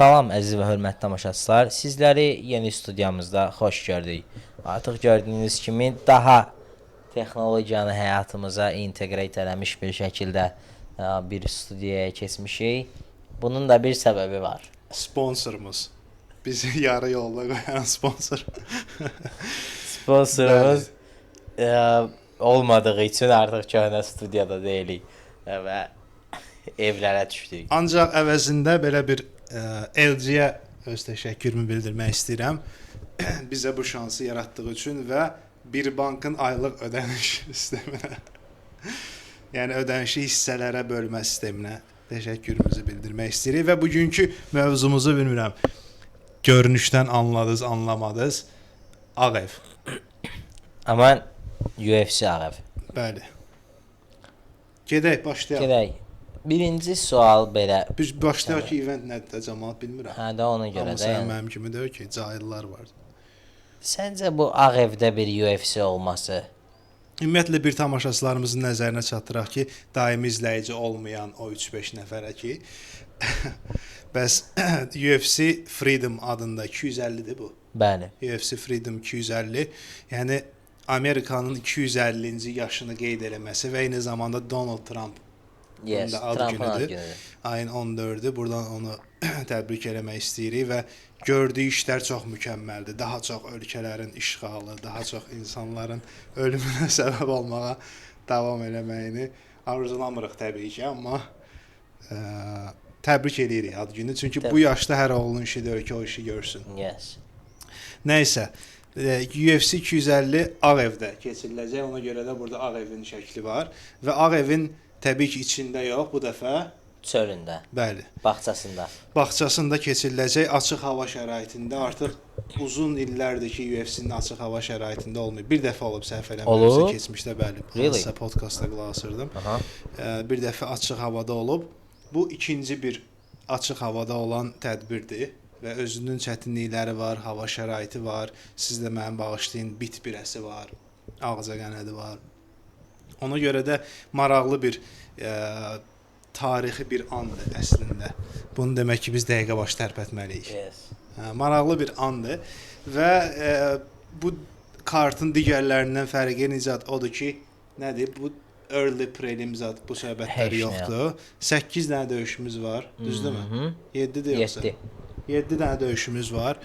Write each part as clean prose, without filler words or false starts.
Salam əziz və hörmətli tamaşaçılar. Sizləri yeni studiyamızda xoş gördük. Artıq gördüyünüz kimi daha texnologiyanı həyatımıza inteqrate eləmiş bir şəkildə bir studiyaya keçmişik. Bunun da bir səbəbi var. Sponsorumuz. Bizi yarı yolda qoyan sponsor. Sponsorumuz olmadığı üçün artıq köhnə studiyada deyilik və evlərə düşdük. Ancaq əvəzində belə bir LG-yə öz təşəkkürümü bildirmək istəyirəm. Bizə bu şansı yaratdığı üçün və bir bankın aylıq ödəniş sisteminə, yəni ödənişi hissələrə bölmə sisteminə təşəkkürümüzü bildirmək istəyirik və bugünkü mövzumuzu bilmirəm. Görünüşdən anladınız, anlamadınız. Ağ ev. Amma UFC ağ ev. Bəli. Gedək, başlayaq. Gedək. Birinci sual belə. Biz başlayaq ki, event nədir, cəmaət bilmirəm. Hə də ona görə Amma də. sən mənim kimi deyir ki, cahillər var. Səncə bu ağ evdə bir UFC olması? Ümumiyyətlə bir tamaşaçılarımızın nəzərinə çatdıraq ki, daimi izləyici olmayan o 3-5 nəfərə ki, bəs UFC Freedom adında 250-dir bu. Bəli. UFC Freedom 250, yəni Amerikanın 250-ci yaşını qeyd eləməsi və eyni zamanda Donald Trump Yes, Trump'ın ad günüdür. Ayın 14-dür. Buradan onu təbrik eləmək istəyirik və gördüyü işlər çox mükəmməldir. Daha çox ölkələrin işğalı, daha çox insanların ölümünə səbəb olmağa davam eləməyini arzulamırıq təbii ki, amma təbrik eləyirik ad günü. Çünki bu yaşda hər oğlun işidir ki, o işi görsün. Yes. Nəysə, UFC 250 Ağ evdə keçiriləcək. Ona görə də burada Ağ evin şəkli var və Ağ evin təbii ki, içində yox, bu dəfə çölündə. Bəli. Bağçasında. Bağçasında keçiriləcək açıq hava şəraitində. Artıq uzun illərdir ki, UFC-nin açıq hava şəraitində olmuyor. Bir dəfə olub səhv eləmirəmsə keçmişdə, bəli. Really? Hansısa podkastda qulaq asırdım. Aha. Bir dəfə açıq havada olub. Bu ikinci bir açıq havada olan tədbirdir və özünün çətinlikləri var, hava şəraiti var. Siz də mənim bağışlayın, bit birəsi var, ağca qənədi var. Ona görə də maraqlı bir tarixi bir andır əslində. Bunu demək ki, biz dəqiqə başı tərpətməliyik. Yes. Maraqlı bir andır və bu kartın digərlərindən fərqi necə odur ki, nədir? Bu early prelims bu söhbətlər yoxdur. 8 dənə döyüşümüz var, düzdürmü? 7-dir yoxsa? 7 dənə döyüşümüz var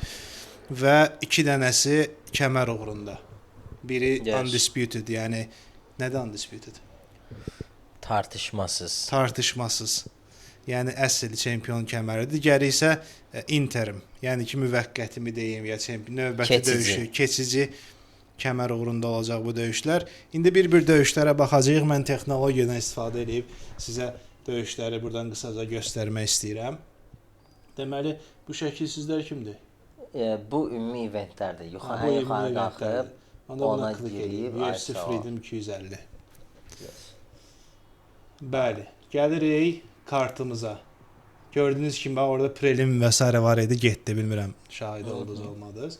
və 2 dənəsi kəmər uğrunda. Biri undisputed, yəni nədir undisputed? Tartışmasız. Yəni əsl çempion kəməridir. Digəri isə interim. Yəni ki, müvəqqətimi deyim ya növbəti döyüşü, keçici kəmər uğrunda olacaq bu döyüşlər. İndi bir-bir döyüşlərə baxacağıq. Mən texnologiyadan istifadə edib sizə döyüşləri buradan qısaca göstərmək istəyirəm. Deməli, bu şəkil sizlər kimdir? Bu ümumi eventlərdir. Yuxarı qalxıb ona girib UFC Freedom 250. Yes. Bəli, gəlirik kartımıza. Gördüyünüz kimi orada prelim və s. var idi, getdi, bilmirəm, şahid oldunuz, olmadınız.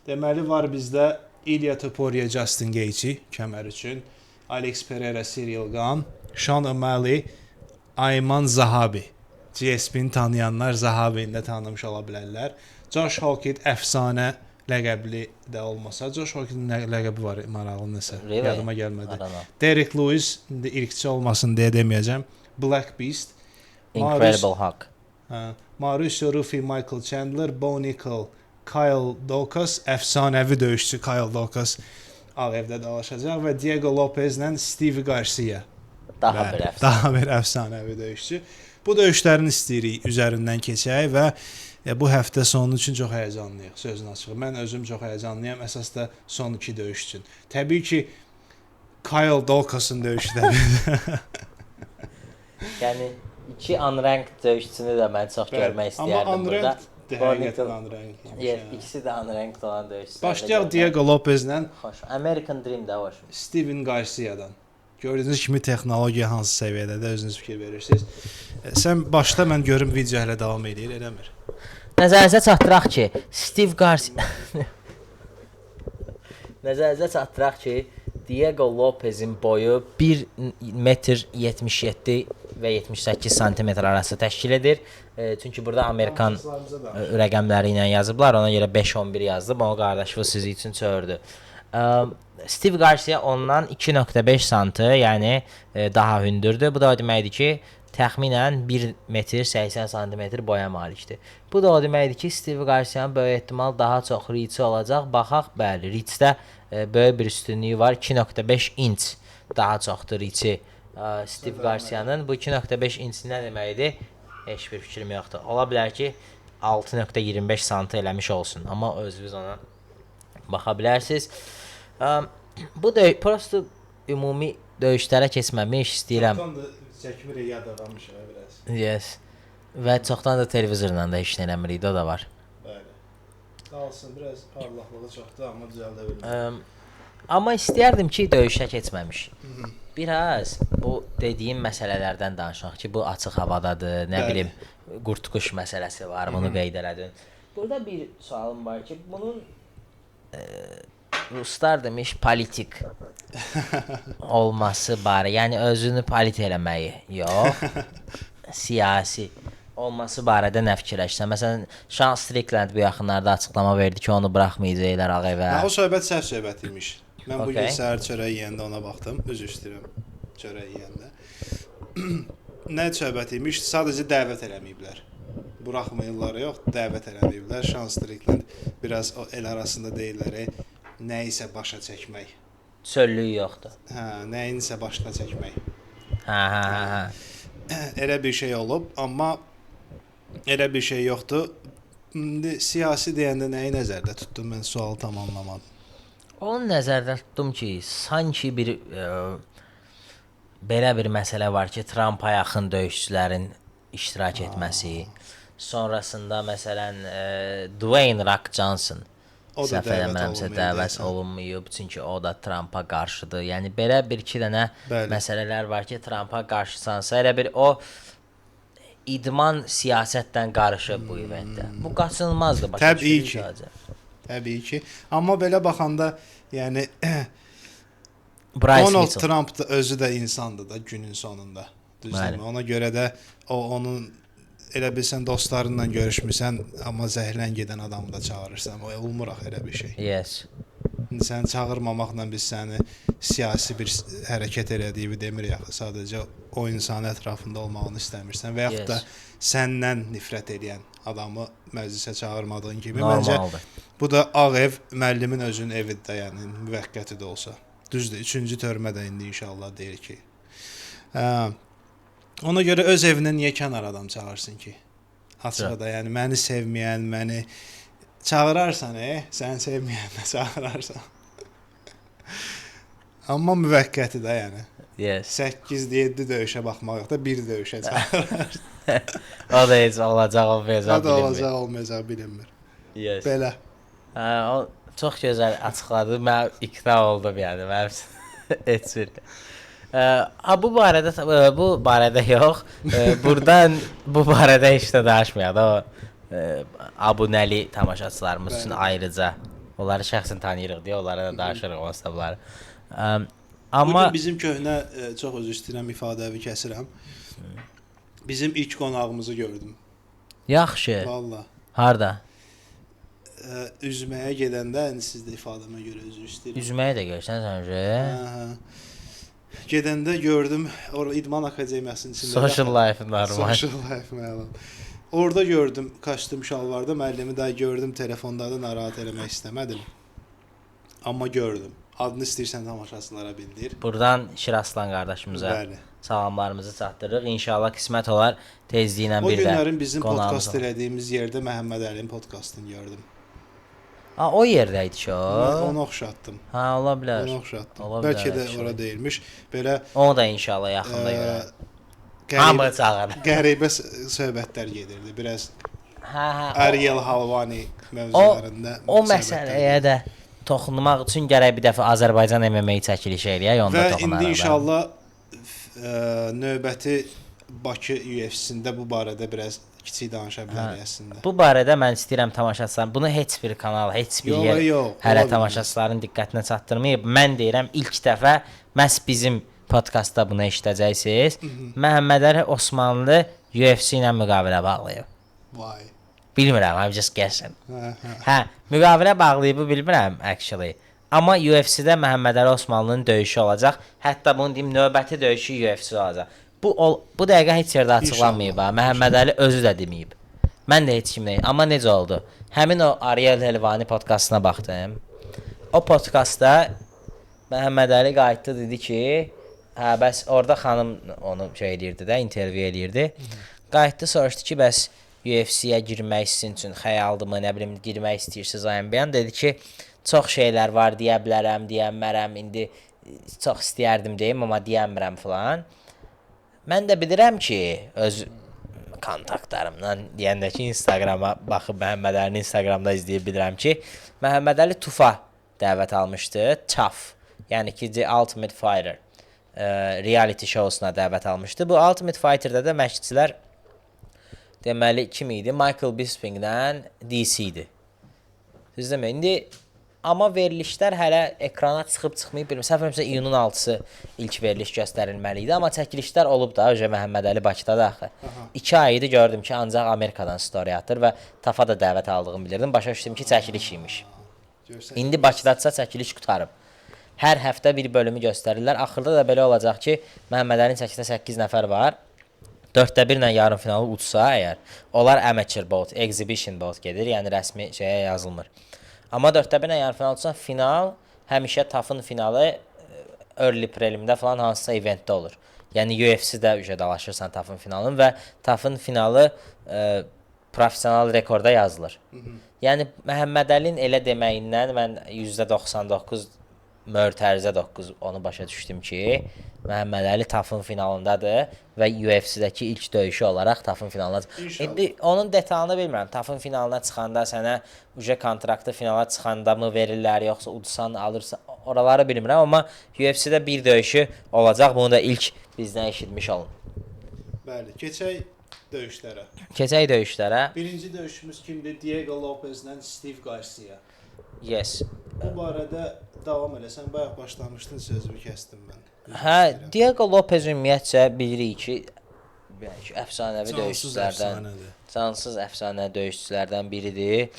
Deməli var bizdə İlya Topuria, Justin Gaethje kəmər üçün, Alex Pereira, Cyril Gane, Sean O'Malley, Ayman Zahabi. GSP-ni tanıyanlar Zahabini də tanımış ola bilərlər. Josh Hockett əfsanə ləqəbli də olmasa, Josh Hockett'in ləqəbi var, maraqlı nəsə, yadıma gəlmədi. Derek Lewis, indi irqçi olmasın deyə deməyəcəm. Black Beast, Incredible Hulk. Mauricio Rufy, Michael Chandler, Bo Nickel, Kyle Daukaus, əfsanəvi döyüşçü Kyle Daukaus Ağ evdə dalaşacaq və Diego Lopezlə Steve Garcia. Daha bir əfsanəvi döyüşçü. Bu döyüşlərin istəyirik üzərindən keçək və bu həftə sonu üçün çox həyəcanlıyıq, sözün açığı. Mən özüm çox həyəcanlıyam, əsas da son 2 döyüş üçün. Təbii ki, Kyle Daukausun döyüşləri. Yəni 2 unranked döyüşçünü də mən çox görmək istəyərdim burada. Amma həqiqətən unranked. İkisi də unranked olan döyüşçülər. Başlayaq Diego Lopezlə. Xoş. American Dream də hoş. Steven Garcia'dan. Gördüyünüz kimi texnologiya hansı səviyyədədir, özünüz fikir verirsiniz. Sən başla, mən görüm video hələ davam edir, eləmir. Nəzərinizə çatdıraq ki, Steve Garcia Nəzərinizə çatdıraq ki, Diego Lopez'in boyu 1 metr 77 və 78 sm arası təşkil edir. Çünki burada Amerikan rəqəmləri ilə yazıblar. Ona görə 5-11 yazılıb. Onu qardaşınız sizin üçün çağırdı. Steve Garcia ondan 2.5 sm, yəni daha hündürdür. Bu da o deməkdir ki, təxminən 1 metr 80 sm boya malikdir. Bu da o deməkdir ki, Steve Garcia'nın böyük ehtimal daha çox reach olacaq. Baxaq, bəli, reachdə böyük bir üstünlüyü var. 2.5 inç daha çoxdur reach'i Steve Garcia'nın. Bu 2.5 inç nə deməkdir? Heç bir fikrim yoxdur. Ola bilər ki, 6.25 sm eləmiş olsun, amma özünüz ona baxa bilərsiniz. Bu da prosto ümumi döyüşlərə keçməmiş istəyirəm. Çoxdan da çəkmirik, yadlanmışıq biraz. Yes. Və çoxdan da televizorla da işlən eləmirik, o da var. Bəli. Qalsın, biraz parlaqlığı çoxdur, amma düzəldə bilmirəm. Amma istəyərdim ki, döyüşə keçməmiş. Biraz bu dediyim məsələlərdən danışaq ki, bu açıq havadadır, nə bilim, qurtquş məsələsi var, bunu qeyd elədin. Burada bir sualım var ki, bunun ruslar demiş politik olması barə, yəni özünü polit eləməyi, yox, siyasi olması barədə nə fikirləşsən? Məsələn, Sean Strickland bu yaxınlarda açıqlama verdi ki, onu buraxmayacaqlar Ağ evə. O söhbət səhv söhbət imiş. Mən bu gün səhər çörək yeyəndə ona baxdım, üzr istəyirəm, çörək yeyəndə. Nə söhbət imiş? Sadəcə dəvət eləməyiblər. Buraxmayırlar, yox, dəvət eləməyiblər. Sean Strickland biraz o el arasında deyirlər, nə isə başa çəkmək. Çöllük yoxdur. Hə, nəyinsə başa çəkmək. Hə. Elə bir şey olub, amma elə bir şey yoxdur. İndi siyasi deyəndə nəyi nəzərdə tutdum? Mən sualı tam anlamadım. Onu nəzərdə tutdum ki, sanki bir belə bir məsələ var ki, Trumpa yaxın döyüşçülərin iştirak etməsi, sonrasında məsələn Dwayne Rock Johnson səhv eləmirəmsə dəvət olunmayıb, çünki o da Trumpa qarşıdır. Yəni belə bir-iki dənə məsələlər var ki, Trumpa qarşısansa, elə bir o idman siyasətdən qarışıb bu eventdə. Bu qaçınılmazdır başa düşürəm. Təbii ki. Amma belə baxanda, yəni Bryce Donald Mitchell. Trump da özü də insandır da günün sonunda. Düzdürmü? Ona görə də onun elə bilsən dostlarınla görüşmüsən, amma zəhləng gedən adamı da çağırırsan. O olmur axı elə bir şey. Yes. Səni çağırmamaqla biz səni siyasi bir hərəkət elədiyini demirik axı. Sadəcə o insanın ətrafında olmağını istəmirsən və yaxud da səndən nifrət edən adamı məclisə çağırmadığın kimi. Məncə bu da Ağ ev müəllimin özünün evidir də, yəni müvəqqəti də olsa. Düzdür, 3-cü törmədə indi inşallah deyir ki. Ona görə öz evinə niyə kənar adam çağırsın ki? Açığı da, yəni məni sevməyən, məni çağırarsan, səni sevməyənlə çağırarsan. Amma müvəqqəti də, yəni. Yes. 8-7 döyüşə baxmaq yox da bir döyüşə çağırarsan. O da heç olacaq, olmayacaq bilinmir. O da olacaq, olmayacaq bilinmir. Yes. Belə. O çox gözəl açıqladı. Mən iqna oldum, yəni. Mənim heç bir. Bu barədə yox. Burdan bu barədə heç də danışmayaq da. Abunəli tamaşaçılarımız üçün ayrıca. Onları şəxsən tanıyırıq deyə onlara da danışırıq o hesabları. Amma bugün bizim köhnə çox özür istəyirəm, ifadəvi kəsirəm. Bizim ilk qonağımızı gördüm. Yaxşı. Vallahi. Harda? Üzməyə gedəndə, siz də ifadəmə görə üzr istəyirəm. Üzməyə də gəlsən səncə? Gedəndə gördüm, İdman Akademiyasının içində. Social life normal. Social life məlan. Orada gördüm, kaşdım şalvarda, müəllimi də gördüm, telefonda da narahat eləmək istəmədim. Amma gördüm. Adını istəyirsən tamaşaçılara bildir. Buradan Şiraslan qardaşımıza salamlarımızı çatdırırıq. İnşallah qismət olar tezliklə bir də. O günlərin bizim podkast elədiyimiz yerdə Məhəmməd Əlinin podkastını gördüm. O yerdə idi ki o. Onu oxşatdım. Ola bilər. Onu oxşatdım. Bəlkə də ora deyilmiş. Belə onu da inşallah yaxında görərəm. Qəribə söhbətlər gedirdi. Biraz Ariel Halvani mövzularında. O məsələyə də toxunmaq üçün gərək bir dəfə Azərbaycan MMA çəkilişi eləyək, onda toxunarıq. Və indi inşallah növbəti Bakı UFC-sində bu barədə biraz kiçik danışa bilərik əslində. Bu barədə mən istəyirəm tamaşaçılar, bunu heç bir kanal, heç bir yer hələ tamaşaçıların diqqətinə çatdırmayıb. Mən deyirəm ilk dəfə məhz bizim podkastda bunu eşidəcəksiniz. Məhəmməd Əli Osmanlı UFC ilə müqavilə bağlayıb. Vay. Bilmirəm, I'm just guessing. Hə. Hə, müqavilə bağlayıb bilmirəm actually. Amma UFC-də Məhəmməd Əli Osmanlının döyüşü olacaq. Hətta bunu deyim, növbəti döyüşü UFC olacaq. Bu dəqiqə heç yerdə açıqlanmayıb ha. Məhəmməd Əli özü də deməyib. Mən də heç kim deyim. Amma necə oldu? Həmin o Ariel Helvani podkastına baxdım. O podkastda Məhəmməd Əli qayıtdı dedi ki, hə bəs orada xanım onu şey eləyirdi də, intervyu eləyirdi. Qayıtdı soruşdu ki, bəs UFC-yə girmək sizin üçün xəyaldımı, nə bilim, girmək istəyirsiniz ayın dedi ki, çox şeylər var, deyə bilərəm, deyəmmərəm, indi çox istəyərdim deyim, amma deyəmirəm falan. Mən də bilirəm ki, öz kontaktlarımdan deyəndə ki, Instagrama baxıb Məhəmməd Əlinin Instagramda izləyib bilirəm ki, Məhəmməd Əli TUF-a dəvət almışdı, TUF, yəni ki, The Ultimate Fighter reality showsuna dəvət almışdı. Bu Ultimate Fighter-da da məşqçilər deməli kim idi? Michael Bispingdən DC-di. Siz demə, indi amma verilişlər hələ ekrana çıxıb-çıxmayıb bilmirəm. Səhv iyunun 6-sı ilk veriliş göstərilməli idi, amma çəkilişlər olub da, öcə Məhəmməd Əli Bakıda da axı. 2 ay idi gördüm ki, ancaq Amerikadan story atır və TAF-a da dəvət aldığımı bilirdim. Başa düşdüm ki, çəkiliş imiş. İndi Bakıdadsa çəkiliş qutarıb. Hər həftə bir bölümü göstərirlər. Axırda da belə olacaq ki, Məhəmməd Əlinin çəkisində 8 nəfər var. 4-də 1 ilə yarım finalı utsa əgər, onlar amateur bout, exhibition bout gedir, yəni rəsmi şeyə yazılmır. Amma 4-də 1 ilə yarım final utsa, final həmişə TAF-ın finalı early prelimdə falan hansısa eventdə olur. Yəni UFC-də dalaşırsan TAF-ın finalını və TAF-ın finalı professional rekorda yazılır. Yəni Məhəmməd Əlinin elə deməyindən mən %99 mötərizə 9 onu başa düşdüm ki, Məhəmməd Əli TAF-ın finalındadır və UFC-dəki ilk döyüşü olaraq TAF-ın finalındadır. İndi onun detalını bilmirəm. TAF-ın finalına çıxanda sənə kontraktı finala çıxanda mı verirlər, yoxsa udsan alırsan, oraları bilmirəm, amma UFC-də bir döyüşü olacaq. Bunu da ilk bizdən eşitmiş olun. Bəli, keçək döyüşlərə. Keçək döyüşlərə. Birinci döyüşümüz kimdir? Diego Lopezlə Steve Garcia. Yes. Bu barədə davam eləsən, bayaq başlamışdın, sözümü kəsdim mən. Hə, Diego Lopez ümumiyyətcə bilirik ki, əfsanəvi döyüşçülərdən, cansız əfsanə döyüşçülərdən biridir.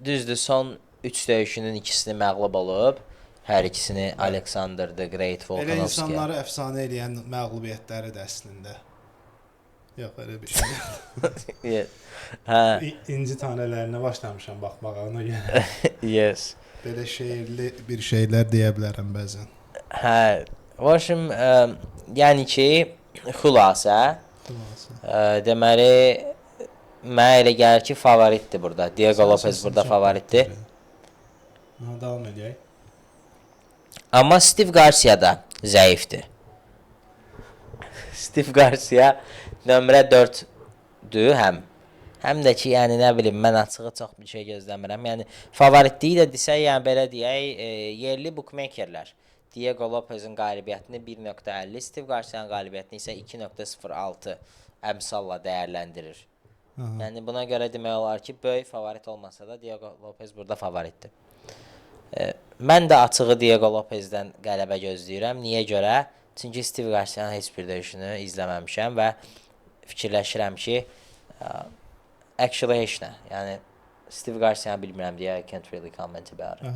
Düzdür, son 3 döyüşünün ikisini məğlub olub. Hər ikisini Alexander the Great Volkanovski. Elə insanları əfsanə eləyən məğlubiyyətləridir əslində. Yox, elə bir şey. Hə. İnci tanələrinə başlamışam baxmağa ona görə. Yes. Belə şeirli bir şeylər deyə bilərəm bəzən. Hə. Başım, yəni ki, xülasə. Deməli, mənə elə gəlir ki, favoritdir burada. Diego Lopez burada favoritdir. Davam edək. Amma Steve Garcia da zəifdir. Steve Garcia nömrə 4-dür həm də ki, yəni nə bilim, mən açığı çox bir şey gözləmirəm. Yəni favoritliyi də desək, yəni belə deyək, yerli bookmakerlər Diego Lopez'in qalibiyyətini 1.50, Steve Garcia'nın qalibiyyətini isə 2.06 əmsalla dəyərləndirir. Yəni buna görə demək olar ki, böyük favorit olmasa da Diego Lopez burada favoritdir. Mən də açığı Diego Lopez'dən qələbə gözləyirəm. Niyə görə? Çünki Steve Garcia'nın heç bir döyüşünü izləməmişəm və fikirləşirəm ki, actually heç nə. Yəni Steve Garcia'nı bilmirəm deyə I can't really comment about it.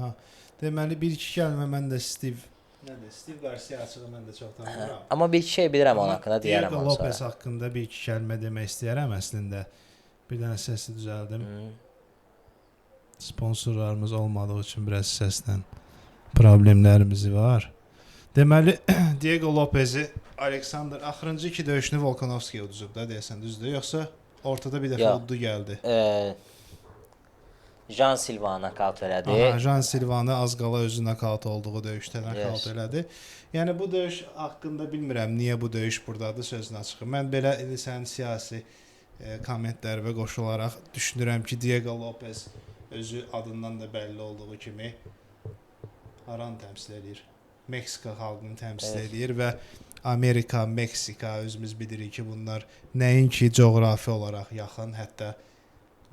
Deməli bir iki kəlmə mən də Steve Garcia açığı mən də çox tanıyıram. Amma bir iki şey bilirəm onun haqqında, deyərəm Diego onu sonra. Lopez haqqında bir iki kəlmə demək istəyirəm əslində. Bir dənə səsi düzəldim. Sponsorlarımız olmadığı üçün biraz səsdən problemlərimiz var. Deməli Diego Lopez'i Alexander axırıncı 2 döyüşünü Volkanovski'yə uduzub da deyəsən, düzdür? Yoxsa ortada bir dəfə uddu gəldi. Jean Silva nakavt elədi. Jean Silvanı az qala özü nakavt olduğu döyüşdə nakavt elədi. Yəni bu döyüş haqqında bilmirəm niyə bu döyüş burdadır, sözünü açıqım. Mən belə sənin siyasi kommentlərə qoşularaq düşünürəm ki, Diego Lopez özü adından da bəlli olduğu kimi haranı təmsil edir? Meksika xalqını təmsil edir və Amerika, Meksika özümüz bilirik ki, bunlar nəinki coğrafi olaraq yaxın, hətta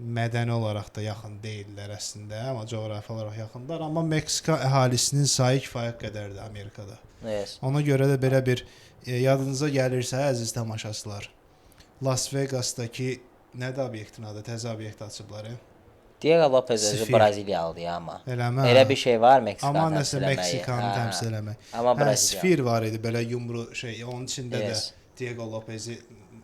mədəni olaraq da yaxın deyillər əslində, amma coğrafi olaraq yaxınlar, amma Meksika əhalisinin sayı kifayət qədərdir Amerikada. Yes. Ona görə də belə bir yadınıza gəlirsə əziz tamaşaçılar, Las Vegasdakı nədir obyektin adı? Təzə obyekt açıblar. Diego Lopez özü Sifir. Braziliyalıdır amma. Eləmə. Elə bir şey var Meksikanı Amma nəsə təmsil eləməyi. Meksikanı təmsil eləmək. Amma Braziliya. Sifir var idi belə yumru şey, onun içində Yes. də Diego Lopez'i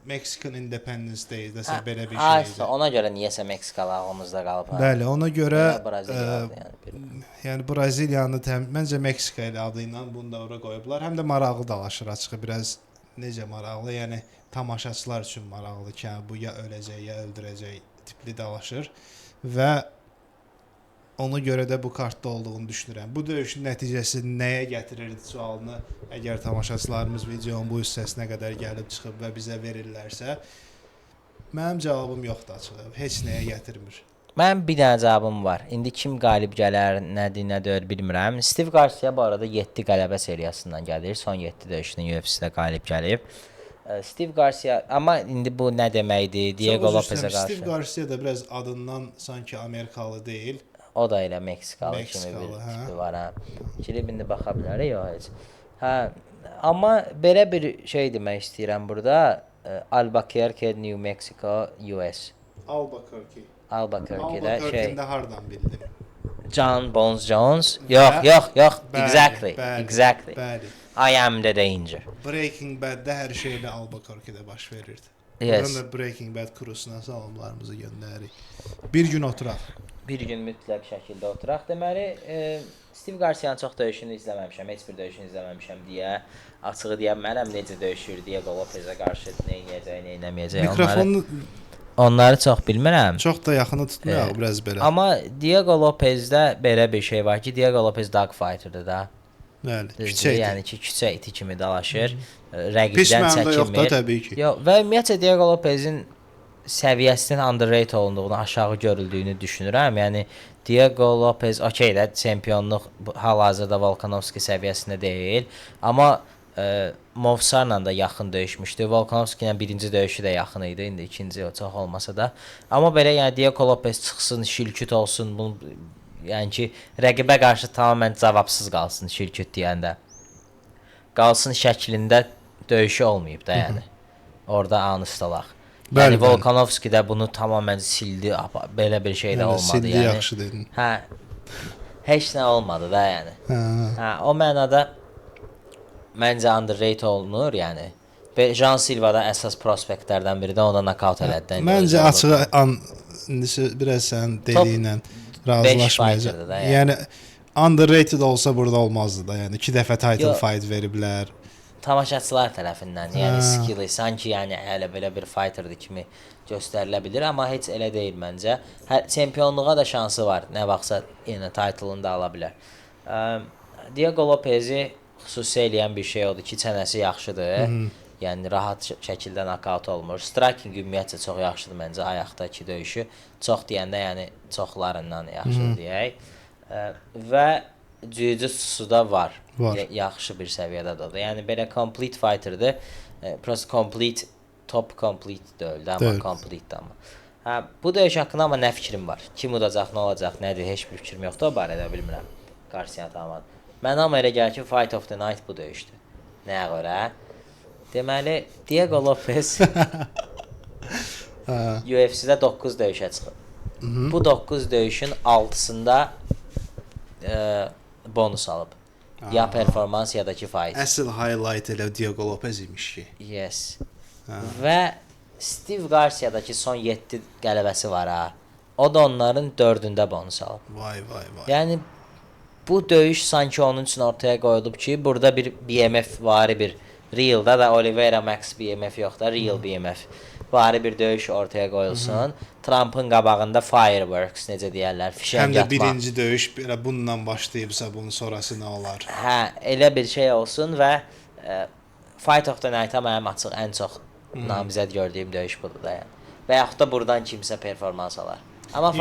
Mexican Independence Day desə belə bir Ay, şeydir. ona görə niyəsə Meksikalı ağlımızda qalıb. Bəli, ona görə Braziliyalıdır yəni. yəni Braziliyanı məncə Meksika ilə adı ilə bunu da ora qoyublar. Həm də maraqlı dalaşır açığı biraz necə maraqlı, yəni tamaşaçılar üçün maraqlı ki, bu ya öləcək, ya öldürəcək tipli dalaşır və ona görə də bu kartda olduğunu düşünürəm. Bu döyüşün nəticəsi nəyə gətirir sualını əgər tamaşaçılarımız videonun bu hissəsinə qədər gəlib çıxıb və bizə verirlərsə, mənim cavabım yoxdur açığı. Heç nəyə gətirmir. Mənim bir dənə cavabım var. İndi kim qalib gələr, nədir, nə deyir bilmirəm. Steve Garcia bu arada 7 qələbə seriyasından gəlir. Son 7 döyüşünün UFC-də qalib gəlib. Steve Garcia, amma indi bu nə deməkdir? Diego Lopez'ə qarşı. Steve Garcia da biraz adından sanki Amerikalı deyil. O da elə Meksikalı kimi Meksikalı, bir hə? tipi var, hə. Girib indi baxa bilərik, yox heç. Hə, amma belə bir şey demək istəyirəm burada. Albuquerque, New Mexico, US. Albuquerque. Albuquerque-də şey. Albuquerque-də hardan bildim? John Bones Jones. Yox. Bəli, Exactly. bəli, Exactly. Bəli. I am the danger. Breaking Bad'də hər şey elə Albuquerque-də baş verirdi. Yes. Buradan da Breaking Bad kurusuna salamlarımızı göndəririk. Bir gün oturaq. Bir gün mütləq şəkildə oturaq. Deməli, Steve Garcia'nın çox döyüşünü izləməmişəm, heç bir döyüşünü izləməmişəm deyə açığı deyə bilmərəm necə döyüşür, Diego Lopez'ə qarşı nə edəcək, nə etməyəcək. Mikrofonu Onları çox bilmirəm. çox da yaxını tutmayaq biraz belə. Amma Diego Lopez'də belə bir şey var ki, Diego Lopez dogfighter'dır da. Bəli, Düzdür, küçək. yəni ki, küçə iti kimi dalaşır, Pis rəqibdən mənada yox da çəkinmir. təbii ki. Yox, və ümumiyyətlə Diego Lopez'in səviyyəsinin underrated olunduğunu, aşağı görüldüyünü düşünürəm. Yəni Diego Lopez okey də çempionluq hal-hazırda Volkanovski səviyyəsində deyil, amma Movsarla da yaxın döyüşmüşdü. Volkanovski ilə birinci döyüşü də yaxın idi, indi ikinci o çox olmasa da. Amma belə yəni Diego Lopez çıxsın, şilküt olsun, bunu yəni ki, rəqibə qarşı tamamilə cavabsız qalsın şirkət deyəndə. Qalsın şəklində döyüşü olmayıb da yəni. Orada anıstalaq. Bəli, Yəni Volkanovski də bunu tamamilə sildi. Belə bir şey də olmadı sildi, yəni. yaxşı dedin. Hə. Heç nə olmadı da yəni. Hə, o mənada məncə underrated olunur yəni. Və Jean Silva da əsas prospektlərdən biridir. Onu da nokaut elədi. Məncə açığı indi biraz sənin dediyinlə razılaşmayacağam. fighter'dır da yəni. Yəni underrated olsa burada olmazdı da. Yəni 2 dəfə title Yox. fight veriblər. Tamaşaçılar tərəfindən, yəni skilli sanki yəni hələ belə bir fighterdir kimi göstərilə bilər, amma heç elə deyil məncə. Hər çempionluğa da şansı var. Nə vaxtsa yenə title'ını da ala bilər. Diego Lopez'i xüsusi eləyən bir şey odur ki, çənəsi yaxşıdır. Yəni rahat şəkildə nokaut olmur. Striking ümumiyyətlə çox yaxşıdır məncə ayaqdakı döyüşü. Çox deyəndə yəni çoxlarından yaxşıdır deyək. Və jiu-jitsu da var. Yaxşı bir səviyyədədir. Yəni belə complete fighterdır. Prosta complete, top complete deyil də, amma complete amma. Hə, bu döyüş haqqında amma nə fikrim var? Kim udacaq, nə olacaq, nədir? Heç bir fikrim yoxdur o barədə bilmirəm. Garcia tamam. Mənə amma elə gəlir ki, Fight of the Night bu döyüşdür. Nəyə görə? Deməli, Diego Lopez UFC-də 9 döyüşə çıxıb. Bu 9 döyüşün 6-sında bonus alıb. Ya performans ya da ki faiz. Əsl highlight elə Diego Lopez imiş ki. Yes. Və Steve Garcia'dakı son 7 qələbəsi var ha. O da onların 4-ündə bonus alıb. Vay. Yəni bu döyüş sanki onun üçün ortaya qoyulub ki, burada bir BMF vari bir Real'da da Oliveira Max BMF yox da Real BMF vari bir döyüş ortaya qoyulsun. Trump'ın qabağında fireworks necə deyərlər, fişəng Həm də atma. birinci döyüş belə bununla başlayıbsa bunun sonrası nə olar? Hə, elə bir şey olsun və Fight of the Night-a mənim açıq ən çox namizəd gördüyüm döyüş budur da yəni. Və yaxud da buradan kimsə performans alar. Amma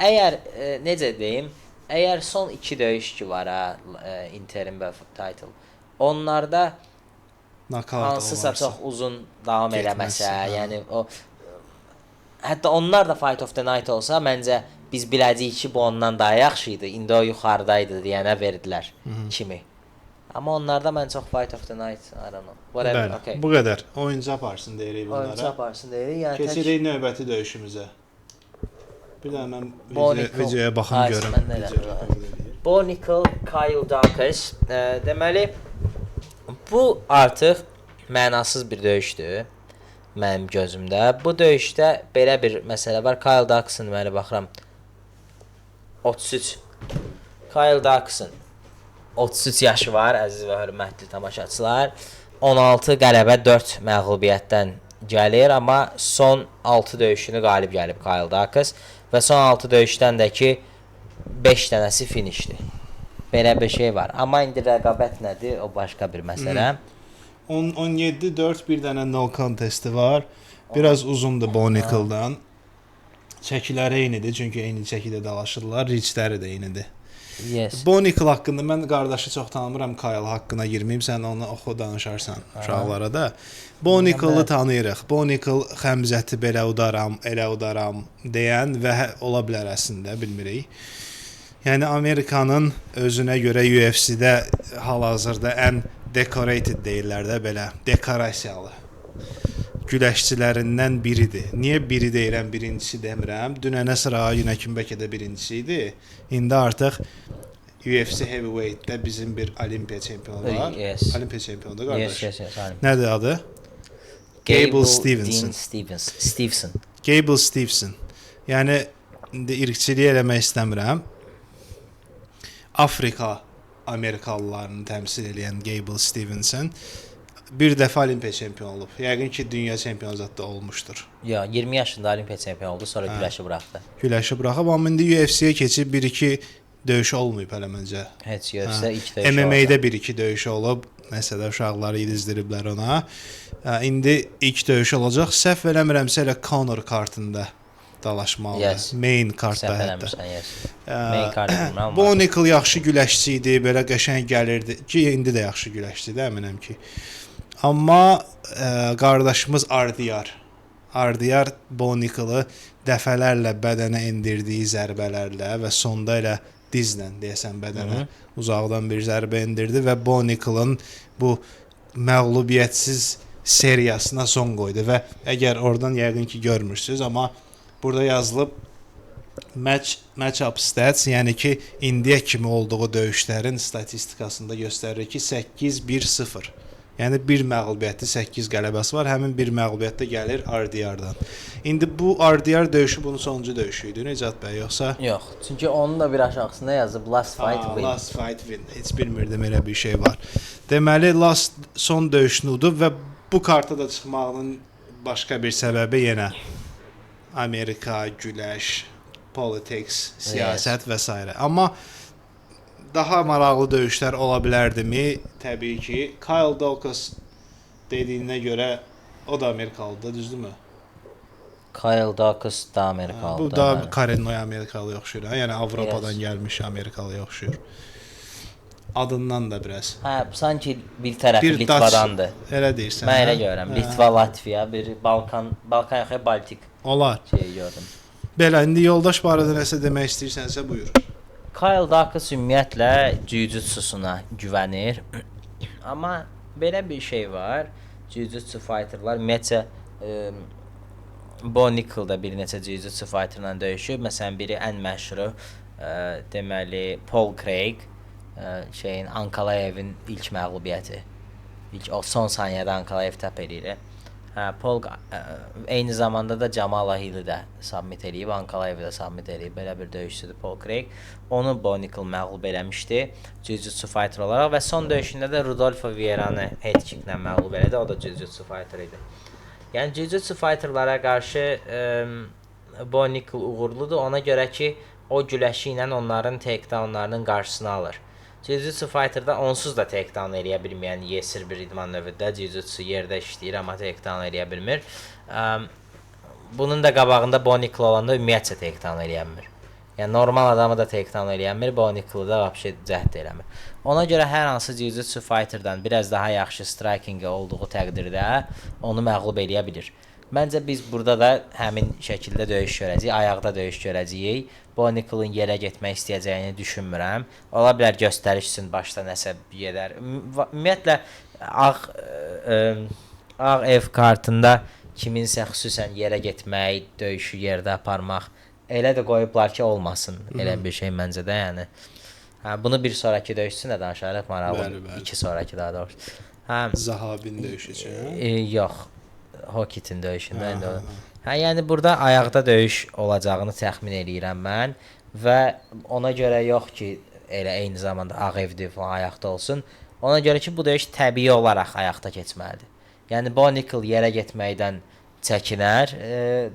əgər necə deyim, əgər son 2 döyüş ki var ha, interim və title, onlarda hansısa çox uzun davam eləməsə, yəni o Hətta onlar da Fight of the Night olsa, məncə biz biləcəyik ki, bu ondan daha yaxşı idi. İndi o yuxarıdaydı deyənə verdilər kimi. Amma onlarda mən çox Fight of the Night, I don't know. Whatever, Bəli, okay. bu qədər. Oyuncu aparsın deyirik bunlara. Oyuncu aparsın deyirik. Yəni Keçirik növbəti döyüşümüzə. Bir də mən Bonicle. videoya baxım Ay, görüm. mən də elə. Bonicle, Kyle Dacus. Deməli, bu artıq mənasız bir döyüşdür mənim gözümdə. Bu döyüşdə belə bir məsələ var. Kyle Dacus'ın deməli baxıram 33. Kyle Dacus'ın 33 yaşı var, əziz və hörmətli tamaşaçılar. 16 qələbə, 4 məğlubiyyətdən gəlir, amma son 6 döyüşünü qalib gəlib Kyle Dacus və son 6 döyüşdən də ki 5 dənəsi finişdir. Belə bir şey var. Amma indi rəqabət nədir? O başqa bir məsələ. 17-4 bir dənə no contesti var. Biraz uzundur Bonicle'dan. Çəkiləri eynidir, çünki eyni çəkidə dalaşırlar. Reachləri də eynidir. Yes. Bonicle haqqında mən qardaşı çox tanımıram, Kyle haqqına girməyim, sən onu oxu danışarsan uşaqlara da. Bonicle'ı tanıyırıq. Bonicle xəmzəti belə udaram, elə udaram deyən və ola bilər əslində, bilmirik. Yəni Amerikanın özünə görə UFC-də hal-hazırda ən decorated deyirlər də belə, dekorasiyalı güləşçilərindən biridir. Niyə biri deyirəm, birincisi demirəm. Dünənə sıra Günəkin bəlkə də birincisi idi. İndi artıq UFC Heavyweight-də bizim bir Olimpiya çempionu var. Yes. Olimpiya çempionu qardaş. Yes. Nədir adı? Gable Stevenson. Gable Stevenson. Yəni indi irqçilik eləmək istəmirəm. Afrika Amerikalılarını təmsil edən Gable Stevenson bir dəfə Olimpiya çempionu olub. Yəqin ki, dünya çempionu zətdə olmuşdur. Ya 20 yaşında Olimpiya çempionu oldu, sonra güləşi buraxdı. Güləşi buraxıb, amma indi UFC-yə keçib 1-2 döyüş olmayıb hələ məncə. Heç UFC ilk döyüş oldu. MMA-də 1-2 döyüş olub. Məsələn, uşaqları yedizdiriblər ona. İndi ilk döyüş olacaq. Səhv eləmirəmsə elə Conor kartında dalaşmalıdır. Yes. Main kartda Səhv hətta. eləmirsən, yes. Main kart bilmirəm. Bonicle yaxşı güləşçi idi, belə qəşəng gəlirdi. Ki indi də yaxşı güləşçidir, əminəm ki. Amma qardaşımız Ardiyar Bonicle'ı dəfələrlə bədənə endirdiyi zərbələrlə və sonda elə dizlə deyəsən bədənə uzaqdan bir zərbə endirdi və Bonicle'ın bu məğlubiyyətsiz seriyasına son qoydu və əgər oradan yəqin ki görmürsüz, amma burada yazılıb match-up stats, yəni ki indiyə kimi olduğu döyüşlərin statistikasında göstərir ki 8-1-0. Yəni bir məğlubiyyətli 8 qələbəsi var. Həmin bir məğlubiyyət də gəlir Ardiyardan. İndi bu Ardiyar döyüşü bunun sonuncu döyüşü idi, Necat bəy, yoxsa? Yox, çünki onun da bir aşağısında yazıb Last Fight Win. Last Fight Win. Heç bilmirdim elə bir şey var. Deməli son döyüşünü udub və bu karta da çıxmağının başqa bir səbəbi yenə Amerika, güləş, politics, siyasət və s. Amma daha maraqlı döyüşlər ola bilərdimi? Təbii ki. Kyle Dacus dediyinə görə o da Amerikalıdır, düzdürmü? Kyle Dacus da Amerikalıdır. Bu da Karenoya Amerikalı oxşuyur. Yəni Avropadan gəlmiş Amerikalı oxşuyur. Adından da biraz. Hə, sanki bir tərəfi Litvadandır. Elə deyirsən. Mən elə görürəm. Litva, Latviya, bir Balkan yox, Baltik. Olar. Şey gördüm. Belə indi yoldaş barədə nəsə demək istəyirsənsə buyur. Kyle Dacus ümumiyyətlə jiu-jitsusuna güvənir. Amma belə bir şey var. Jiu-jitsu fighterlar ümumiyyətcə Bonicle-da bir neçə jiu-jitsu fighterla döyüşüb. Məsələn, biri ən məşhuru deməli Paul Craig, şeyin Ankalayevin ilk məğlubiyyəti. İlk o son saniyədə Ankalayev təp eləyir. Hə, Paul eyni zamanda da Jamal Hill'i də submit eləyib, Ankalayevi də submit eləyib. Belə bir döyüşçüdür Paul Craig. Onu Bonicle məğlub eləmişdi jiu-jitsu fighter olaraq və son döyüşündə də Rodolfo Vieira'nı head kicklə məğlub elədi. O da jiu-jitsu fighter idi. Yəni jiu-jitsu fighterlara qarşı Bonicle uğurludur. Ona görə ki, o güləşi ilə onların takedownlarının qarşısını alır. Jiu-jitsu fighterda onsuz da takedown eləyə bilməyən yesir bir idman növüdür. Jiu-jitsu yerdə işləyir, amma takedown eləyə bilmir. Bunun da qabağında Bonicle olanda ümumiyyətcə takedown eləyə bilmir. Yəni normal adamı da takedown eləyə bilmir, Bonicle da vəbşə cəhd eləmir. Ona görə hər hansı jiu-jitsu fighterdan biraz daha yaxşı strikingi olduğu təqdirdə onu məğlub eləyə bilir. Məncə biz burada da həmin şəkildə döyüş görəcəyik, ayaqda döyüş görəcəyik. Bonikel'ın yerə getmək istəyəcəyini düşünmürəm. Ola bilər göstəriş üçün başda nəsə gedər. Ümumiyyətlə ağ ev kartında kiminsə xüsusən yerə getmək, döyüşü yerdə aparmaq elə də qoyublar ki, olmasın. Elə bir şey məncə də, yəni. Hə, bunu bir sonrakı döyüş üçün də danışarıq, maraqlı. İki sonrakı daha doğrusu. Hə, Zahabin döyüşü üçün. Yox. Hokitin döyüşündə indi o. Hə, yəni burada ayaqda döyüş olacağını təxmin eləyirəm mən və ona görə yox ki, elə eyni zamanda ağ evdə falan ayaqda olsun. Ona görə ki, bu döyüş təbii olaraq ayaqda keçməlidir. Yəni Bonikel yerə getməkdən çəkinər.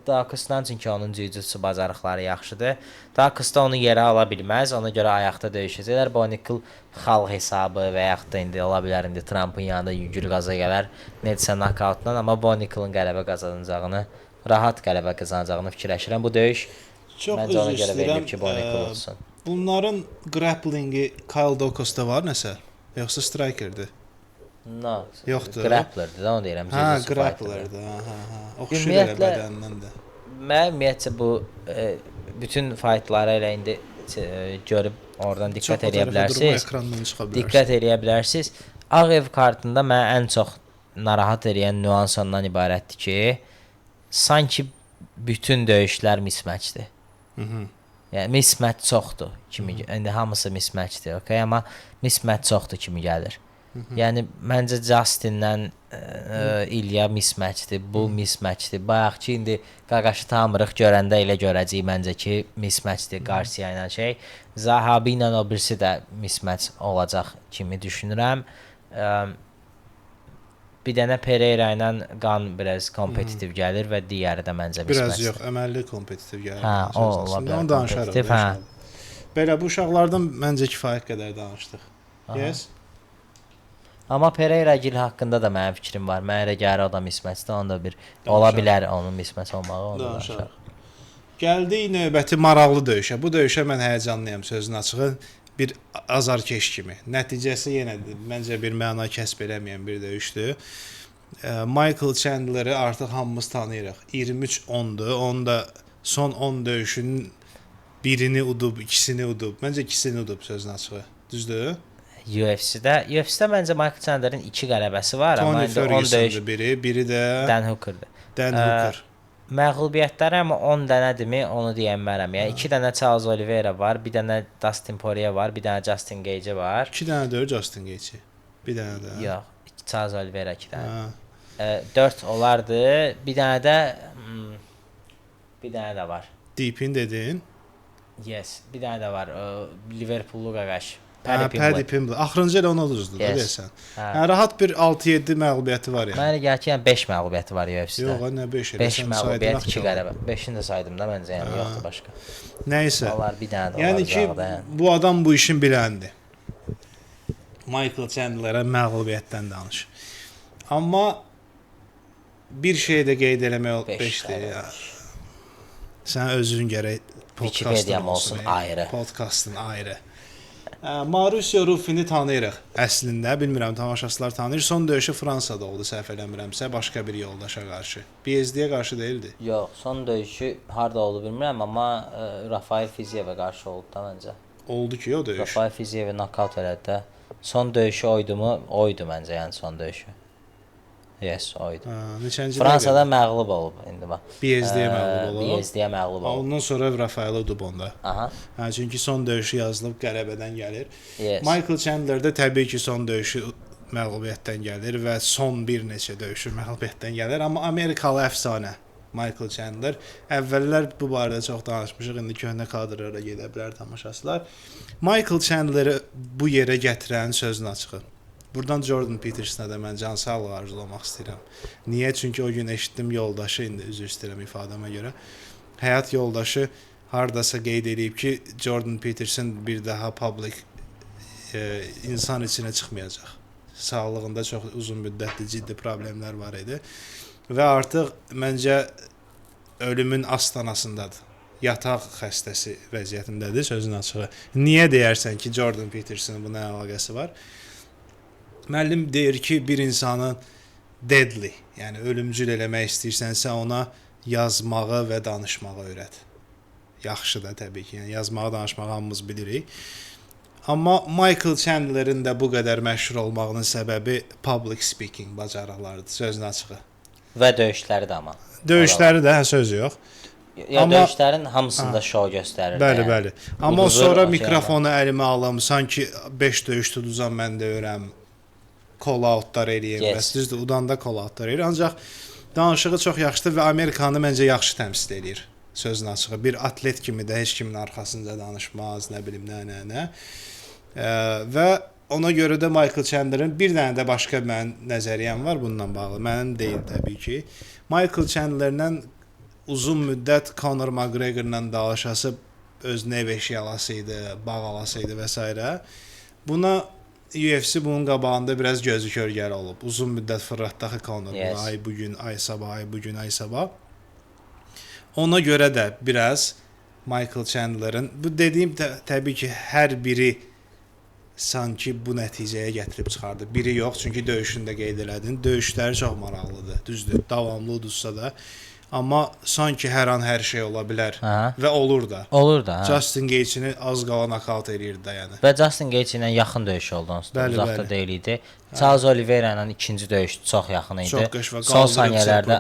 Dacus'dan çünki onun jiu-jitsu bacarıqları yaxşıdır. Dacus da onu yerə ala bilməz. Ona görə ayaqda döyüşəcəklər. Bonikel xal hesabı və yaxud da indi ola bilər indi Trump'ın yanında yüngül qaza gələr. Necəsə nokautdan, amma Bonikel'ın qələbə qazanacağını, rahat qələbə qazanacağını fikirləşirəm. Bu döyüş çox məncə ona görə istəyirəm verilib ki, Bonikel olsun. Bunların grapplingi Kyle Dacus'da var nəsə? Yoxsa strikerdir? No, yoxdur. Grapplerdir, onu deyirəm. Hə, grapplerdir. Hə. Oxşur elə bədənindən də. Mən ümumiyyətcə bu bütün fightlara elə indi görüb oradan diqqət eləyə bilərsiniz. Diqqət eləyə bilərsiniz. Ağ ev kartında mənə ən çox narahat edən nüans ondan ibarətdir ki, sanki bütün döyüşlər mismatchdir. Yəni mismatch çoxdur kimi. İndi hamısı mismatchdir, okay, amma mismatch çoxdur kimi gəlir. Yəni məncə Justin'dən İlya mismatchdir, bu mismatchdir. Bayaq ki indi Qaqaşı tanımırıq, görəndə elə görəcəyik məncə ki mismatchdir Garcia ilə şey. Zahabi ilə o birisi də mismatch olacaq kimi düşünürəm. Bir dənə Pereira ilə Qan biraz kompetitiv gəlir və digəri də məncə mismatchdir. Biraz yox, əməlli kompetitiv gəlir. Hə, o ola bilər. Onu danışarıq. Belə bu uşaqlardan məncə kifayət qədər danışdıq. Yes. Amma Pereira gil haqqında da mənim fikrim var. Mənə elə gəlir o da mismatchdir, onda bir ola bilər onun mismatch olmağı, onu danışarıq. Gəldik növbəti maraqlı döyüşə. Bu döyüşə mən həyəcanlıyam, sözün açığı. Bir azarkeş kimi. Nəticəsi yenə də məncə bir məna kəsb eləməyən bir döyüşdür. Michael Chandler'ı artıq hamımız tanıyırıq. 23-10'dur. Onda son 10 döyüşünün birini udub, ikisini udub. Məncə ikisini udub, sözün açığı. Düzdür? UFC-də məncə Michael Chandler'ın 2 qələbəsi var, amma indi 10 döyüş biri də Dan Hooker'dır. Dan Hooker. Məğlubiyyətləri amma 10 dənədimi, onu deyənmərəm. Yəni 2 dənə Charles Oliveira var, bir dənə Dustin Poirier var, bir dənə Justin Gage var. 2 dənə də Justin Gage. Bir dənə də. Yox, Charles Oliveira 2 dənə. 4 olardı. Bir dənə də var. Deepin dedin? Yes, bir dənə də var. Liverpoollu Qaqaş. Paddy Pimblett. Axırıncı elə ona uduzdu da deyəsən. Yəni rahat bir 6-7 məğlubiyyəti var yəni. Mənə gəlir ki, yəni 5 məğlubiyyəti var UFC-də. Yox, nə 5 elə. 5 məğlubiyyət, 2 qələbə. 5-ini də saydım da məncə, yəni yoxdur başqa. Nəysə. Onlar bir dənə də yəni ki, bu adam bu işin biləndir. Michael Chandler'a məğlubiyyətdən danış. Amma bir şey də qeyd eləmək 5-dir ya. Sən özün gərək Wikipediam olsun ayrı. Podkastın ayrı. Mauricio Rufini tanıyırıq. Əslində bilmirəm tamaşaçılar tanıyır. Son döyüşü Fransada oldu, səhv eləmirəmsə, başqa bir yoldaşa qarşı. BSD-yə qarşı deyildi. Yox, son döyüşü harda oldu bilmirəm, amma Rafael Fiziyevə qarşı oldu da məncə. Oldu ki, o döyüş. Rafael Fiziyevi nokaut elədi də. Son döyüşü oydumu? Oydu məncə, yəni son döyüşü. Yes, oydu. Fransada məğlub olub indi bax. BSD-yə məğlub olub. BSD-yə məğlub olub. Ondan sonra Rafael udub onda. Aha. Hə, çünki son döyüşü yazılıb qələbədən gəlir. Yes. Michael Chandler də təbii ki, son döyüşü məğlubiyyətdən gəlir və son bir neçə döyüşü məğlubiyyətdən gəlir, amma Amerikalı əfsanə Michael Chandler. Əvvəllər bu barədə çox danışmışıq, indi köhnə kadrlara gedə bilər tamaşaçılar. Michael Chandler'ı bu yerə gətirən sözün açığı. Buradan Jordan Peterson'a da mən can sağlığı arzulamaq istəyirəm. Niyə? Çünki o gün eşitdim yoldaşı, indi üzr istəyirəm ifadəmə görə. Həyat yoldaşı hardasa qeyd edib ki, Jordan Peterson bir daha public insan içinə çıxmayacaq. Sağlığında çox uzun müddətli ciddi problemlər var idi. Və artıq məncə ölümün astanasındadır. Yataq xəstəsi vəziyyətindədir, sözün açığı. Niyə deyərsən ki, Jordan Peterson'ın buna əlaqəsi var? Müəllim deyir ki, bir insanın deadly, Yəni ölümcül eləmək istəyirsənsə ona yazmağı və danışmağı öyrət. Yaxşı da təbii ki. Yəni yazmağı, danışmağı hamımız bilirik. Amma Michael Chandler'ın da bu qədər məşhur olmağının səbəbi public speaking bacarıqlarıdır, sözün açığı. Və döyüşləri də amma. Döyüşləri də söz yox. Ya döyüşlərin hamısında şou göstərir. Bəli, bəli. Amma sonra mikrofonu əlimə alım, sanki 5 döyüş tuduzam mən də öyrəm. Call-outlar eləyir. Bəs düzdür, udanda call-outlar eləyir. Ancaq danışığı çox yaxşıdır və Amerikanı məncə yaxşı təmsil eləyir. Sözün açığı. Bir atlet kimi də heç kimin arxasınca danışmaz, nə bilim, nə. Və ona görə də Michael Chandler'ın bir dənə də başqa mənim nəzəriyyəm var bununla bağlı. Mənim deyil təbii ki. Michael Chandler'la uzun müddət Conor McGregor'la dalaşası özünə ev eşyalası idi, bağ alası idi və s. Buna UFC bunun qabağında biraz gözü kölgəli olub. Uzun müddət fırlatdaxı Conor. Ay bugün, ay sabah, ay bugün, ay sabah. Ona görə də biraz Michael Chandler'ın, bu dediyim təbii ki, hər biri sanki bu nəticəyə gətirib çıxardı. Biri yox, çünki döyüşündə qeyd elədin. Döyüşləri çox maraqlıdır, düzdür, davamlıdırsa da. Amma sanki hər an hər şey ola bilər. Və olur da. Olur da. Justin Gaethje'ni az qala nakavt eləyirdi də yəni. Və Justin Gaethje ilə yaxın döyüş oldu onsuz da. Uzaqda deyil idi. Charles Oliveira ilə ikinci döyüş çox yaxın idi. Çox qəş və son saniyələrdə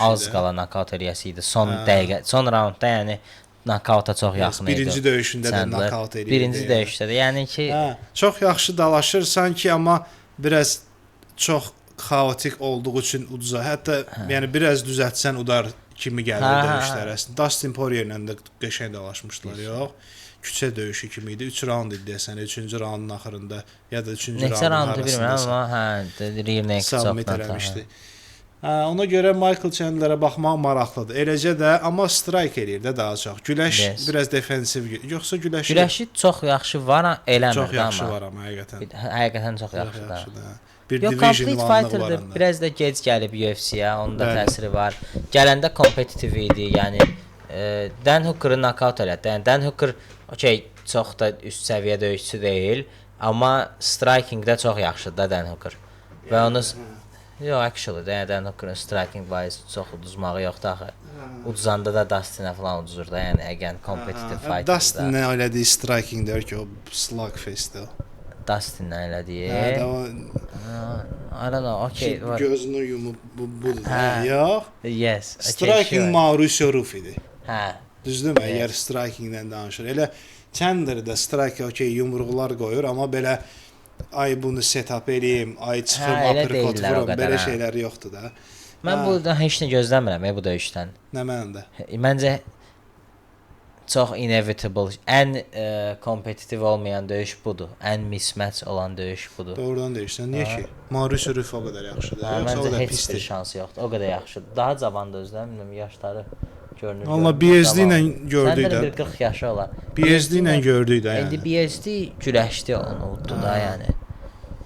az qala nakavt eləyəsi idi. Son dəqiqə, son raundda yəni nakavta çox yaxın idi. Birinci döyüşündə də nakavt eləyirdi. Birinci döyüşdə də. Yəni ki, çox yaxşı dalaşır sanki, amma biraz çox xaotik olduğu üçün uduza. Hətta yəni biraz düzəltsən udar kimi gəlir döyüşlər əslində. Dustin Poirier ilə də qəşəng dalaşmışdılar, yox. Küçə döyüşü kimi idi. 3 raund idi desən, 3-cü raundun axırında ya da 3-cü raundun arasında. Bilmirəm, amma rear neck submit eləmişdi. Ona görə Michael Chandler'a baxmaq maraqlıdır. Eləcə də, amma strike eləyir də daha çox. Güləş biraz defensiv, yoxsa güləşi çox yaxşı var, eləmir çox yaxşı var amma həqiqətən. Həqiqətən çox yaxşıdır. Bir yox, Complete Fighter-dır. Biraz da gec gəlib UFC-yə, onun da təsiri var. Gələndə kompetitiv idi, yəni Dan Hooker-ı nakavt elədi. Yəni Dan Hooker çox da üst səviyyə döyüşçü deyil, amma striking-də çox yaxşıdır Dan Hooker. Və onu actually Dan Hooker-ın striking wise çox uduzmağı yoxdur axı. Uduzanda da Dustin-ə falan uduzur da, yəni again competitive fighter. Dustin-ə elədiyi striking deyir ki, o slugfest-dir. Dustin-lə elədiyi. I don't know. Okay. Gözünü yumub budur. Yox. Yes. Striking Mauricio Ruf idi. Hə. Düzdürmü? Əgər striking-dən danışır. Elə Chandler-də strike yumruqlar qoyur, amma belə ay bunu set-up eləyim, ay çıxım uppercut vurum, belə şeylər yoxdur da. Mən buradan heç nə gözləmirəm bu döyüşdən. Nə məndə? Məncə çox inevitable, ən kompetitiv olmayan döyüş budur. Ən mismatch olan döyüş budur. Doğrudan deyirsən. Niyə ki? Mauricio Ruf o qədər yaxşıdır. Məncə heç bir şansı yoxdur. O qədər yaxşıdır. Daha cavandır özləri, bilmirəm, yaşları görünür. Allah BSD ilə gördük də. Səndən bir 40 yaşı olar. BSD ilə gördük də yəni. İndi BSD güləşdi onu uddu da yəni.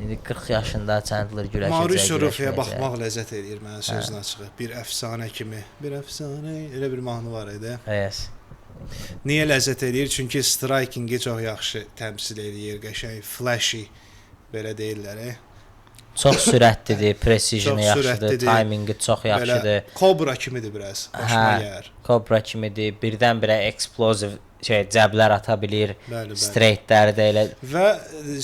İndi 40 yaşında Chandler güləşəcək. Mauricio Ruf'a baxmaq ləzzət eləyir mənim sözün açığı. Bir əfsanə kimi. Bir əfsanə, elə bir mahnı var idi. Yes. Niyə ləzzət eləyir? Çünki striking-i çox yaxşı təmsil eləyir, qəşəng, flashy belə deyirlər. Çox sürətlidir, precision yaxşıdır, timingi çox yaxşıdır. Cobra kimidir biraz, başıma gəlir. Cobra kimidir, birdən-birə explosive cəblər ata bilir, straightləri də elə. Və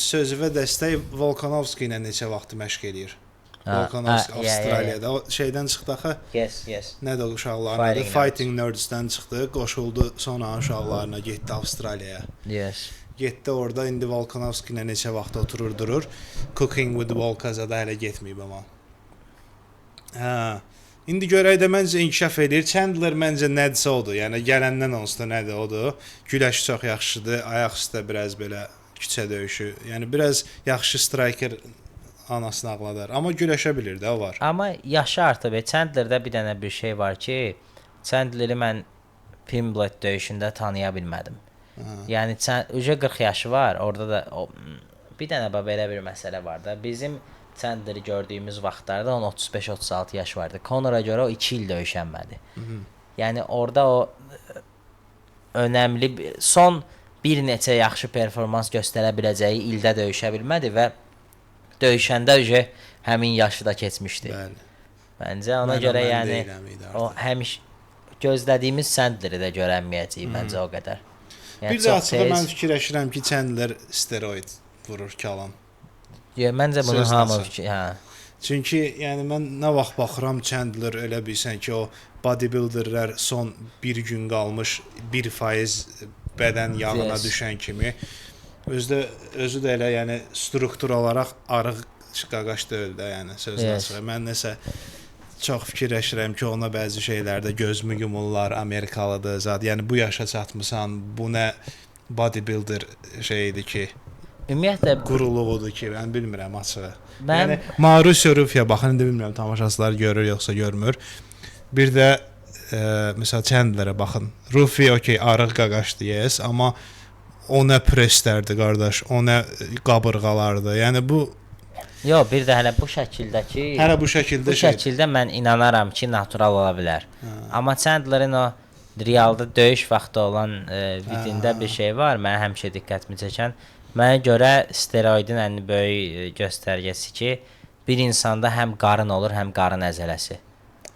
sözüvə dəstək Volkanovski ilə neçə vaxt məşq eləyir. Volkanovski Avstraliyada. O şeydən çıxdı axı. Yes. Nədir o uşaqlarına? Fighting Nerds-dən çıxdı, qoşuldu sonra uşaqlarına, getdi Avstraliyaya. Yes. Getdi orada, indi Volkanovski ilə neçə vaxt oturur durur. Cooking with Volkazada hələ getməyib amma. İndi görək də məncə inkişaf edir. Chandler məncə nədirsə odur. Yəni gələndən onsuz da nədir odur. Güləş çox yaxşıdır. Ayaq üstə biraz belə küçə döyüşü. Yəni biraz yaxşı striker anasını ağladar. Amma güləşə bilir də, o var. Amma yaşı artıb. Chandlerdə bir dənə bir şey var ki, Chandleri mən Pimblet döyüşündə tanıya bilmədim. Yəni 40 yaşı var. Orada da bir dənə belə bir məsələ var da. Bizim Chandleri gördüyümüz vaxtlarda onun 35-36 yaş vardı. Conora görə o 2 il döyüşənmədi. Yəni orada o önəmli son bir neçə yaxşı performans göstərə biləcəyi ildə döyüşə bilmədi və döyüşəndə həmin yaşı da keçmişdi. Bəli. Məncə ona Mən- görə mən yəni deyiləm idi o artıq. həmişə gözlədiyimiz Chandleri də görənməyəcəyik məncə o qədər. Yəni Bir də çox açıqda mən tez. fikirləşirəm ki, Chandler steroid vurur Kalan. Məncə bunu Söz hamı danışaq. fikir, hə. Çünki yəni mən nə vaxt baxıram Chandler elə bilsən ki, o bodybuilderlər son bir gün qalmış 1% bədən yağına Yes. düşən kimi özü də elə yəni struktur olaraq arıq qaqaş deyil də, yəni sözlə Yes. açıq. Mən nəsə çox fikirləşirəm ki, ona bəzi şeylərdə gözümü yumurlar, Amerikalıdır zət. Yəni bu yaşa çatmısan, bu nə bodybuilder şeydir ki, Ümumiyyətlə quruluğudur ki, mən bilmirəm açığı. mən Yəni Mauricio Rufia baxın, indi bilmirəm tamaşaçılar görür yoxsa görmür. Bir də məsəl Chandlerə baxın. Rufia okey, arıq qaqaşdı, yes, amma o nə preslərdi qardaş, o nə qabırğalardı. Yəni bu yox, bir də hələ bu şəkildəki hələ bu şəkildə bu şəkildə mən inanaram ki, natural ola bilər. Amma Chandlerin o realda döyüş vaxtı olan vidində bir şey var, mənə həmişə diqqətimi çəkən. Mənə görə steroidin ən böyük göstərgəsi ki, bir insanda həm qarın olur, həm qarın əzələsi.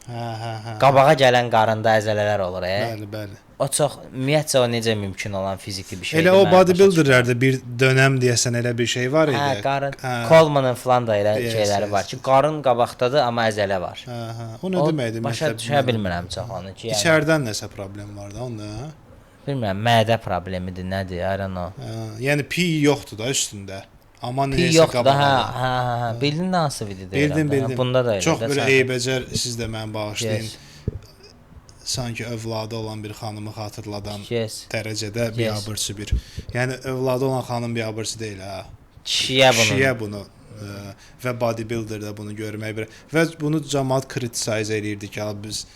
Hə. Qabağa gələn qarında əzələlər olur, Bəli, bəli. O çox ümumiyyətcə o necə mümkün olan fiziki bir şeydir. Elə o bodybuilderlərdə bir dönəm deyəsən elə bir şey var idi. Hə, qarın. Coleman'ın falan da elə şeyləri var ki, qarın qabaqdadır, amma əzələ var. Hə. O nə deməkdir? Başa düşə bilmirəm çox onu ki, yəni İçəridən nəsə problem var da onda. bilmirəm, mədə problemidir, nədir, I don't know. Yəni pi yoxdur da üstündə. Amma Pi nəsə yoxdur da, qabağa. hə. Bildin nə hansı video deyirəm. Bildim. Bunda da elə. Çox belə eybəcər, siz də mən bağışlayın. Yes. Sanki övladı olan bir xanımı xatırladan Yes. dərəcədə biabırçı bir. Yəni övladı olan xanım biabırçı deyil ha. Kişiyə bunu və bodybuilder də bunu görmək bir və bunu cəmaət kritisize eləyirdi ki, biz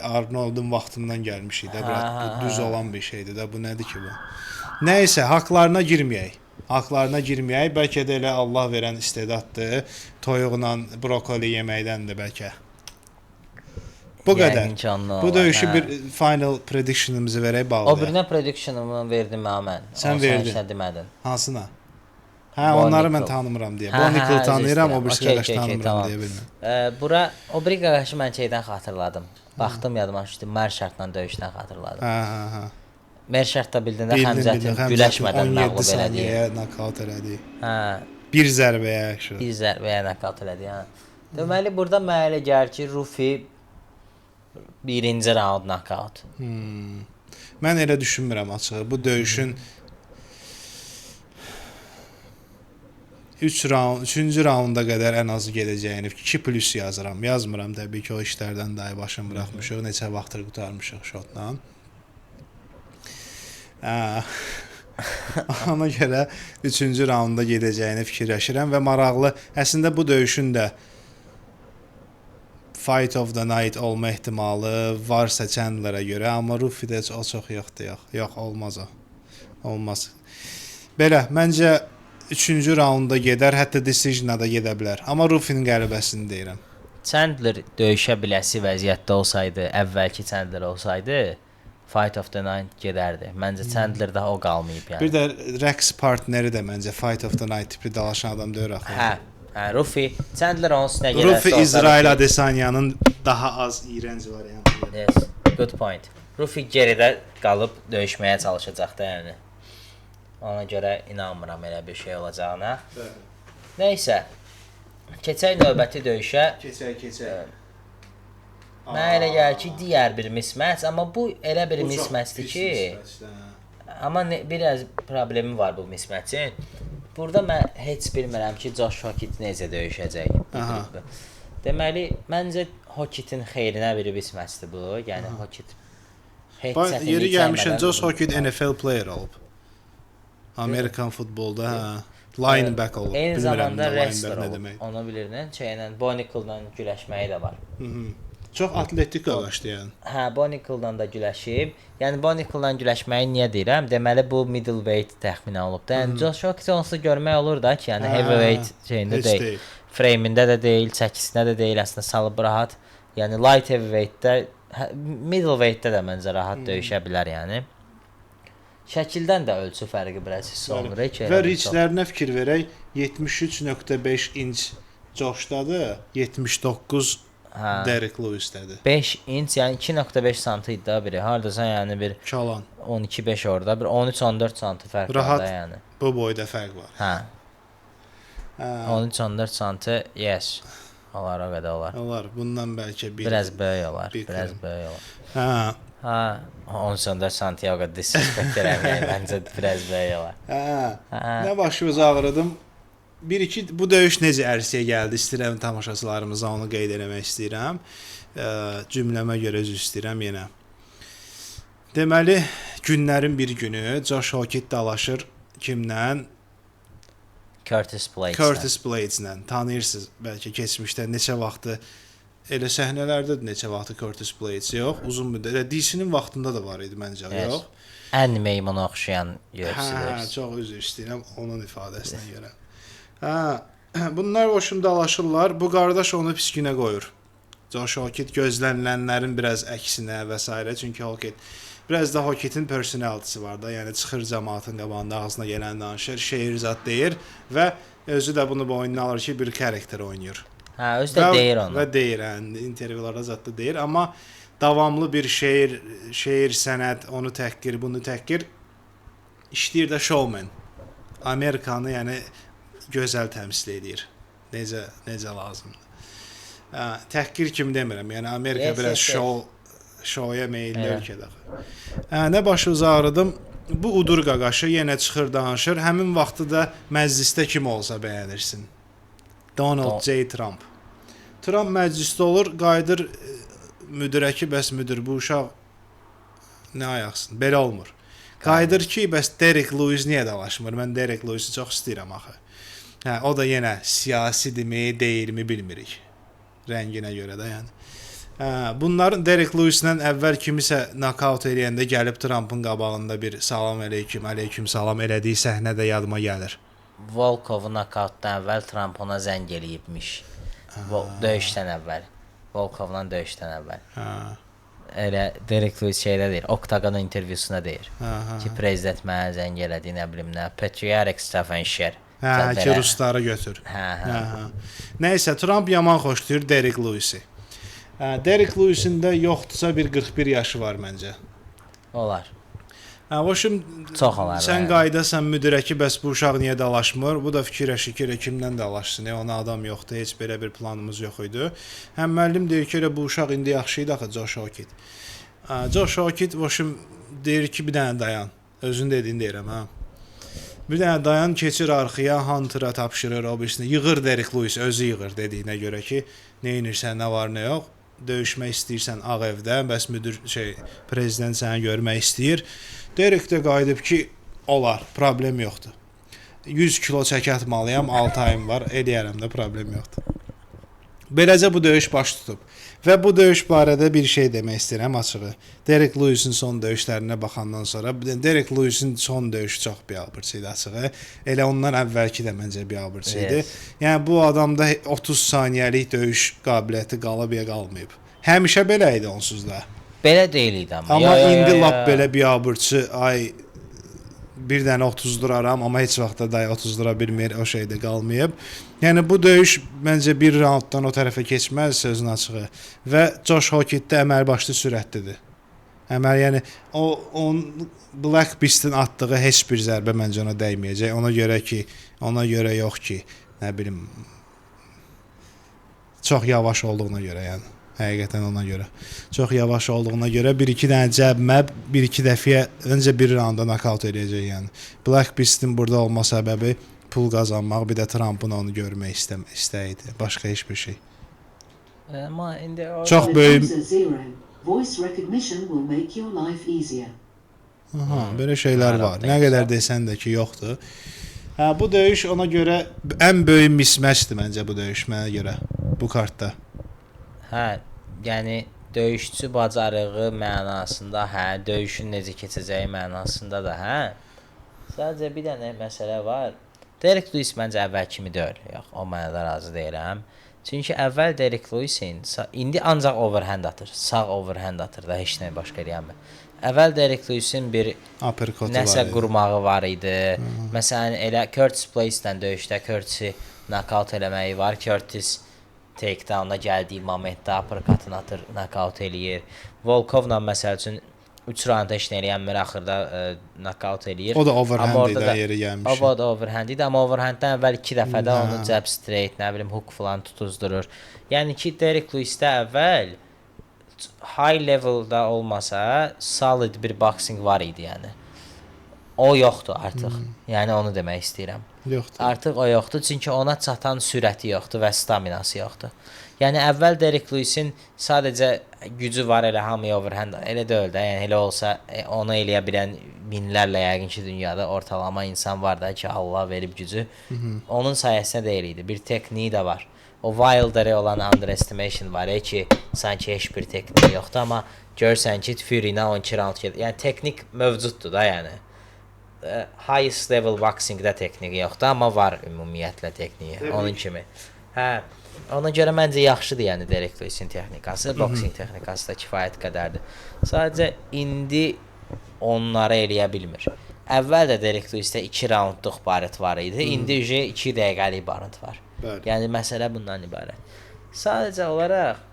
Arnold'un vaxtından gəlmişik də, bu düz olan bir şeydir də, bu nədir ki bu? Nəysə, haqlarına girməyək. Bəlkə də elə Allah verən istedaddır. Toyuqla brokoli yeməkdəndir bəlkə. Bu qədər. Bu döyüşü bir final prediction'ımızı verək bağlı. O birinə prediction'ımı verdim mən. Sən verdin. Sən demədin. Hansına? Hə, onları mən tanımıram deyə. Bonnie tanıyıram, o birisi qardaş tanımıram deyə bilmirəm. Bura o biri qardaşı mən şeydən xatırladım. Baxdım yadıma düşdü. Merşartla döyüşdən xatırladım. Hə. Merşart da bildin də Həmzətin güləşmədən məğlub elədi. Nokaut elədi. Hə. Bir zərbəyə yaxşı. Bir zərbəyə nokaut elədi, hə. Deməli burada mənə elə gəlir ki, Rufi birinci raund nokaut. Mən elə düşünmürəm açığı. Bu döyüşün 3-cü raunda qədər ən azı gedəcəyini 2+ yazıram. Yazmıram təbii ki, o işlərdən dahi başım buraxmışıq. Neçə vaxtdır qurtarmışıq şotla. Ona görə 3-cü raunda gedəcəyini fikirləşirəm və maraqlı. Əslində bu döyüşün də Fight of the Night olma ehtimalı varsa Chandler'a görə, amma Rufi'də o çox yoxdur. Yox, olmaz o. Olmaz. Belə, məncə 3-cü raunda gedər, hətta decision-a da gedə bilər. Amma Rufi'nin qələbəsini deyirəm. Chandler döyüşə biləsi vəziyyətdə olsaydı, əvvəlki Chandler olsaydı, Fight of the Night gedərdi. Məncə Chandler daha o qalmayıb yəni. Bir də rəqs partneri də məncə Fight of the Night tipli dalaşan adam deyir axı. Hə, Rufi, Chandler onun üstünə gələrsə Rufi İsrail Adesanyanın daha az iyrənc variantı. Yes, good point. Rufi geridə qalıb döyüşməyə çalışacaq da yəni. Ona görə inanmıram elə bir şey olacağına. Nəysə, keçək növbəti döyüşə. Keçək. Mənə elə gəlir ki, digər bir mismatch, amma bu elə bir mismatchdir ki, amma biraz problemi var bu mismatchin. Burada mən heç bilmirəm ki, Josh Hockett necə döyüşəcək. Deməli, məncə Hockett'in xeyrinə bir mismatchdir bu. Yəni Hockett heç çətinlik yeri gəlmişən Josh Hockett NFL player olub. Amerikan futbolda, linebacker olub. Eyni zamanda wrestler nə olub. demək. Onu bilirsən, şeylə Bonicle'la güləşməyi də var. Çox atletik qaqaşdı yəni. Hə, Bonicle'la da güləşib. Yəni Bonicle'la güləşməyi niyə deyirəm? Deməli bu middleweight təxminən olub da. Yəni Josh Hockett onsuz görmək olur da ki, yəni heavyweight şeyində deyil. Frame-ində də deyil, çəkisində də deyil, əslində salıb rahat. Yəni light heavyweight-də, middleweight-də də məncə rahat döyüşə bilər yəni. Şəkildən də ölçü fərqi biraz hiss olunur. Və reachlərinə fikir verək, 73.5 inç Joshdadır, 79 Hə. Derek Lewis'dədir. 5 inç, yəni 2.5 sm idi da biri. Hardasa yəni bir Çalan. 12-5 orada, bir 13-14 sm fərq var Rahat da yəni. bu boyda fərq var. Hə. Hə. 13-14 sm, yes. Olar o qədər olar. Olar. Bundan bəlkə Biraz böyük olar, bir biraz gram. böyük olar. Hə. Ha, 14 sm o qədər disrespect eləməyək, məncə biraz böyük olar. Hə. Nə başımızı ağrıdım. Bir-iki bu döyüş necə ərsəyə gəldi? İstəyirəm tamaşaçılarımıza onu qeyd etmək istəyirəm. Cümləmə görə üzr istəyirəm yenə. Deməli, günlərin bir günü Josh Hockett dalaşır kimlə? Curtis Blades. Curtis Blades'lə. Tanıyırsınız bəlkə keçmişdə neçə vaxtı elə səhnələrdə neçə vaxtı Curtis Blades yox, uzun müddət DC-nin vaxtında da var idi məncə, Yes. yox. Ən meymuna oxşayan UFC-dir. Hə, çox üzr istəyirəm onun ifadəsinə görə. Hə, bunlar hoşum dalaşırlar. Bu qardaş onu pis günə qoyur. Josh Hockett gözlənilənlərin biraz əksinə və s. Çünki Hockett biraz da Hockett'in personality-si var da. Yəni çıxır cəmaatın qabağında ağzına gələn danışır, şeir zad deyir və özü də bunu boynuna alır ki, bir karakter oynayır. Hə, özü də deyir onu. Və deyir, yəni intervyularda zad da deyir, amma davamlı bir şeir sənət, onu təhqir, bunu təhqir işləyir də showman. Amerikanı, yəni gözəl təmsil edir. Necə lazımdır. Təhqir kimi demirəm. Yəni Amerika Yes, biraz yes, şoya meyilli ölkədə. Nə başınızı ağrıdım. Bu udur qaqaşı yenə çıxır danışır. Həmin vaxtı da məclisdə kim olsa bəyənirsin. Donald J. Trump. Trump məclisdə olur, qayıdır müdirə ki, bəs müdir bu uşaq nə ayaqsın? Belə olmur. Qayıdır ki, bəs Derek Lewis niyə dalaşmır? Mən Derek Lewis'i çox istəyirəm axı. Hə, o da yenə siyasidirmi, deyilmi bilmirik. Rənginə görə də yəni. Bunların Derek Lewis'lə əvvəl kimisə nokaut eləyəndə gəlib Trump'ın qabağında bir salam əleyküm, əleyküm salam elədiyi səhnə də yadıma gəlir. Volkovu nokautdan əvvəl Trump ona zəng eləyibmiş. Döyüşdən əvvəl. Volkovla döyüşdən əvvəl. Elə Derek Lewis şeydə deyir, Octagon intervyusunda deyir. Ki, prezident mənə zəng elədi, nə bilim nə, patriotic stuff and shit. Ki, rusları götür. Nəysə, Trump yaman xoşlayır Derek Lewis'i. Derek Lewis'in də yoxdursa bir 41 yaşı var məncə. Olar. Hoşum, çox olar. Sən qaydasan müdirə ki, bəs bu uşaq niyə dalaşmır? Bu da fikirə kimdən dalaşsın? Ona adam yoxdur, heç belə bir planımız yox idi. Həm müəllim deyir ki, bu uşaq indi yaxşı idi axı Josh Hockett. Josh Hockett hoşum deyir ki, bir dənə dayan. Özün dediyini deyirəm, hə. Bir dənə dayan, keçir arxaya, Hunter'a tapşırır, o birisini yığır Derek Lewis, özü yığır dediyinə görə ki, nə edirsən, nə var, nə yox. Döyüşmək istəyirsən Ağ Evdə, bəs müdir prezident səni görmək istəyir. Derek də qayıdıb ki, olar, problem yoxdur. 100 kilo çəki atmalıyam, 6 ayım var, eləyərəm də, problem yoxdur. Beləcə bu döyüş baş tutub. Və bu döyüş barədə bir şey demək istəyirəm açığı. Derek Lewis'in son döyüşlərinə baxandan sonra, Derek Lewis'in son döyüşü çox biabırçı idi açığı. Elə ondan əvvəlki də məncə biabırçı idi. Yes. Yəni bu adamda 30 saniyəlik döyüş qabiliyyəti qalıb ya qalmayıb. Həmişə belə idi onsuz da. Belə deyil idi amma. Amma indi lap belə biabırçı, ay bir dənə 30 duraram, amma heç vaxt da 30 dura bilmir, o şeydə qalmayıb. Yəni bu döyüş məncə bir raunddan o tərəfə keçməz sözün açığı və Josh Hockett də əməl başlı sürətlidir. Yəni on Black Beast-in atdığı heç bir zərbə məncə ona dəyməyəcək. Ona görə yox ki, nə bilim çox yavaş olduğuna görə yəni. Həqiqətən ona görə. Çox yavaş olduğuna görə 1-2 dənə cəbməb, 1-2 dəfəyə öncə bir raunda nokaut eləyəcək yəni. Black Beast-in burada olma səbəbi pul qazanmaq, bir də Trump'ın onu görmək istəyidir. Başqa heç bir şey. Amma indi çox böyük belə şeylər var. Nə qədər desən də ki, yoxdur. Bu döyüş ona görə ən böyük mismatchdir məncə bu döyüş mənə görə bu kartda. Hə, yəni döyüşçü bacarığı mənasında, hə, döyüşün necə keçəcəyi mənasında da, hə. Sadəcə bir dənə məsələ var. Derek Lewis məncə əvvəl kimi deyil. Yox, o mənada razı deyiləm. Çünki əvvəl Derek Lewis'in indi ancaq overhand atır. Sağ overhand atır da heç nə başqa eləyəmir. Əvvəl Derek Lewis'in bir nəsə qurmağı var idi. Məsələn, elə Curtis Blaydes-lə döyüşdə Curtis-i nokaut eləməyi var. Curtis takedown-a gəldiyi momentdə uppercut-ını atır, knockout eləyir. Volkovla məsəl üçün 3 raunda heç nə eləyənmir, axırda knockout eləyir. O da overhand-dən yeri gəlmiş. O da overhand idi, amma overhand-dən əvvəl 2 dəfə də onu jab straight, nə bilim hook falan tutuzdurur. Yəni ki, Derek Lewis-də əvvəl high level-da olmasa, solid bir boxing var idi, yəni. O yoxdur artıq. Yəni onu demək istəyirəm. Yoxdur. Artıq o yoxdur, çünki ona çatan sürəti yoxdur və staminası yoxdur. Yəni əvvəl Derek Lewis-in sadəcə gücü var, elə hamıya overhand, elə deyil də. Yəni elə olsa onu eləyə bilən minlərlə yəqin ki, dünyada ortalama insan var da ki, Allah verib gücü. Onun sayəsində deyil idi. Bir texniyi də var. O Wilder'e olan underestimation var ki, sanki heç bir texniyi yoxdur, amma görsən ki, Fury-nə 12 round gedir. Yəni texnik mövcuddur da, yəni. Highest level boxing-də texniki yoxdur, amma var ümumiyyətlə texniyi. Onun kimi. Hə, ona görə məncə yaxşıdır, yəni Derek Lewis-in texnikası, boxing texnikası da kifayət qədərdir. Sadəcə indi onları eləyə bilmir. Əvvəl də Derek Lewis-də 2 raundluq barıt var idi, indi 2 dəqiqəlik barıt var. Bəli. Yəni məsələ bundan ibarət. Sadəcə olaraq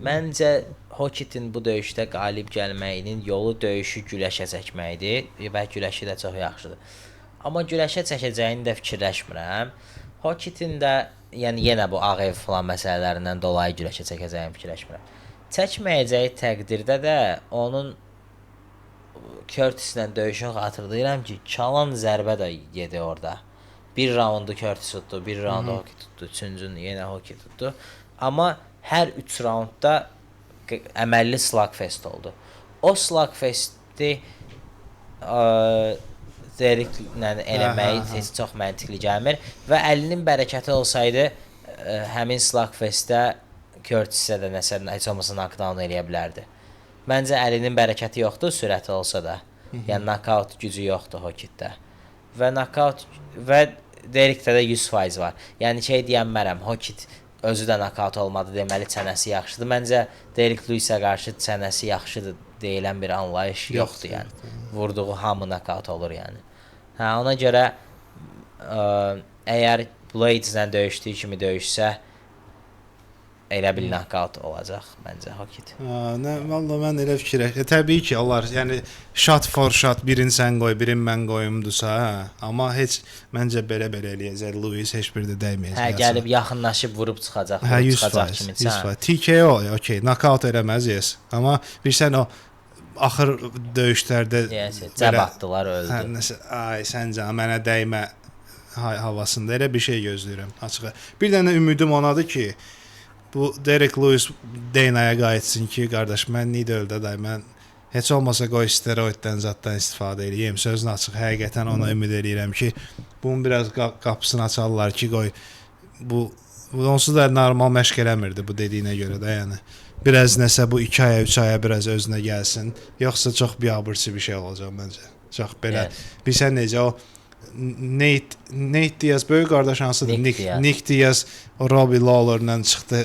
məncə Hokitin bu döyüşdə qalib gəlməyinin yolu döyüşü güləşə çəkməkdir və güləşi də çox yaxşıdır. Amma güləşə çəkəcəyini də fikirləşmirəm. Hokitin də yəni yenə bu ağ ev falan məsələlərindən dolayı güləşə çəkəcəyini fikirləşmirəm. Çəkməyəcəyi təqdirdə də onun Curtislə döyüşünü xatırlayıram ki, çalan zərbə də yedi orada. Bir raundu Curtis tutdu, bir raundu Hoki tutdu, üçüncünü yenə Hoki tutdu. Amma hər 3 raundda əməlli slugfest oldu. O slugfesti Derek-lə eləməyi heç çox məntiqli gəlmir və əlinin bərəkəti olsaydı həmin slugfestdə Curtis-ə də nəsə heç olmasa knockdown eləyə bilərdi. Məncə əlinin bərəkəti yoxdur, sürəti olsa da. Yəni knockout gücü yoxdur Hokitdə. Və knockout və Derek-də də 100% var. Yəni şey deyənmərəm, Hokit özü də knockout olmadı, deməli çənəsi yaxşıdır. Məncə Derek Lewis-ə qarşı çənəsi yaxşıdır deyilən bir anlayış yoxdur yəni. Vurduğu hamı knockout olur yəni. Hə, ona görə əgər Blades'lə döyüşdüyü kimi döyüşsə elə bir knockout olacaq məncə Hokit. Nə, vallahi mən elə fikirləşirəm. Təbii ki, onlar, yəni shot for shot, birini sən qoy, birini mən qoyumdusa, hə. Amma heç məncə belə eləyəcək. Lewis heç bir də dəyməyəcək. Hə, gəlib yaxınlaşıb vurub çıxacaq, hə, vurub çıxacaq kimi. 100%. TKO, okey, knockout eləməz, yes. Amma bilirsən o axır döyüşlərdə cəb atdılar, öldü. Hə, nəsə, ay səncə mənə dəymə havasında elə bir şey gözləyirəm açığı. Bir dənə ümidim onadır ki, bu Derek Lewis Dana-ya qayıtsın ki, qardaş, mən Needle-də da mən heç olmasa qoy steroiddən zaddan istifadə edeyim. Sözün açıq, həqiqətən ona ümid edirəm ki, bunun biraz qapısını açarlar ki, qoy bu onsuz da normal məşq eləmirdi bu dediyinə görə də, yəni. Biraz nəsə bu 2 aya, 3 aya biraz özünə gəlsin. Yoxsa çox biabırçı bir şey olacaq məncə. Çox belə. Bilsən necə o Nate Diaz böyük qardaş hansıdır? Nick Diaz o Robbie Lawler'la çıxdı,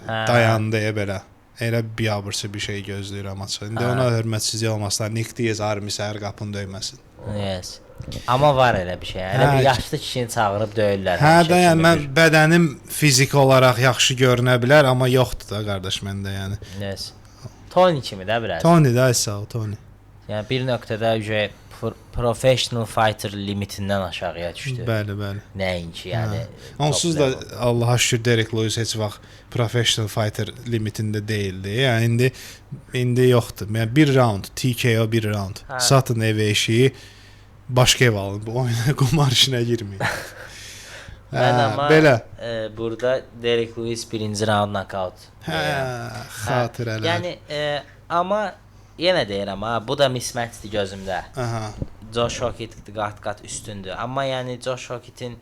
dayandı belə. Elə biabırçı bir şey gözləyirəm açıq. İndi ona hörmətsizlik olmasınlar. Nick Diaz armi səhər qapını döyməsin. Yes. Amma var elə bir şey. Elə bir yaşlı kişini çağırıb döyürlər. Hə, də yəni mən bədənim fiziki olaraq yaxşı görünə bilər, amma yoxdur da qardaş məndə yəni. Yes. Tony kimi də biraz. Tony da sağ ol, Tony. Yəni bir nöqtədə professional fighter limitindən aşağıya düşdü. Bəli, bəli. Nəinki, yəni. Onsuz da Allaha şükür Derek Lewis heç vaxt professional fighter limitində deyildi. Yəni indi yoxdur. Yəni bir round, TKO bir round. Satın ev eşiyi başqa ev alın. Bu oyuna qumar işinə girməyin. Mən amma belə burada Derek Lewis birinci round knockout. Xatirələr. Yəni amma yenə deyirəm ha, bu da mismatchdir gözümdə. Josh Hokit qat-qat üstündür. Amma yəni Josh Hokitin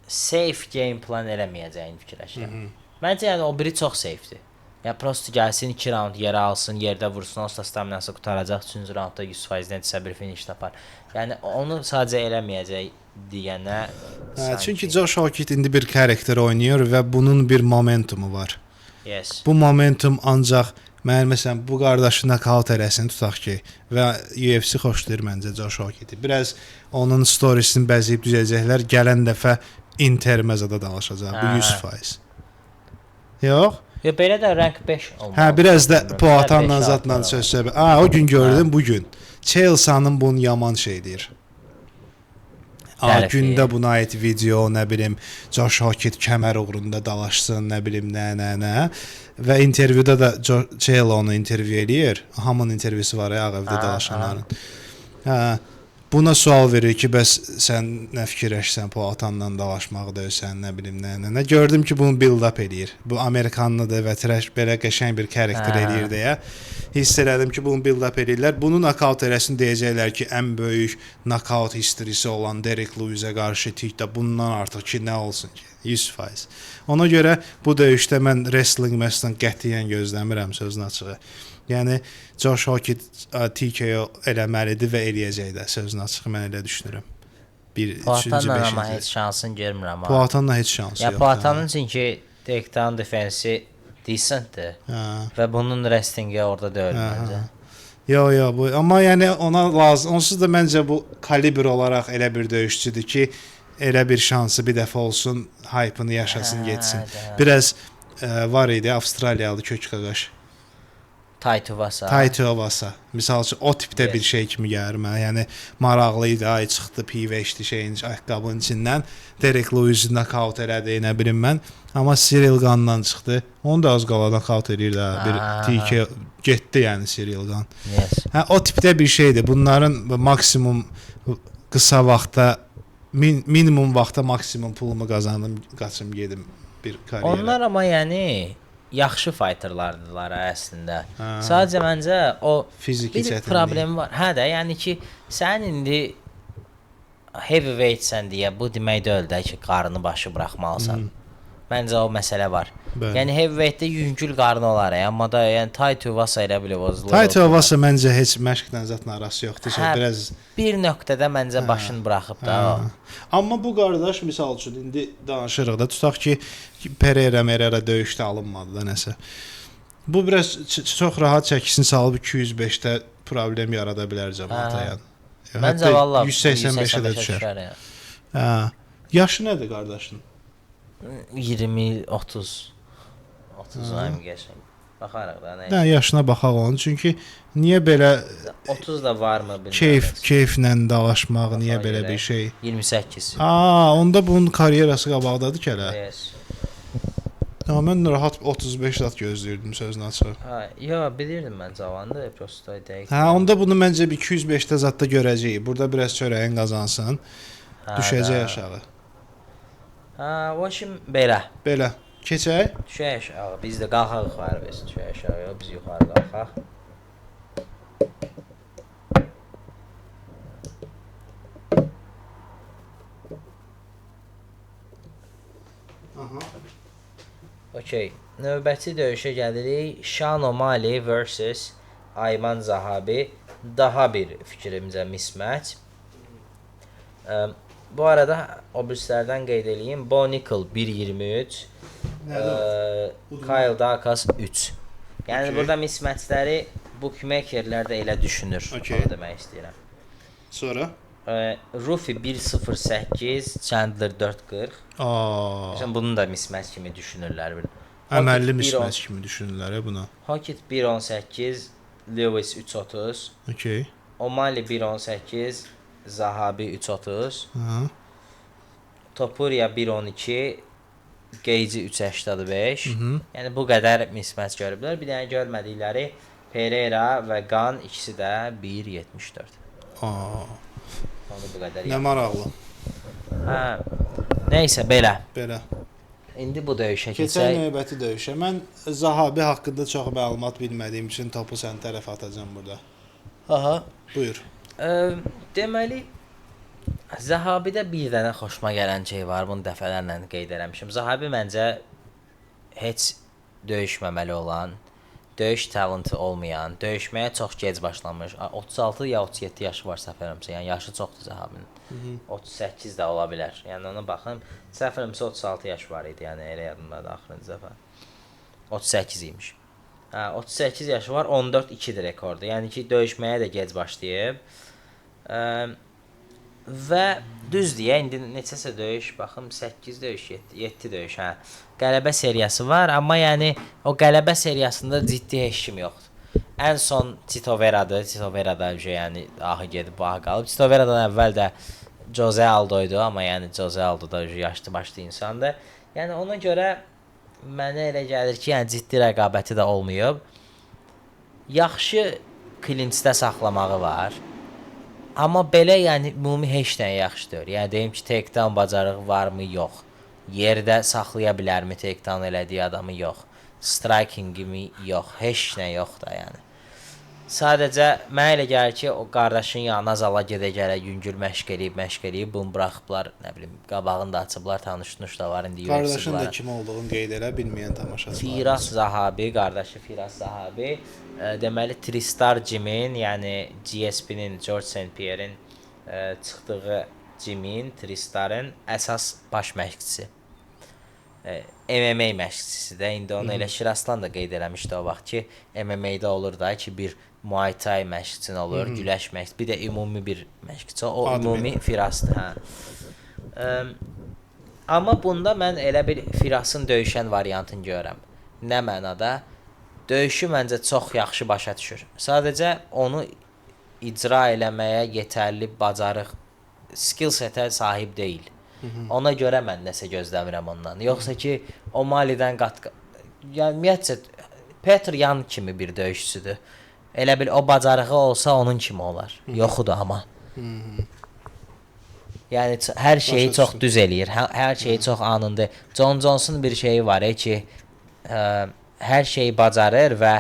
safe game plan eləməyəcəyini fikirləşirəm. Məncə yəni o biri çox safedir. Yəni prosto gəlsin 2 round yerə alsın, yerdə vursun, onsuz da staminası qutaracaq, 3-cü roundda 100%-dən isə bir finish tapar. Yəni onu sadəcə eləməyəcək deyənə. Çünki Josh Hokit indi bir karakter oynayır və bunun bir momentumu var. Yes. Bu momentum ancaq məsələn bu qardaşı knockout eləsin tutaq ki və UFC xoşlayır məncə Josh Hokiti. Biraz onun storiesini bəzəyib düzəcəklər. Gələn dəfə Intermezada danışacaq. Bu 100%. Yox. Ya belə də rank 5 olmalı. Hə, biraz da Bilmirəm, Poatanla beş, zatla altı söz söhbət. Ha, o gün gördüm, bu gün. Chelsea'nın bunu yaman şey deyir. Tərif Gündə deyir. buna aid video, nə bilim, Josh Hockett kəmər uğrunda dalaşsın, nə bilim, nə. Və intervyuda da Chelsea onu intervyu eləyir. Hamının intervyusu var ya, evdə dalaşanların. Hə, buna sual verir ki, bəs sən nə fikirləşsən Poatanla dalaşmağı döysən, nə bilim, nə. Gördüm ki, bunu build up eləyir. Bu Amerikanlıdır və trash belə qəşəng bir karakter eləyir deyə. Hiss elədim ki, bunu build up eləyirlər. Bunu knockout eləsin deyəcəklər ki, ən böyük knockout historisi olan Derek Lewis'ə qarşı tikdə bundan artıq ki, nə olsun ki? 100%. Ona görə bu döyüşdə mən wrestling məsələn qətiyyən gözləmirəm, sözün açığı. Yəni Josh Hockett TKO eləməlidir və eləyəcək də, sözün açığı mən elə düşünürəm. Poatanla amma heç şansın görmürəm. Poatanla heç şansı ya yoxdur. Poatanın çünki takedown defensi decentdir. Və bunun wrestlingi orada deyil məncə. Yo, bu amma yəni ona lazım. Onsuz da məncə bu kalibr olaraq elə bir döyüşçüdür ki, elə bir şansı bir dəfə olsun, hype-ını yaşasın, getsin. Biraz var idi Avstraliyalı kök qaqaş. Taito Vasa. Misal üçün o tipdə bir şey kimi gəlir mənə. Yəni maraqlı idi, ay çıxdı, pivə içdi şeyin ayaqqabının içindən. Derek Lewis knockout elədi, nə bilim mən. Amma Cyril Gandan çıxdı. Onu da az qala knockout eləyirdi. Bir TK getdi yəni Cyril Gan. Yes. Hə, o tipdə bir şeydir. Bunların maksimum qısa vaxtda minimum vaxtda maksimum pulumu qazandım, qaçım gedim bir karyera. Onlar amma yəni yaxşı fighterlardılar əslində. Sadəcə məncə o fiziki bir problem var. Hə də, yəni ki, sən indi heavyweight-sən deyə bu demək deyil də ki, qarnını başı buraxmalısan. Məncə o məsələ var. Yəni heavyweight-də yüngül qarnı olar, amma da yəni Taito Vasa elə bilə bozulur. Taito Vasa məncə heç məşqlə zətlə arası yoxdur. Biraz bir nöqtədə məncə başını buraxıb da o. Amma bu qardaş misal üçün indi danışırıq da, tutaq ki, Pereira döyüşdə alınmadı da nəsə. Bu biraz çox rahat çəkisini salıb 205-də problem yarada bilər cəmaata yəni. Məncə vallahi 185-ə də düşər. Hə. Yaşı nədir qardaşın? 20, 30. 30 ayım qəşəng. Baxarıq da nə. Hə, yaşına baxaq onun. Çünki niyə belə 30 da varmı bilmirəm. Keyflə dalaşmaq, niyə belə bir şey? 28. Onda bunun karyerası qabaqdadır ki hələ. Yes. Mən rahat 35 saat gözləyirdim sözün açığı. Ha, yo, bilirdim mən cavandır, prosto dəqiq. Hə, onda bunu məncə 205-də zətdə görəcəyik. Burada biraz çörəyin qazansın. Düşəcək aşağı. Ha, o şimdi belə. Belə. Keçək. Düşək aşağı. Biz də qalxaq yuxarı biz. Düşək aşağı. Biz yuxarı qalxaq. Okey. Növbəti döyüşə gəlirik. Sean O'Malley vs. Ayman Zahabi. Daha bir fikrimcə mismatch. Bu arada obrislərdən qeyd edeyim. Bo Nickel 1.23. Kyle Daukaus 3. Yəni burada mismatchləri bookmakerlər də elə düşünür. Onu demək istəyirəm. Sonra Rufi 1.08, Chandler 4.40. Məsələn bunu da mismatch kimi düşünürlər. Əməlli mismatch kimi düşünürlər buna. Hockett 1.18, Lewis 3.30. Okay. O'Malley 1.18, Zahabi 3.30. Topuria 1.12, Gage 3.85. Yəni bu qədər mismatch görüblər. Bir dənə görmədikləri Pereira və Gan ikisi də 1.74. Bu qədər. Nə maraqlı. Hə. Nəysə belə. Belə. İndi bu döyüşə keçək. Keçək növbəti döyüşə. Mən Zahabi haqqında çox məlumat bilmədiyim üçün topu sən tərəf atacağam burada. Aha. Buyur. Deməli Zahabidə bir dənə xoşuma gələn şey var. Bunu dəfələrlə qeyd eləmişəm. Zahabi məncə heç döyüşməməli olan, döyüş talenti olmayan, döyüşməyə çox gec başlamış. 36 ya 37 yaşı var səhv eləmirəmsə. Yəni yaşı çoxdur Zahabinin. 38 də ola bilər. Yəni ona baxım. Səhv eləmirəmsə 36 yaş var idi. Yəni elə yadımdadır axırıncı dəfə. 38 imiş. 38 yaşı var, 14-2-dir rekordu. Yəni ki, döyüşməyə də gec başlayıb. Və düz deyə indi neçəsə döyüş, baxım 8 döyüş, 7 döyüş, hə. Qələbə seriyası var, amma yəni o qələbə seriyasında ciddi heç kim yoxdur. Ən son Tito Vera'dır. Tito Vera'da yəni ahı gedib, ahı qalıb. Tito Vera'dan əvvəl də Jose Aldo'ydu, amma yəni Jose Aldo da yaşlı başlı insandır. Yəni ona görə mənə elə gəlir ki, yəni ciddi rəqabəti də olmayıb. Yaxşı klincdə saxlamağı var. Amma belə yəni ümumi heç nə yaxşı deyil. Yəni deyim ki, takedown bacarığı varmı? Yox. Yerdə saxlaya bilərmi takedown elədiyi adamı? Yox. Strikingi-mi? Yox. Heç nə yox da yəni. Sadəcə mənə elə gəlir ki, o qardaşın yanına zala gedə-gələ yüngül məşq eləyib, bunu buraxıblar, nə bilim, qabağını da açıblar, tanış da var indi UFC-lər. Qardaşın da kim olduğunu qeyd elə bilməyən tamaşaçılar. Firas Zahabi, qardaşı Firas Zahabi, deməli Tristar Gym-in, yəni GSP-nin, George St. Pierre'in çıxdığı Gym-in, Tristarın əsas baş məşqçisi. MMA məşqçisi də. İndi onu elə Şiraslan da qeyd eləmişdi o vaxt ki, MMA-də olur da ki, bir Muay Thai məşqçin olur, güləş məşqçisi, bir də ümumi bir məşqçi. O ümumi Firasdır, hə. Amma bunda mən elə bir Firasın döyüşən variantını görürəm. Nə mənada? Döyüşü məncə çox yaxşı başa düşür. Sadəcə onu icra eləməyə yetərli bacarıq, skill setə sahib deyil. Ona görə mən nəsə gözləmirəm ondan. Yoxsa ki, o Malidən yəni ümumiyyətcə Petr Yan kimi bir döyüşçüdür. Elə bil o bacarığı olsa onun kimi olar. Yoxudur amma. Yəni hər şeyi çox düz eləyir. Hər şeyi çox anında. John Jones'un bir şeyi var ki, hər şeyi bacarır və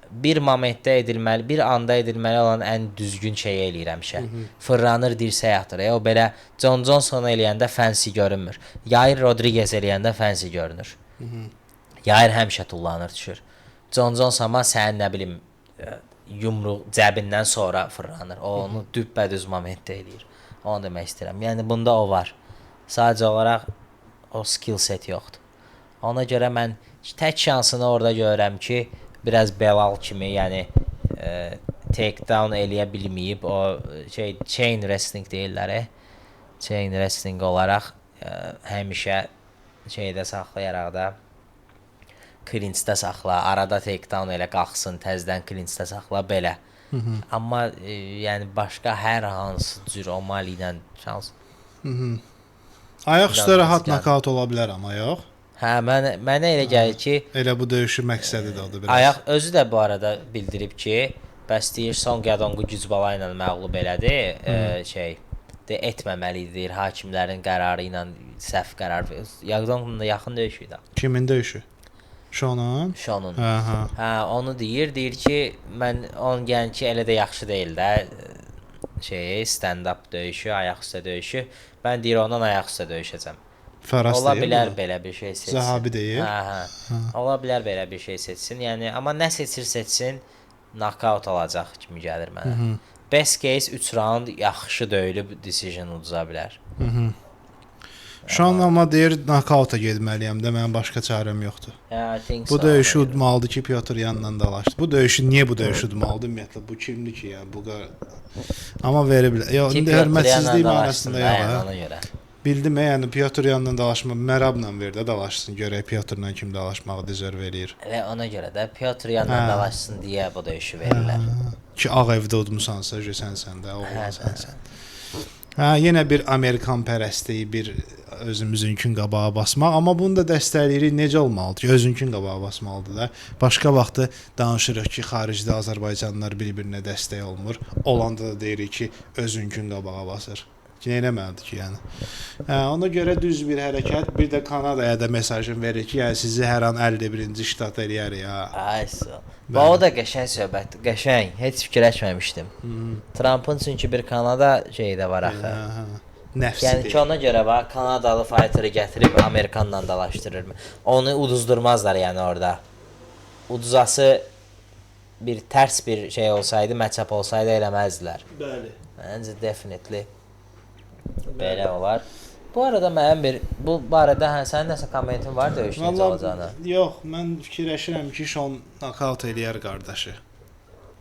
bir momentdə edilməli, bir anda edilməli olan ən düzgün şeyi eləyir həmişə. Fırlanır, dirsək atır. O belə John Johnson eləyəndə fancy görünmür. Yair Rodriguez eləyəndə fancy görünür. Yair həmişə tullanır, düşür. John Johnson amma sənin nə bilim yumruq cəbindən sonra fırlanır. O onu düppədüz momentdə eləyir. Onu demək istəyirəm. Yəni bunda o var. Sadəcə olaraq o skill set yoxdur. Ona görə mən tək şansını orada görürəm ki, biraz Belal kimi, yəni takedown eləyə bilməyib, o chain wrestling deyirlər. Chain wrestling olaraq həmişə şeydə saxlayaraq da clinchdə saxla, arada takedown elə qalxsın, təzədən clinchdə saxla belə. Amma yəni başqa hər hansı cür o Mali ilə şans. Ayaq üstə rahat nokaut ola bilər amma yox. Hə, mənə elə gəlir ki, elə bu döyüşün məqsədi də odur biraz. Ayaq özü də bu arada bildirib ki, bəs deyir Song Yadongu güc bala ilə məğlub elədi, etməməli deyir, hakimlərin qərarı ilə səhv qərar verir. Yadongunun da yaxın döyüşü idi. Kimin döyüşü? Şonun? Şonun. Hə, onu deyir ki, mən onun yəni ki, elə də yaxşı deyil də stand-up döyüşü, ayaq üstə döyüşü. Mən deyir ondan ayaq üstə döyüşəcəm. Fəras ola bilər belə bir şey seçsin. Zahabi deyir. Ola bilər belə bir şey seçsin. Yəni amma nə seçsin, knockout alacaq kimi gəlir mənə. Best case 3 round yaxşı döyülüb decision uduza bilər. Şu an amma deyir knockout-a getməliyəm də, mənim başqa çarəm yoxdur. Bu döyüşü udmalıdır ki, Pyotr Yanla dalaşdı. Bu döyüşü niyə bu döyüşü udmalıdır ümumiyyətlə? Bu kimdir ki, yəni bu amma verə bilər. Ya indi hörmətsizlik mənasında ya. Bildim yəni Pyotr Yanla dalaşma, Mərabla ver də dalaşsın, görək Pyotrla kim dalaşmağı dezerv eləyir. Və ona görə də Pyotr Yanla dalaşsın deyə bu döyüşü verirlər. Ki ağ evdə udmusansa, sənsən də, oğlan sənsən. Yenə bir Amerikan pərəstliyi, bir özümüzünkün qabağa basmaq, amma bunu da dəstəkləyirik. Necə olmalıdır ki, özünkün qabağa basmalıdır da. Başqa vaxtı danışırıq ki, xaricdə Azərbaycanlılar bir-birinə dəstək olmur. Olanda da deyirik ki, özünkün qabağa basır. Ki, nə eləməlidir ki, yəni. Ona görə düz bir hərəkət, bir də Kanadaya da mesajım verir ki, yəni sizi hər an 51-ci ştat eləyər ya. O da qəşəng söhbətdir, qəşəng. Heç fikirləşməmişdim. Trump'ın çünki bir Kanada şeyi də var axı. Nəfsi yəni ki, ona görə var, Kanadalı fighteri gətirib Amerikanla dalaşdırır. Onu uduzdurmazlar yəni orada. Uduzası bir tərs bir şey olsaydı, matchup olsaydı eləməzdilər. Bəli. Məncə definitely belə olar. Bu arada mənim bu barədə sənin nəsə kommentin var döyüş necə olacağına? Yox, mən fikirləşirəm ki, Şon nokaut eləyər qardaşı.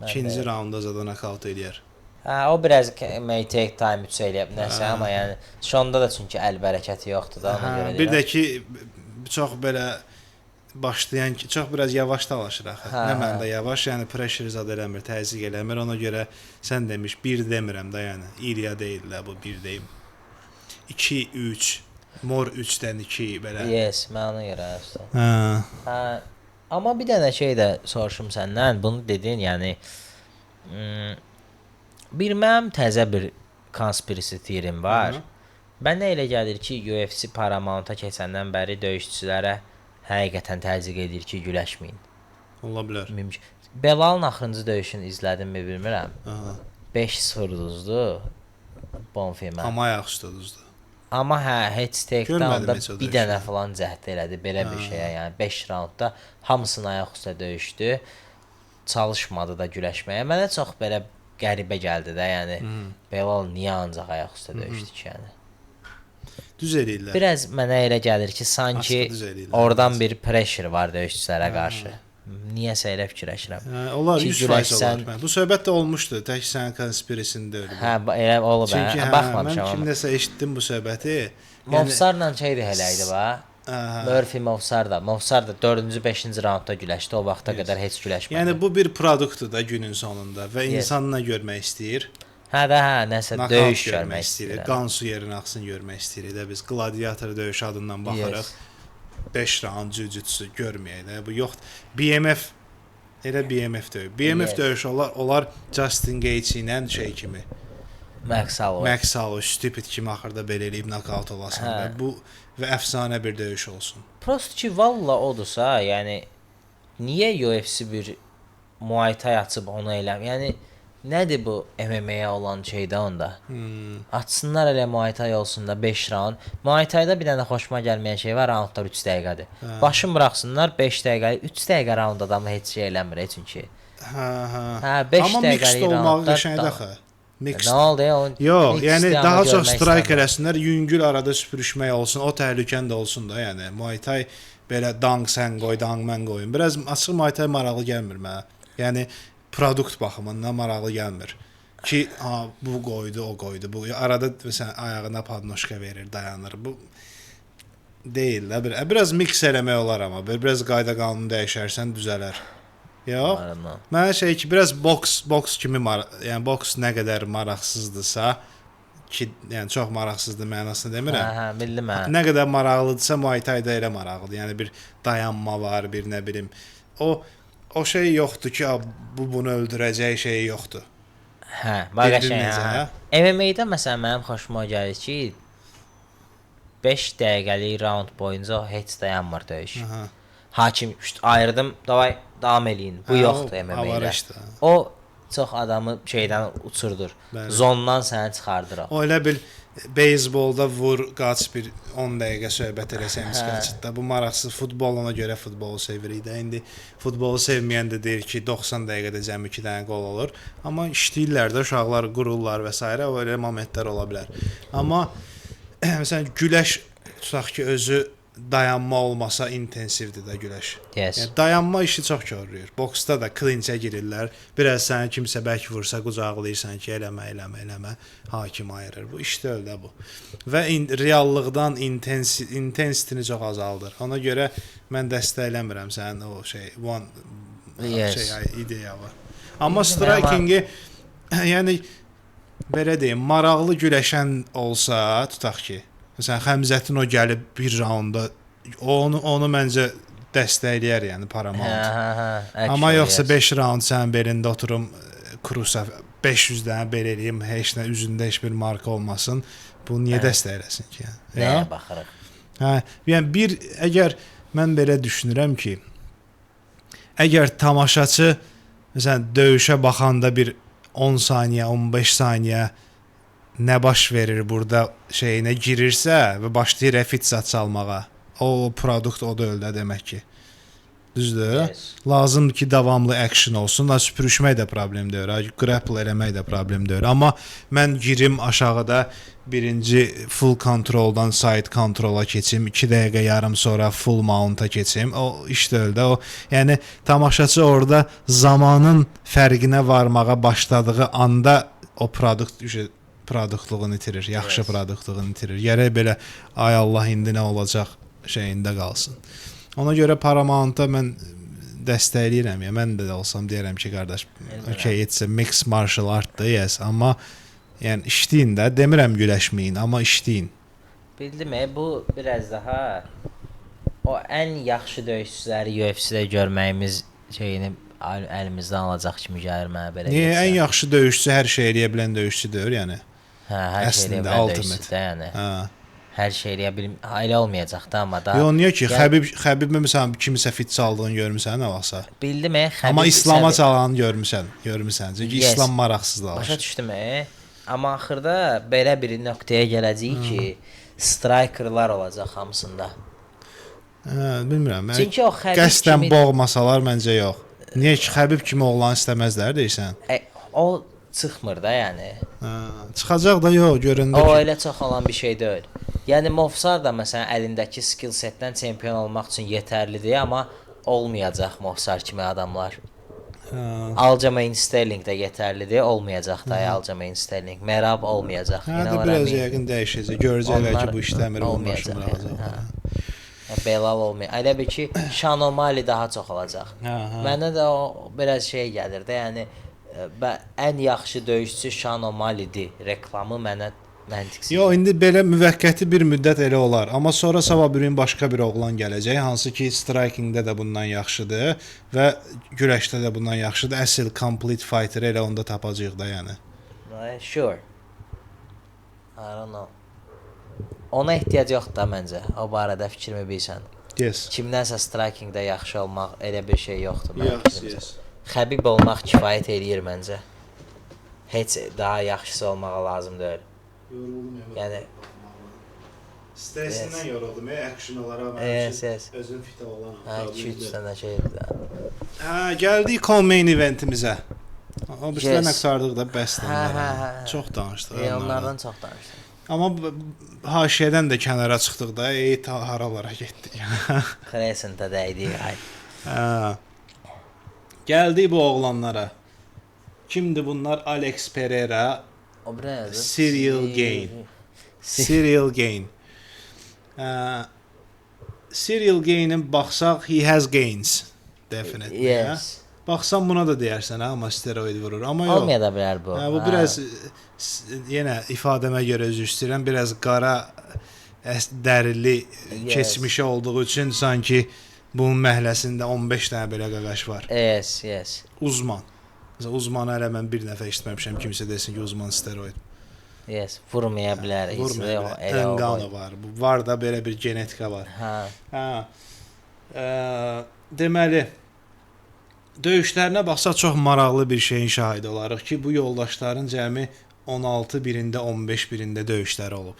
İkinci raunda zada nokaut eləyər. O biraz may take time üç eləyib nəsə, amma yəni sonda da çünki əl bərəkəti yoxdur da ona görə. Bir də ki çox belə başlayan ki, çox biraz yavaş dalaşır axı. Nə məndə yavaş, yəni pressure zad eləmir, təzyiq eləmir. Ona görə sən demiş 1 demirəm də, yəni İlya deyirlər bu 1 deyim. 2 3 mor 3-dən 2 belə. Yes, mən ona görə hə. Amma bir dənə şey də soruşum səndən. Bunu dedin, yəni bir mənim təzə bir conspiracy theorim var. Mənə elə gəlir ki, UFC Paramount-a keçəndən bəri döyüşçülərə həqiqətən təzyiq edir ki, güləşməyin. Ola bilər. Mümkün. Belalın axırıncı döyüşünü izlədimmi bilmirəm. 5-0 uduzdu Bonfima. Amma ayaq üstə uduzdu. Amma heç takedownda bir dənə döyüşü. falan cəhd elədi belə bir şeyə, yəni 5 raundda hamısını ayaq üstə döyüşdü. Çalışmadı da güləşməyə. Mənə çox belə qəribə gəldi də, yəni Belal niyə ancaq ayaq üstə döyüşdü ki, yəni. Düz eləyirlər. Biraz mənə elə gəlir ki, sanki oradan bir pressure var döyüşçülərə qarşı. Niyəsə elə fikirləşirəm. Onlar 100% olar. Bu söhbət də olmuşdu. Tək sənin konspirasiyasında öyle. Elə olub. Baxmamışam. Mən kimdəsə eşitdim bu söhbəti. Movsarla şeydi hələ idi va. Murphy Movsar da 4-cü, 5-ci raundda güləşdi. O vaxta qədər heç güləşmədi. Yəni bu bir produktdur da günün sonunda və insan nə görmək istəyir? Nəsə döyüş görmək istəyir. Qan su yerin axsın görmək istəyirik də biz qladiator döyüş adından baxarıq. 5 round jiu-jitsu görməyək də. Bu yoxdur. BMF elə BMF döyüş. BMF döyüş olar Justin Gaethje ilə şey kimi. Max Holloway stupid kimi axırda belə eləyib knockout olasın və bu və əfsanə bir döyüş olsun. Prosto ki valla odursa, yəni niyə UFC bir Muay Thai açıb onu eləmir? Yəni nədir bu MMA-yə olan şeydə onda? Açsınlar elə Muay Thai olsun da 5 round. Muay Thai-da bir dənə xoşuma gəlməyən şey var, roundlar 3 dəqiqədir. Başın buraxsınlar 5 dəqiqə, 3 dəqiqə round adamı heç şey eləmir heç çünki. 5 dəqiqəlik roundda qəşəngdir axı. Nə oldu ya? Yox, yəni daha çox strike eləsinlər, yüngül arada süpürüşmək olsun, o təhlükən də olsun da, yəni Muay Thai belə dang sən qoy, dang mən qoyum. Biraz açıq Muay Thai maraqlı gəlmir mənə. Yəni produkt baxımından maraqlı gəlmir. Ki, bu qoydu, o qoydu. Bu arada məsələn ayağına padnoşka verir, dayanır. Bu deyil də. Biraz mix eləmək olar amma. Biraz qayda qanunu dəyişərsən düzələr. Yox. Mənə şey ki, biraz boks kimi yəni boks nə qədər maraqsızdırsa ki, yəni çox maraqsızdır mənasını demirəm. Bildim hə. Nə qədər maraqlıdırsa Muay Thai-da elə maraqlıdır. Yəni bir dayanma var, bir nə bilim. O şey yoxdur ki, bunu öldürəcək şey yoxdur. Bax şey. MMA-də məsələn mənim xoşuma gəlir ki 5 dəqiqəlik round boyunca heç dayanmır döyüş. Hakim ayırdım, davay davam eləyin. Bu yoxdur MMA-də. O çox adamı şeydən uçurdur. Zondan səni çıxardır o. O elə bil beyzbolda vur, qaç bir 10 dəqiqə söhbət eləsən skaçda. Bu maraqsız futbol, ona görə futbolu sevirik də. İndi futbolu sevməyən də deyir ki, 90 dəqiqədə cəmi 2 dənə qol olur. Amma işləyirlər də, uşaqlar qururlar və s. o elə momentlər ola bilər. Amma məsələn güləş tutaq ki, özü dayanma olmasa intensivdir də güləş. Yəni dayanma işi çox görülür. Boksda da clinch-ə girirlər. Biraz səni kimsə bək vursa qucaqlayırsan ki, eləmə, hakim ayırır. Bu iş deyil də bu. Və reallıqdan intensitini çox azaldır. Ona görə mən dəstəkləmirəm sənin o şey ideya var. Amma strikingi yəni belə deyim, maraqlı güləşən olsa, tutaq ki, məsələn, Xəmzətin o gəlib bir raunda onu məncə dəstəkləyər, yəni Paramount. Amma yoxsa 5 raund sənin belində oturum Krusa 500 dənə belə eləyim, heç nə üzündə heç bir marka olmasın. Bu niyə dəstəkləsin ki? Nəyə baxırıq? Yəni əgər mən belə düşünürəm ki, əgər tamaşaçı məsələn döyüşə baxanda bir 10 saniyə, 15 saniyə nə baş verir burada şeyinə girirsə və başlayır refitsat çalmağa, o produkt o da öldü demək ki. Düzdür? Lazımdır ki, davamlı action olsun. Süpürüşmək də problem deyil, grapple eləmək də problem deyil. Amma mən girim aşağıda birinci full kontroldan side kontrola keçim, 2 dəqiqə yarım sonra full mount'a keçim. O iş deyil də o. Yəni tamaşaçı orada zamanın fərqinə varmağa başladığı anda o produktluğunu itirir, yaxşı produktluğunu itirir. Gərək belə ay Allah indi nə olacaq şeyində qalsın. Ona görə Paramount-a mən dəstəkləyirəm ya. Mən də olsam deyərəm ki, qardaş, okay, it's a mixed martial art da, yes, amma yəni işləyin də, demirəm güləşməyin, amma işləyin. Bildimi, bu biraz daha o ən yaxşı döyüşçüləri UFC-də görməyimiz şeyini əlimizdən alacaq kimi gəlir mənə belə. Niyə ən yaxşı döyüşçü hər şey eləyə bilən döyüşçü deyil, yəni? Hə, hər şey eləyə bilən döyüşçü də, yəni. Hə. Hər şey eləyə bilim, elə olmayacaq da, amma da. Yox, niyə ki, Xəbib məsələn kimisə fit çaldığını görmüsən nə vaxtsa? Bildimi, Xəbib. Amma İslama çalanı görmüsən. Çünki İslam maraqsızlaşır. Başa düşdüm, amma axırda belə bir nöqtəyə gələcəyik ki, strikerlar olacaq hamısında. Hə, bilmirəm. Çünki o Xəbib qəsdən boğmasalar məncə yox. Niyə ki, Xəbib kimi oğlan istəməzlər deyirsən? O çıxmır da, yəni. Hə, çıxacaq da yox, görəndə O ki. elə çox olan bir şey deyil. Yəni Movsar da məsələn əlindəki skill setdən çempion olmaq üçün yetərlidir, amma olmayacaq Movsar kimi adamlar. Aljamain Sterling də yetərlidir, olmayacaq da Aljamain Sterling. Merab olmayacaq. Hə, də biraz yəqin dəyişəcək. Görəcəklər ki, bu işləmir, olmayacaq. Belal olmayacaq. Elə bir ki, Sean O'Malley daha çox olacaq. Mənə də o biraz şey gəlir də, yəni ən yaxşı döyüşçü Sean O'Malley'dir. Reklamı mənə məntiqsiz. Yox, indi belə müvəqqəti bir müddət elə olar, amma sonra sabah bir gün başqa bir oğlan gələcək, hansı ki strikingdə də bundan yaxşıdır və güləşdə də bundan yaxşıdır. Əsl complete fighter elə onda tapacağıq da, yəni. Sure. I don't know. Ona ehtiyac yoxdur da məncə. O barədə fikrimi bilirsən. Yes. Kimdənsə strikingdə yaxşı olmaq elə bir şey yoxdur mənim fikrimcə. Yes. Xəbib olmaq kifayət eləyir məncə. Heç daha yaxşısı olmağa lazım deyil. Yoruldum ya. Yəni stresindən yoruldum, actionlara yes. Özüm fit olan. Hə, 2-3 dənə şeydir. Hə, gəldik main eventimizə. O bizdən aksardıq da bəsdir. Hə. Çox danışdıq. Onlardan çox danışdıq. Amma haşiyədən də kənara çıxdıq da, haralara getdik. Crescentə dəydik. Hə. Gəldik bu oğlanlara. Kimdir bunlar? Alex Pereira, Cyril Gane. Cyril Gane. Cyril Gane'in baxsaq, he has gains. Definitely. Yes. Baxsan buna da deyərsən, amma steroid vurur. Amma yox. Olmaya da bilər bu. Bu biraz yenə ifadəmə görə üzr istəyirəm, biraz qara dərili keçmişi olduğu üçün sanki bunun məhləsində 15 dənə belə qaqaş var. Yes. Uzman. Məsələn, uzmanı hələ mən bir nəfə eşitməmişəm, kimsə desin ki, uzman steroid. Yes, vurmaya bilər. Ngannou var. Var da belə bir genetika var. Deməli, döyüşlərinə baxsaq çox maraqlı bir şeyin şahidi olarıq ki, bu yoldaşların cəmi 16 birində, 15 birində döyüşləri olub.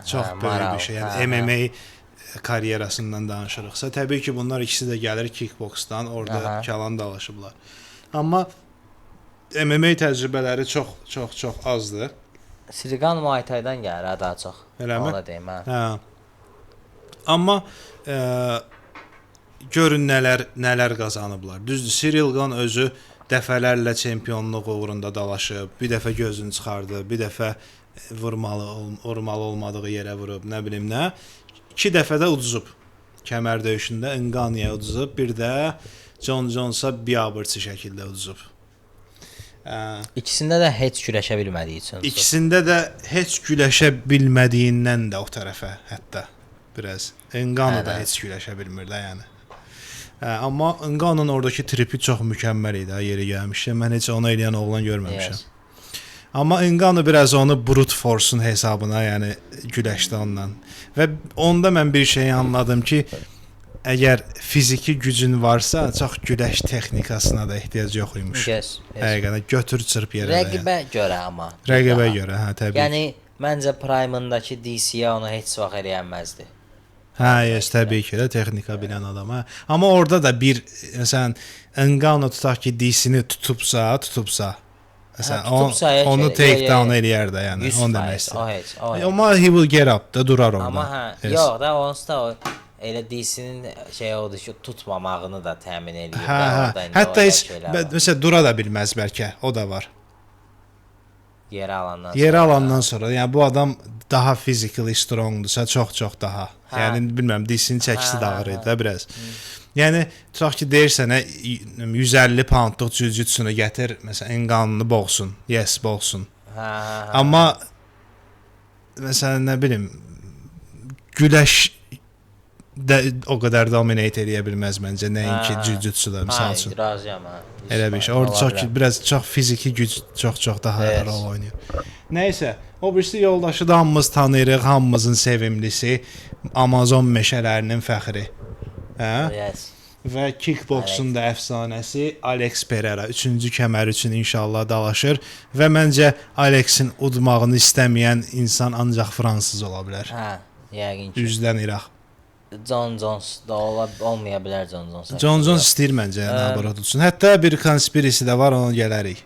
Çox böyük bir şey. Yəni MMA karyerasından danışırıqsa, təbii ki, bunlar ikisi də gəlir kickboksdan, orada kalan dalaşıblar. Amma MMA təcrübələri çox azdır. Sirigan Muay Thai-dan gəlir daha çox. Eləmi? Ona deyim, hə. Amma görün nələr qazanıblar. Düzdür, Cyril Gane özü dəfələrlə çempionluq uğrunda dalaşıb, bir dəfə gözünü çıxardı, bir dəfə vurmalı olmadığı yerə vurub, nə bilim nə. 2 dəfə də uduzub. Kəmər döyüşündə Ngannou'ya uduzub, bir də John Jones'a biabırçı şəkildə uduzub. İkisində də heç güləşə bilmədiyi üçün. İkisində də heç güləşə bilmədiyindən də o tərəfə hətta biraz. Ngannou da heç güləşə bilmir də, yəni. Amma Ngannou'nun oradakı tripi çox mükəmməl idi, yeri gəlmişdi. Mən heç onu eləyən oğlan görməmişəm. Yes. Amma Ngannou biraz onu brute force'un hesabına, yəni güləşdi ondan. Və onda mən bir şey anladım ki, əgər fiziki gücün varsa, çox güləş texnikasına da ehtiyac yox imiş. Yes. Həqiqətən götür çırp yerə. Rəqibə görə amma. Rəqibə görə, hə, təbii. Yəni məncə Prime-ındakı DC-yə onu heç vaxt eləyənməzdi. Hə, yes, təbii ki, texnika bilən adam, hə. Amma orada da bir, məsələn, Ngannou tutaq ki, DC-ni tutubsa, məsələn, onu take down eləyər də, yəni, onu demək istəyir. Amma he will get up da, durar orada. Amma yox da, onsuz da elə DC-nin odur ki, tutmamağını da təmin eləyir. Hətta heç, məsələn, dura da bilməz bəlkə, o da var. Yerə alandan sonra, yəni bu adam daha physically strongdursa, çox daha. Yəni bilmirəm, dişinin çəkisi də ağır idi də biraz. Yəni tutaq ki, deyirsən 150 poundluq jiu-jitsunu gətir, məsələn, Ngannunu boğsun. Yes, boğsun. Amma məsələn, nə bilim, güləş də o qədər dominate edə bilməz məncə, nəinki jiu-jitsuda misal üçün. Razıyam ha. Elə bir şey. Orada çox fiziki güc çox daha rol oynayır. Nəysə, o birisi yoldaşı da hamımız tanıyırıq, hamımızın sevimlisi, Amazon meşələrinin fəxri. Hə? Yes. Və kickboksun da əfsanəsi Alex Pereira 3-cü kəmər üçün inşallah dalaşır və məncə Alexin udmağını istəməyən insan ancaq fransız ola bilər. Hə, yəqin ki. Üzdən İraq. John Jones da olmaya bilər John Jones. John Jones istəyir məncə nabara tutsun. Hətta bir konspirasi də var, ona gələrik.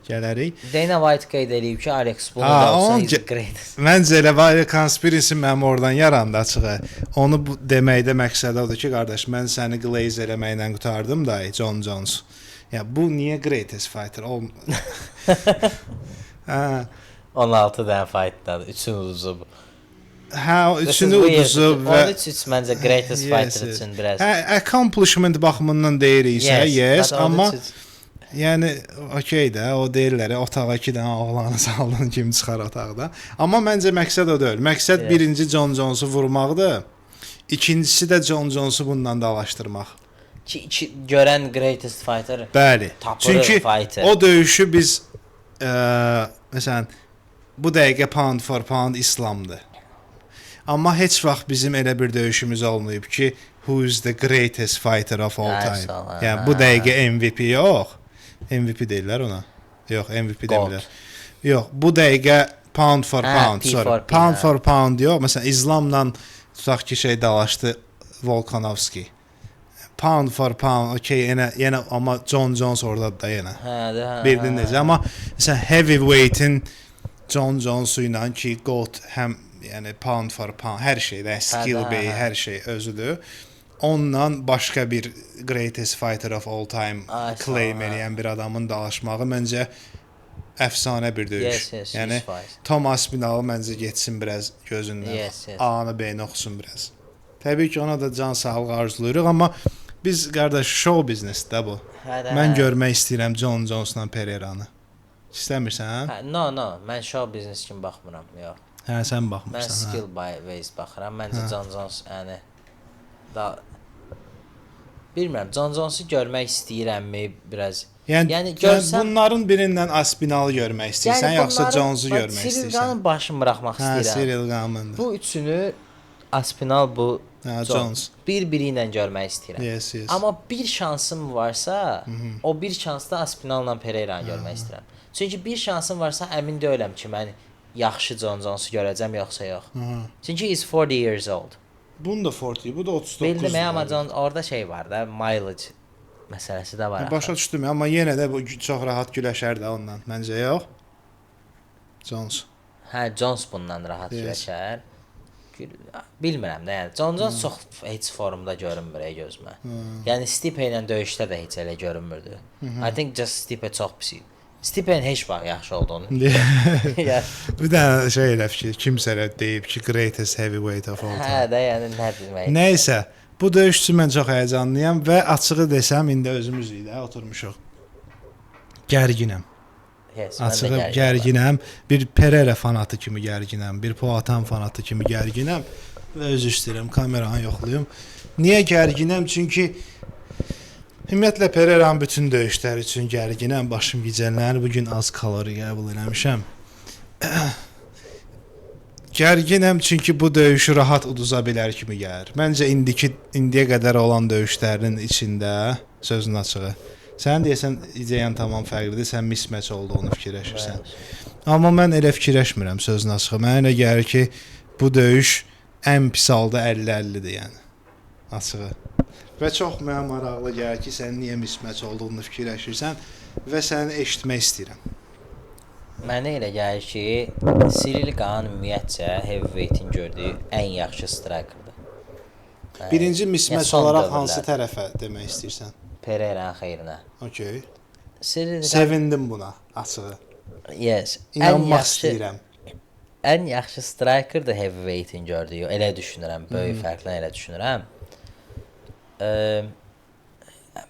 Dana White qeyd edib ki, Alex bunu da olsa is great. Məncə elə var konspirasi mənim oradan yarandı açığı. Onu deməkdə məqsəd odur ki, qardaş, mən səni glaze eləməklə qutardım da, John Jones. Ya bu niyə greatest fighter? 16 dənə fightdadır, 3-ün uduzu bu. Hə, 3-ünü uduzu və 13 məncə greatest fighter üçün biraz. Hə, accomplishment baxımından deyiriksə, yes, amma yəni okey də, o deyirlər, otağa 2 dənə oğlanı saldın kimi çıxar otaqda. Amma məncə məqsəd o deyil. Məqsəd birinci John Jones-u vurmaqdır. İkincisi də John Jones-u bundan dalaşdırmaq. Görən greatest fighter. Bəli. Çünki fighter. O döyüşü biz məsələn bu dəqiqə pound for pound İslamdır. Amma heç vaxt bizim elə bir döyüşümüz olmayıb ki, who is the greatest fighter of all time. Yəni bu dəqiqə MVP yox. MVP deyirlər ona. Yox, MVP demirlər. Yox, bu dəqiqə pound for pound, pound for pound yox. Məsələn, İslamla tutaq ki, dalaşdı Volkanovski. Pound for pound, okey, yenə amma John Jones orada da yenə. Bildin necə? Amma məsələn, heavyweight-in John Jones-u ilə ki, GOAT həm yəni pound for pound hər şeydə, skill bey, hər şey özüdür. Onunla başqa bir greatest fighter of all time claim edən bir adamın dalaşmağı məncə əfsanə bir döyüş. Yəni Tom Aspinalı məncə getsin biraz gözündən. A-nı B-ni oxusun biraz. Təbii ki, ona da can sağlığı arzulayırıq, amma biz qardaş show biznesdə bu. Mən görmək istəyirəm John Jones'la Pereira'nı. İstəmirsən? No, mən show biznes kimi baxmıram, yox. Hə, sən baxmırsan. Mən skill based baxıram. Məncə John Jones yəni bilmirəm, John Jones-u görmək istəyirəmmi biraz. Yəni görsəm bunların birindən Aspinalı görmək istəyirsən, yoxsa Jones-u görmək istəyirsən? Cyril Gann'ın başını buraxmaq istəyirəm. Hə, Cyril Gann'ın. Bu üçünü Aspinal, bu Jones bir-biri ilə görmək istəyirəm. Yes. Amma bir şansım varsa, o bir şansda Aspinalla Pereira'nı görmək istəyirəm. Çünki bir şansım varsa, əmin deyiləm ki, mən yaxşı John Jones-u görəcəm yoxsa yox. Çünki he's 40 years old. Bunu da 40, bu da 39. Bildim, amma orada şey var da, mileage məsələsi də var. Başa düşdüm, amma yenə də bu çox rahat güləşər də ondan. Məncə yox. Jones. Hə, Jones bundan rahat güləşər. Bilmirəm də, yəni John Jones çox heç formda görünmür gözümə. Yəni Stipe ilə döyüşdə də heç elə görünmürdü. I think just Stipe çox pis idi. Stipe'nin heç vaxt yaxşı olduğunu. Bir dənə şey elə fikir, kimsə elə deyib ki, greatest heavyweight of all time. Hə də, yəni nə demək. Nəysə, bu döyüş üçün mən çox həyəcanlıyam və açığı desəm, indi özümüzük də oturmuşuq. Gərginəm. Açığı gərginəm. Bir Pereira fanatı kimi gərginəm, bir Poatan fanatı kimi gərginəm və özür istəyirəm, kameranı yoxlayım. Niyə gərginəm? Çünki ümumiyyətlə Pereira'nın bütün döyüşləri üçün gərginəm, başım gicəllənir. Bugün az kalori qəbul eləmişəm. Gərginəm çünki bu döyüşü rahat uduza bilər kimi gəlir. Məncə indiyə qədər olan döyüşlərin içində, sözün açığı, sən deyəsən ideyan tamam fərqlidir, sən mismatch olduğunu fikirləşirsən. Amma mən elə fikirləşmirəm, sözün açığı. Mənə elə gəlir ki, bu döyüş ən pis halda 50-50-dir yəni. Açığı. Və çox mənə maraqlı gəlir ki, sən niyə mismatch olduğunu fikirləşirsən və səni eşitmək istəyirəm. Mənə elə gəlir ki, Cyril Gane ümumiyyətcə heavyweight-in gördüyü ən yaxşı strikerdir. Birinci mismatch olaraq hansı tərəfə demək istəyirsən? Pereira'nın xeyrinə. Okey. Sevindim buna, açığı. Yes. İnanmaq istəyirəm. Ən yaxşı striker da heavyweight-in gördüyü. Elə düşünürəm, böyük fərqlə elə düşünürəm.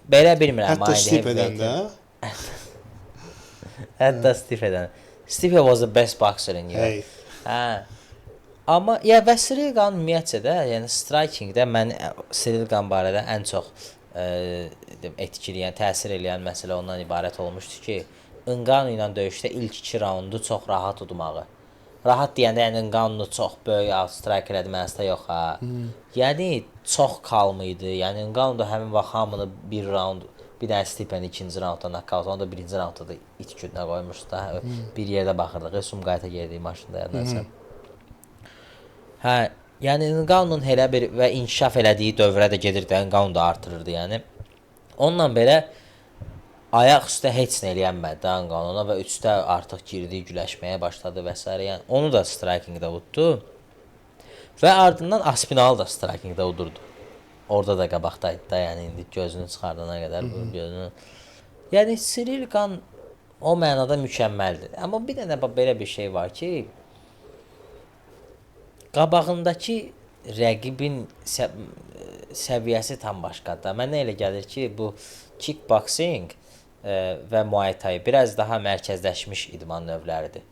Belə bilmirəm. Hətta Stipe edəndə. Hətta Stipe edən. Stipe was the best boxer in Europe. Hey. Hə. Amma ya və Cyril Gane ümumiyyətcə də, yəni strikingdə mən Cyril Gane barədə ən çox etkiləyən, təsir eləyən məsələ ondan ibarət olmuşdu ki, Ngannou ilə döyüşdə ilk 2 raundu çox rahat udmağı. Rahat deyəndə yəni Ngannou çox böyük striker elədi mənasında yox ha. Yəni çox calm idi. Yəni Ngannou da həmin vaxt hamını bir raund, bir dənə Stipe'nin ikinci raundda knockout, onu da birinci raundda da it gününə qoymuşdu da. Bir yerdə baxırdıq. Sumqayıta gəldiyi maşında yadındasan. Hə, yəni Ngannou'nun elə bir və inkişaf elədiyi dövrə də gedirdi, Ngannou da artırırdı yəni. Onunla belə ayaq üstə heç nə eləyənmədi Ngannou'na və üstə artıq girdi, güləşməyə başladı və s. Yəni onu da strikingdə uddu. Və ardından Aspinall da strikingdə udurdu. Orada da qabaqdaydı da, yəni indi gözünü çıxardana qədər bu gözünü. Yəni Cyril Gane o mənada mükəmməldir. Amma bir dənə belə bir şey var ki, qabağındakı rəqibin səviyyəsi tam başqadır. Mənə elə gəlir ki, bu kickboxing və Muay Thai biraz daha mərkəzləşmiş idman növləridir.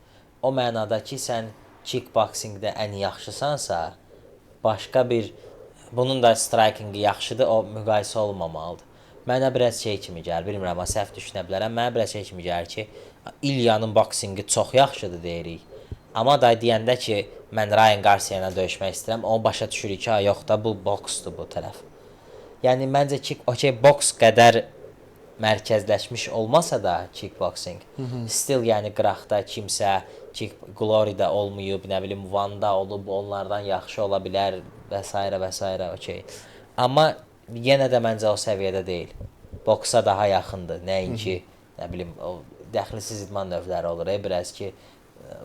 O mənada ki, sən kickboxingdə ən yaxşısansa, başqa bir bunun da strikingi yaxşıdır, o müqayisə olunmamalıdır. Mənə biraz şey kimi gəlir, bilmirəm, amma səhv düşünə bilərəm. Mənə biraz şey kimi gəlir ki, İlyanın boksingi çox yaxşıdır deyirik. Amma da deyəndə ki, mən Ryan Garcia ilə döyüşmək istəyirəm, onu başa düşürük ki, yox da bu boksdur bu tərəf. Yəni məncə boks qədər mərkəzləşmiş olmasa da kickboxing, still yəni qıraqda kimsə Glory-da olmayıb, nə bilim Van'da olub, onlardan yaxşı ola bilər və s. və s. okey. Amma yenə də məncə o səviyyədə deyil. Boksa daha yaxındır. Nəinki, nə bilim, o dəxilsiz idman növləri olur. Biraz ki,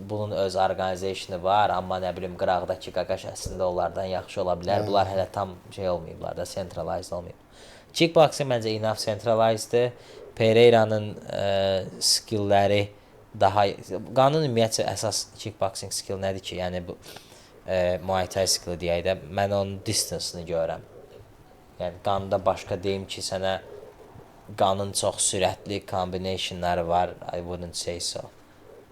bunun öz organizationu var, amma nə bilim qıraqdakı qaqaş əslində onlardan yaxşı ola bilər. Bunlar hələ tam şey olmayıblar da, centralized olmayıb. Kickboxing məncə enough centralized-dir. Pereira'nın skillləri daha... Qane'ın ümumiyyətcə əsas kickboxing skill nədir ki? Yəni bu Muay Thai skilli deyək də, mən onun distance-ını görürəm. Yəni Qane'da başqa deyim ki, sənə Qane'ın çox sürətli combinationları var, I wouldn't say so.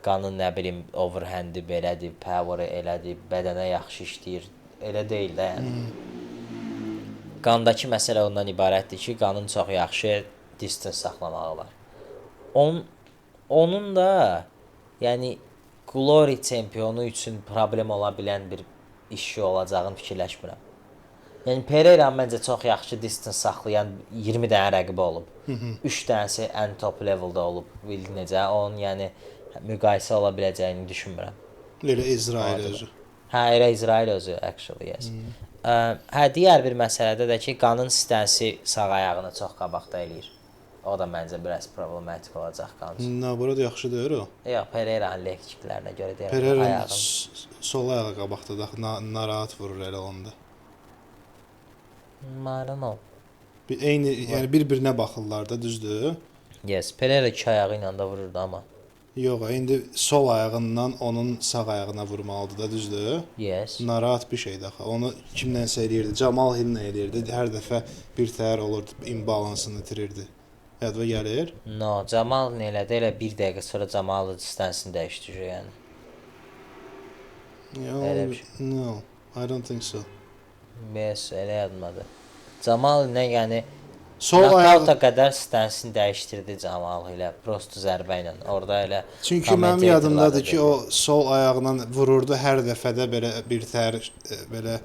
Qane'ın nə bilim overhand-i belədir, power-ı elədir, bədənə yaxşı işləyir. Elə deyil də yəni. Qane'dakı məsələ ondan ibarətdir ki, Qane'ın çox yaxşı distance saxlamağı var. Onun da yəni Glory çempionu üçün problem ola bilən bir işi olacağını fikirləşmirəm. Yəni Pereira məncə çox yaxşı distance saxlayan 20 dənə rəqibi olub. 3 dənəsi ən top leveldə olub. Bildin necə? Onun yəni müqayisə ola biləcəyini düşünmürəm. Elə İsrail özü. Hə, elə İsrail özü actually, yes. Hə, digər bir məsələdə də ki, Qane'ın stənsi sağ ayağını çox qabaqda eləyir. O da məncə biraz problematik olacaq Qane üçün. Nə, burada yaxşı deyir o? Yox, Pereira'nın leg kicklərinə görə deyirəm. Pereira'nın sol ayağı qabaqda da narahat vurur elə onda. I don't know. Eyni, yəni bir-birinə baxırlar da, düzdür? Yes, Pereira iki ayağı ilə də vururdu amma. Yox, indi sol ayağından onun sağ ayağına vurmalıdır da, düzdür? Yes. Narahat bir şeydir axı. Onu kimlənsə eləyirdi? Camal Hill nə eləyirdi? Hər dəfə bir təhər olurdu, imbalansını itirirdi. Yadva gəlir? No, Camal nə elədi? Elə bir dəqiqə sonra Camal stansını dəyişdirir yəni. No, I don't think so. Yes, elə yadmadı. Camal nə yəni Knockout-a qədər stansını dəyişdirdi Camal ilə, prosto zərbə ilə. Orada elə çünki mənim yadımdadır ki, o sol ayağından vururdu hər dəfədə belə bir təhər belə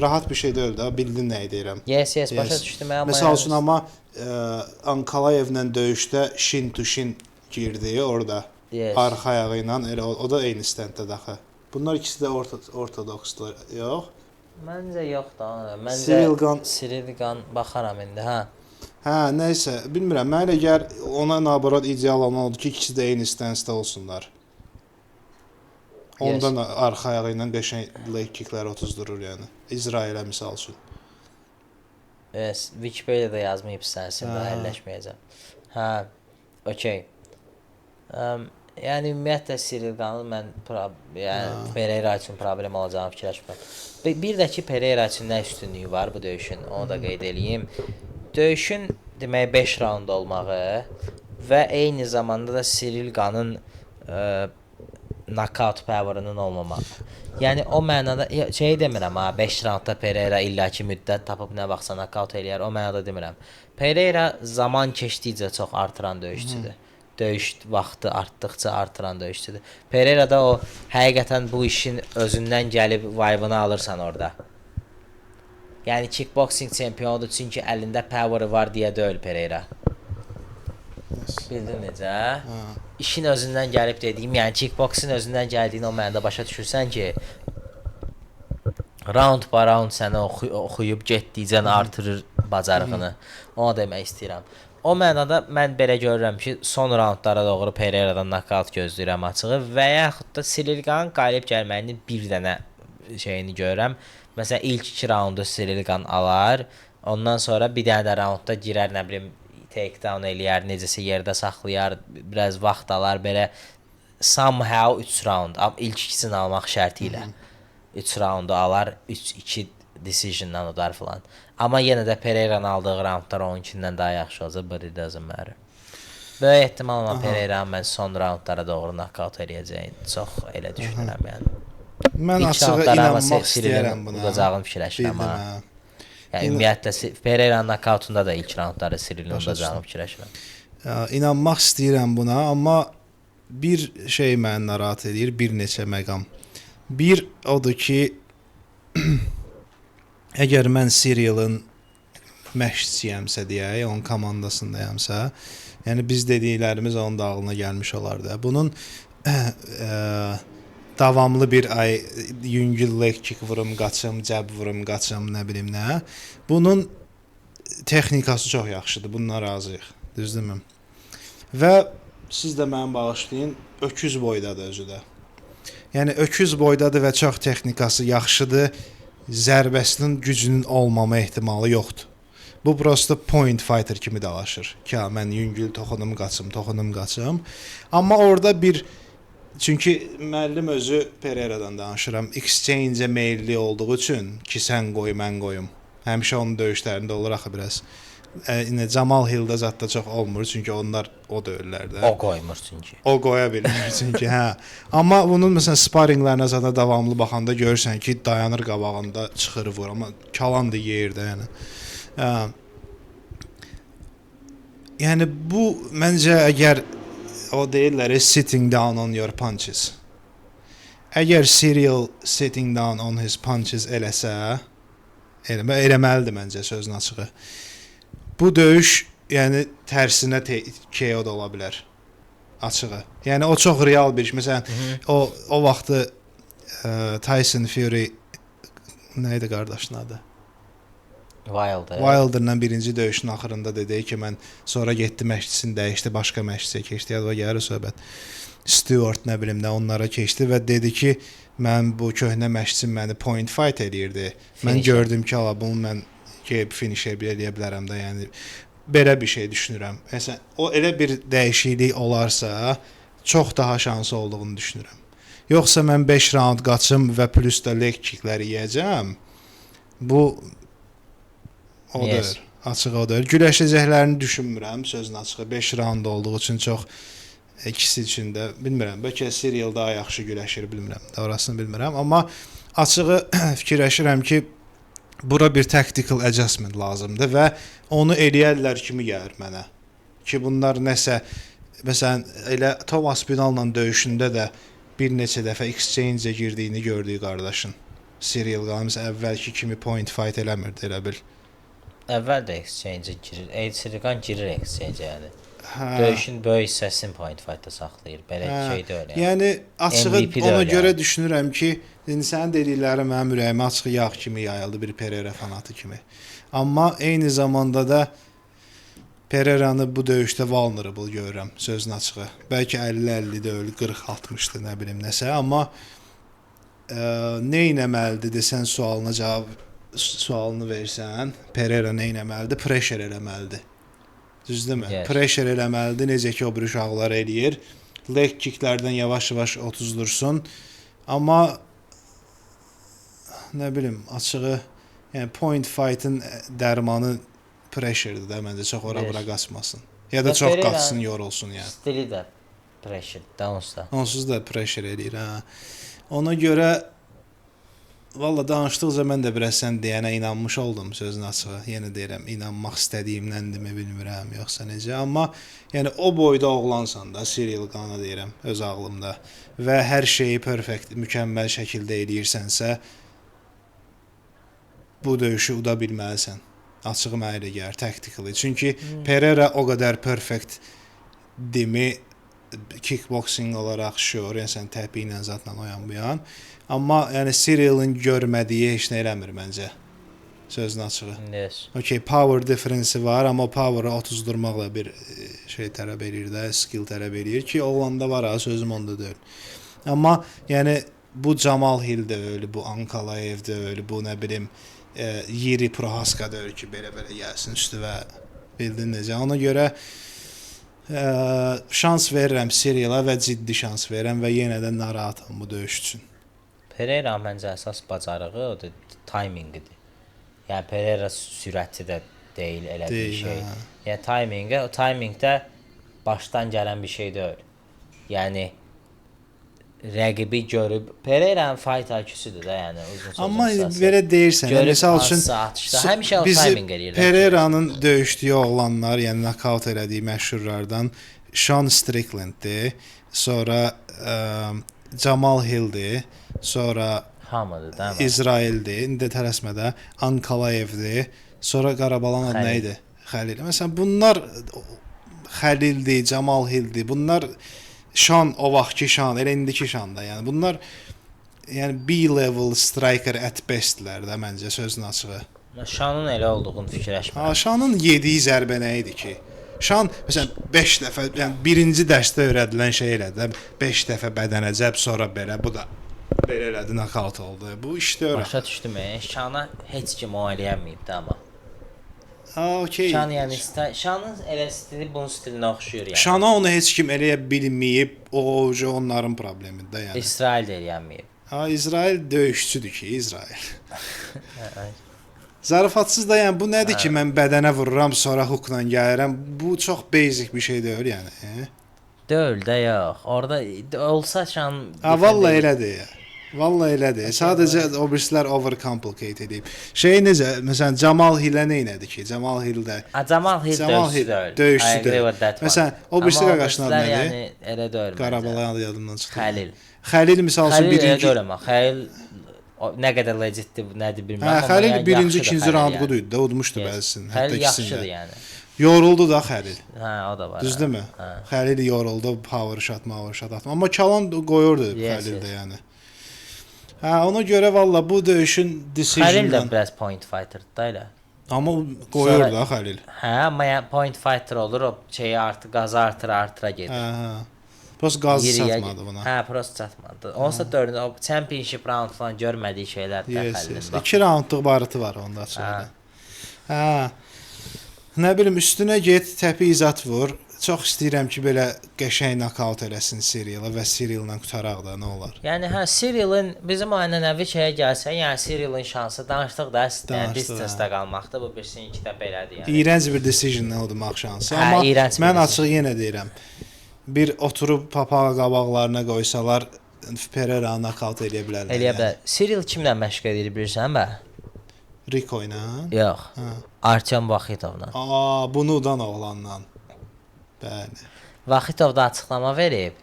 rahat bir şey deyil də, bildin nə deyirəm. Yes, başa düşdüm amma. Məsəl üçün amma Ankalayevlə döyüşdə shin to shin girdi orada. Yes. Arxa ayağı ilə elə o da eyni stənddə daxı. Bunlar ikisi də ortodoksdur, yox? Məncə yox da. Məncə Cyril Gane baxaram indi, hə. Hə, nəysə, bilmirəm. Mənə elə gəlir ona nabarat ideal olan odur ki, ikisi də eyni stənsdə olsunlar. Ondan arxa ayağı ilə qəşəng leg kicklər otuzdurur yəni. İsrailə misal üçün. Yes, Wikipedia'da yazmayıb sənsin, daha əlləşməyəcəm. Hə, okey. Yəni ümumiyyətlə Cyril Ganın mən yəni Pereira üçün problem olacağını fikirləşmirəm. Bir də ki Pereira üçün nə üstünlüyü var bu döyüşün, onu da qeyd eləyim. Döyüşün demək 5 raund olmağı və eyni zamanda da Cyril Ganın knockout power'ının olmamağı. Yəni o mənada şey demirəm ha 5 raundda Pereira illaki müddət tapıb nə vaxtsa knockout eləyər, o mənada demirəm. Pereira zaman keçdikcə çox artıran döyüşçüdür. Döyüş vaxtı artdıqca artıran döyüşçüdür. Pereira da o həqiqətən bu işin özündən gəlib vibe-ını alırsan orada. Yəni kickboxing çempionudur çünki əlində power var deyə deyil Pereira. Bildin necə? İşin özündən gəlib dediyim, yəni kickboxing özündən gəldiyini o mənada başa düşürsən ki, round by round səni oxuyub getdikcə artırır bacarığını. Onu demək istəyirəm. O mənada mən belə görürəm ki, son raundlara doğru Pereira'dan knockout gözləyirəm açığı və yaxud da Cyril Ganın qalib gəlməyinin bir dənə şeyini görürəm. Məsələn, ilk 2 raundu Cyril Gan alar, ondan sonra bir dənə də raundda girər, nə bilim, takedown eləyər, necəsə yerdə saxlayar, biraz vaxt alar, belə somehow 3 raund, ilk ikisini almaq şərti ilə 3 raundu alar, 3-2 decision'dan udar filan. Amma yenə də Pereira'nın aldığı raundlar onunkindən daha yaxşı olacaq, but it doesn't matter. Böyük ehtimalla Pereira'nın mən son raundlara doğru knockout eləyəcəyini çox elə düşünürəm yəni. Mən açığı inanmaq istəyirəm buna. Udacağını fikirləşirəm ha. Yəni ümumiyyətlə Pereira'nın knockoutunda da ilk raundları Cyril'in udacağını fikirləşirəm. İnanmaq istəyirəm buna, amma bir şey məni narahat edir, bir neçə məqam. Bir odur ki, əgər mən Cyril'in məşqçiyəmsə deyək, onun komandasındayamsa, yəni biz dediklərimiz onun da ağlına gəlmiş olardı. Bunun davamlı bir ay yüngül leg kick vurum, qaçım, cəb vurum, qaçım, nə bilim nə. Bunun texnikası çox yaxşıdır, bununla razıyıq, düzdürmü? Və siz də mənim bağışlayın, öküz boydadır özü də. Yəni öküz boydadır və çox texnikası yaxşıdır. Zərbəsinin gücünün olmama ehtimalı yoxdur. Bu prosta point fighter kimi dalaşır. Ki, mən yüngül toxunum qaçım. Amma orada bir, çünki müəllim özü Pereira'dan danışıram, exchange-ə meyilli olduğu üçün ki, sən qoy, mən qoyum. Həmişə onun döyüşlərində olur axı biraz. Camal Hill'da zətdə çox olmur, çünki onlar o döyürlər də. O qoymur çünki. O qoya bilmir çünki, hə. Amma bunun məsələn sparringlərinə zətdə davamlı baxanda görürsən ki, dayanır qabağında, çıxır vur, amma kalandı yerdə yəni. Yəni bu məncə əgər o deyirlər sitting down on your punches. Əgər Cyril sitting down on his punches eləsə, eləməlidir məncə sözün açığı. Bu döyüş, yəni tərsinə KO da ola bilər. Açığı. Yəni o çox real bir iş. Məsələn, o vaxtı Tyson Fury nə idi qardaşın adı? Wilder'la birinci döyüşün axırında dedi ki, mən sonra getdi məşqçisini dəyişdi, başqa məşqçiyə keçdi, yadıma gəlir söhbət. Stewart nə bilim nə onlara keçdi və dedi ki, mən bu köhnə məşqçim məni point fight eləyirdi. Mən gördüm ki, bunu mən finish eləyə bilərəm də, yəni belə bir şey düşünürəm. Məsələn, o elə bir dəyişiklik olarsa, çox daha şansı olduğunu düşünürəm. Yoxsa mən 5 raund qaçım və plus da leg kickləri yeyəcəm. Bu o deyil. Açıq o deyil. Güləşəcəklərini düşünmürəm, sözün açığı. 5 raund olduğu üçün çox ikisi üçün də bilmirəm. Bəlkə Cyril daha yaxşı güləşir, bilmirəm. Orasını bilmirəm, amma açığı fikirləşirəm ki, bura bir tactical adjustment lazımdır və onu eləyərlər kimi gəlir mənə. Ki bunlar nəsə, məsələn, elə Thomas Pinal'la döyüşündə də bir neçə dəfə exchange-ə girdiyini gördük qardaşın. Cyril Gann əvvəlki kimi point fight eləmirdi, elə bil. Əvvəl də exchange-ə girir. Cyril Gann girir exchange-ə yəni. Döyüşün böyük hissəsini point fight-da saxlayır. Belə şey deyil yəni. Yəni açığı ona görə düşünürəm ki, sənin dedikləri mənim ürəyimə açıq yağ kimi yayıldı, bir Pereira fanatı kimi. Amma eyni zamanda da Pereira'nı bu döyüşdə vulnerable görürəm, sözün açığı. Bəlkə 50-50 deyil, 40-60-dır, nə bilim nəsə, amma nə etməlidir desən sualını versən, Pereira nə etməlidir? Pressure eləməlidir. Düzdürmü? Yes. Pressure eləməlidir, necə ki o bir uşaqlar eləyir. leg kicklərdən yavaş-yavaş otuzdursun. Amma nə bilim, açığı, yəni point fight-ın dərmanı pressure'dır da, məncə çox ora-bura qaçmasın. Ya da çox qaçsın, yorulsun yəni. Stili də pressure, downsda. Onsuz da pressure eləyir, hə. Ona görə valla danışdıqca mən də biraz sən deyənə inanmış oldum, sözün açığı. Yenə deyirəm, inanmaq istədiyimdəndirmi bilmirəm, yoxsa necə. Amma yəni o boyda oğlansan da, Cyril Gane deyirəm, öz ağlımda. Və hər şeyi perfect, mükəmməl şəkildə eləyirsənsə, bu döyüşü uda bilməlisən. Açığı mənə elə gəlir, tactically. Çünki Pereira o qədər perfect demi kickboxing olaraq sure, yəni sən təpi ilə zatla o yan bu yan. Amma yəni Cyril'in görmədiyi heç nə eləmir məncə. Sözün açığı. Yes. Okay, power difference var, amma power'ı otuzdurmaq da bir şey tələb edir də, skill tələb edir ki, oğlanda var ha, sözüm onda deyil. Amma yəni bu Jamal Hill də öyle, bu Ankalaev də öyle, bu nə bilim Yuri Prohaska da öyle ki, belə-belə gəlsin üstü və bildin necə. Ona görə şans verirəm Cyril'a və ciddi şans verirəm və yenə də narahatam bu döyüş üçün. Pereira məncə əsas bacarığı o da timingidir. Yəni Pereira sürəti də deyil elə bir şey. Yəni o timingdə başdan gələn bir şey deyil. Yəni rəqibi görüb Pereira'nın fight IQ-sudur da, yəni uzun sözün amma qısası. belə deyirsən, məsəl üçün həmişə o timing eləyirlər. Pereira'nın döyüşdüyü oğlanlar, yəni knockout elədiyi məşhurlardan Sean Strickland'dir, sonra Jamal Hill'dir, sonra hamıdır da. İsrail'dir, indi tələsmədə Ankalaev'dir, sonra Qarabalan adı nə idi? Xəlil. Məsələn, bunlar Xəlildir, Jamal Hill'dir. Bunlar Şan o vaxtki Şan, elə indiki Şan da. Yəni bunlar yəni B-level striker at bestlər də məncə, sözün açığı. Şanın elə olduğunu fikirləşmirəm. Şanın yediyi zərbə nə idi ki? Şan məsələn 5 dəfə, yəni birinci dərsdə öyrədilən şey elədi. 5 dəfə bədənə cəb, sonra belə, bu da belə elədi, knockout oldu. Bu işdə öyrən. Başa düşdüm. Şana heç kim o eləyəməyib də amma. Okay. Şan yəni Şanın elə stili bunun stilinə oxşuyur yəni. Şana onu heç kim eləyə bilməyib, o onların problemidir də yəni. İsrail də eləyənməyib. İsrail döyüşçüdür ki, İsrail. Zarafatsız da yəni bu nədir ki, mən bədənə vururam, sonra hookla gəlirəm. Bu çox basic bir şey deyil yəni. Deyil də yox. Orada olsa Şan vallahi elədir ya. Vallahi elədir. Sadəcə o birislər overcomplicate edib. Şey necə, məsələn Jamal Hill-ə nə elədi ki? Jamal Hill döyüşçüdür. Məsələn, o birisi qardaşına nədir? Yəni elə deyil. Qarabalan yadımdan çıxdı. Xəlil misal üçün birinci Xəlil nə qədər legitdir, nədir bilmirəm. Xəlil birinci, ikinci raundqu idi, udmuşdu bəzisini, hətta ikisini. Yaxşıdır yəni. Yoruldu da Xəlil. O da var. Düzdürmü? Xəlil yoruldu, power shot atdı. Amma Çalan qoyurdu Xəlildə yəni. Ona görə valla bu döyüşün decision'dan. Xəlil də biraz point fighter-dır da elə. Amma qoyur da Xəlil. Amma point fighter olur, o şeyi qazı artıra gedir. Prost qazı çatmadı buna. Prost çatmadı. Onsa dördüncü, o championship round falan görmədiyi şeylərdir Xəlilin. 2 raundluq barıtı var onda açıqda. Nə bilim, üstünə get, təpi izat vur. Çox istəyirəm ki, belə qəşəng knockout eləsin Cyril'a və Cyril'la qutaraq da, nə olar? Yəni Cyril'in bizim o ənənəvi şeyə gəlsə, yəni Cyril'in şansı danışdıq da, distance-də qalmaqdır. Bu birisinin 2 dəfə elədi yəni. İyrənc bir decision-la udmaq şansı. Amma mən açıq yenə deyirəm. Bir oturub papağa qabaqlarına qoysalar Pereira knockout eləyə bilərlər. Eləyə bilər. Cyril kimlə məşq edir bilirsən bə? Rico ilə? Yox. Artyom Vaxitovla. Bunu udan oğlanla. Bəli. Vaxitov da açıqlama verib.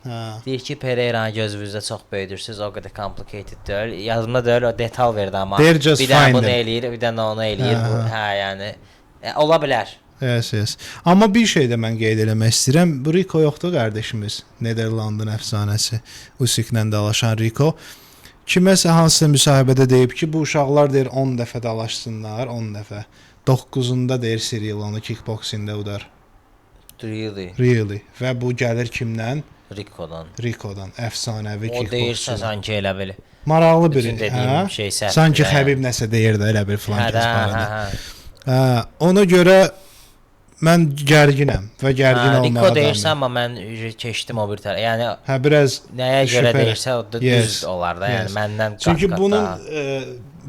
Deyir ki, Pereira'nı gözünüzdə çox böyüdürsüz, o qədər complicated deyil. Yazımda deyil, o detal verdi amma. Bir dənə bunu eləyir, bir dənə onu eləyir. Yəni ola bilər. Yes. Amma bir şey də mən qeyd eləmək istəyirəm. Bu Rico yoxdur qardaşımız. Nederlandın əfsanəsi. Usyklə dalaşan Rico. Kiməsə hansısa müsahibədə deyib ki, bu uşaqlar deyir 10 dəfə dalaşsınlar, 10 dəfə. 9-unda deyir Cyril onu kickboxingdə udar. Really. Və bu gəlir kimdən? Rico'dan. Əfsanəvi kickboxing. O deyirsə sanki elə belə. Maraqlı biri. Şey səhv. Sanki Xəbib nəsə deyirdi elə bir filan kəs barədə. Ona görə mən gərginəm və gərgin olmağa Riko adamım. deyirsən, amma mən keçdim o bir tərəfə. Yəni Hə, biraz nəyə görə şübhə. deyirsə, o da düz olar da. Yəni məndən Çünki qat-qat bunun daha.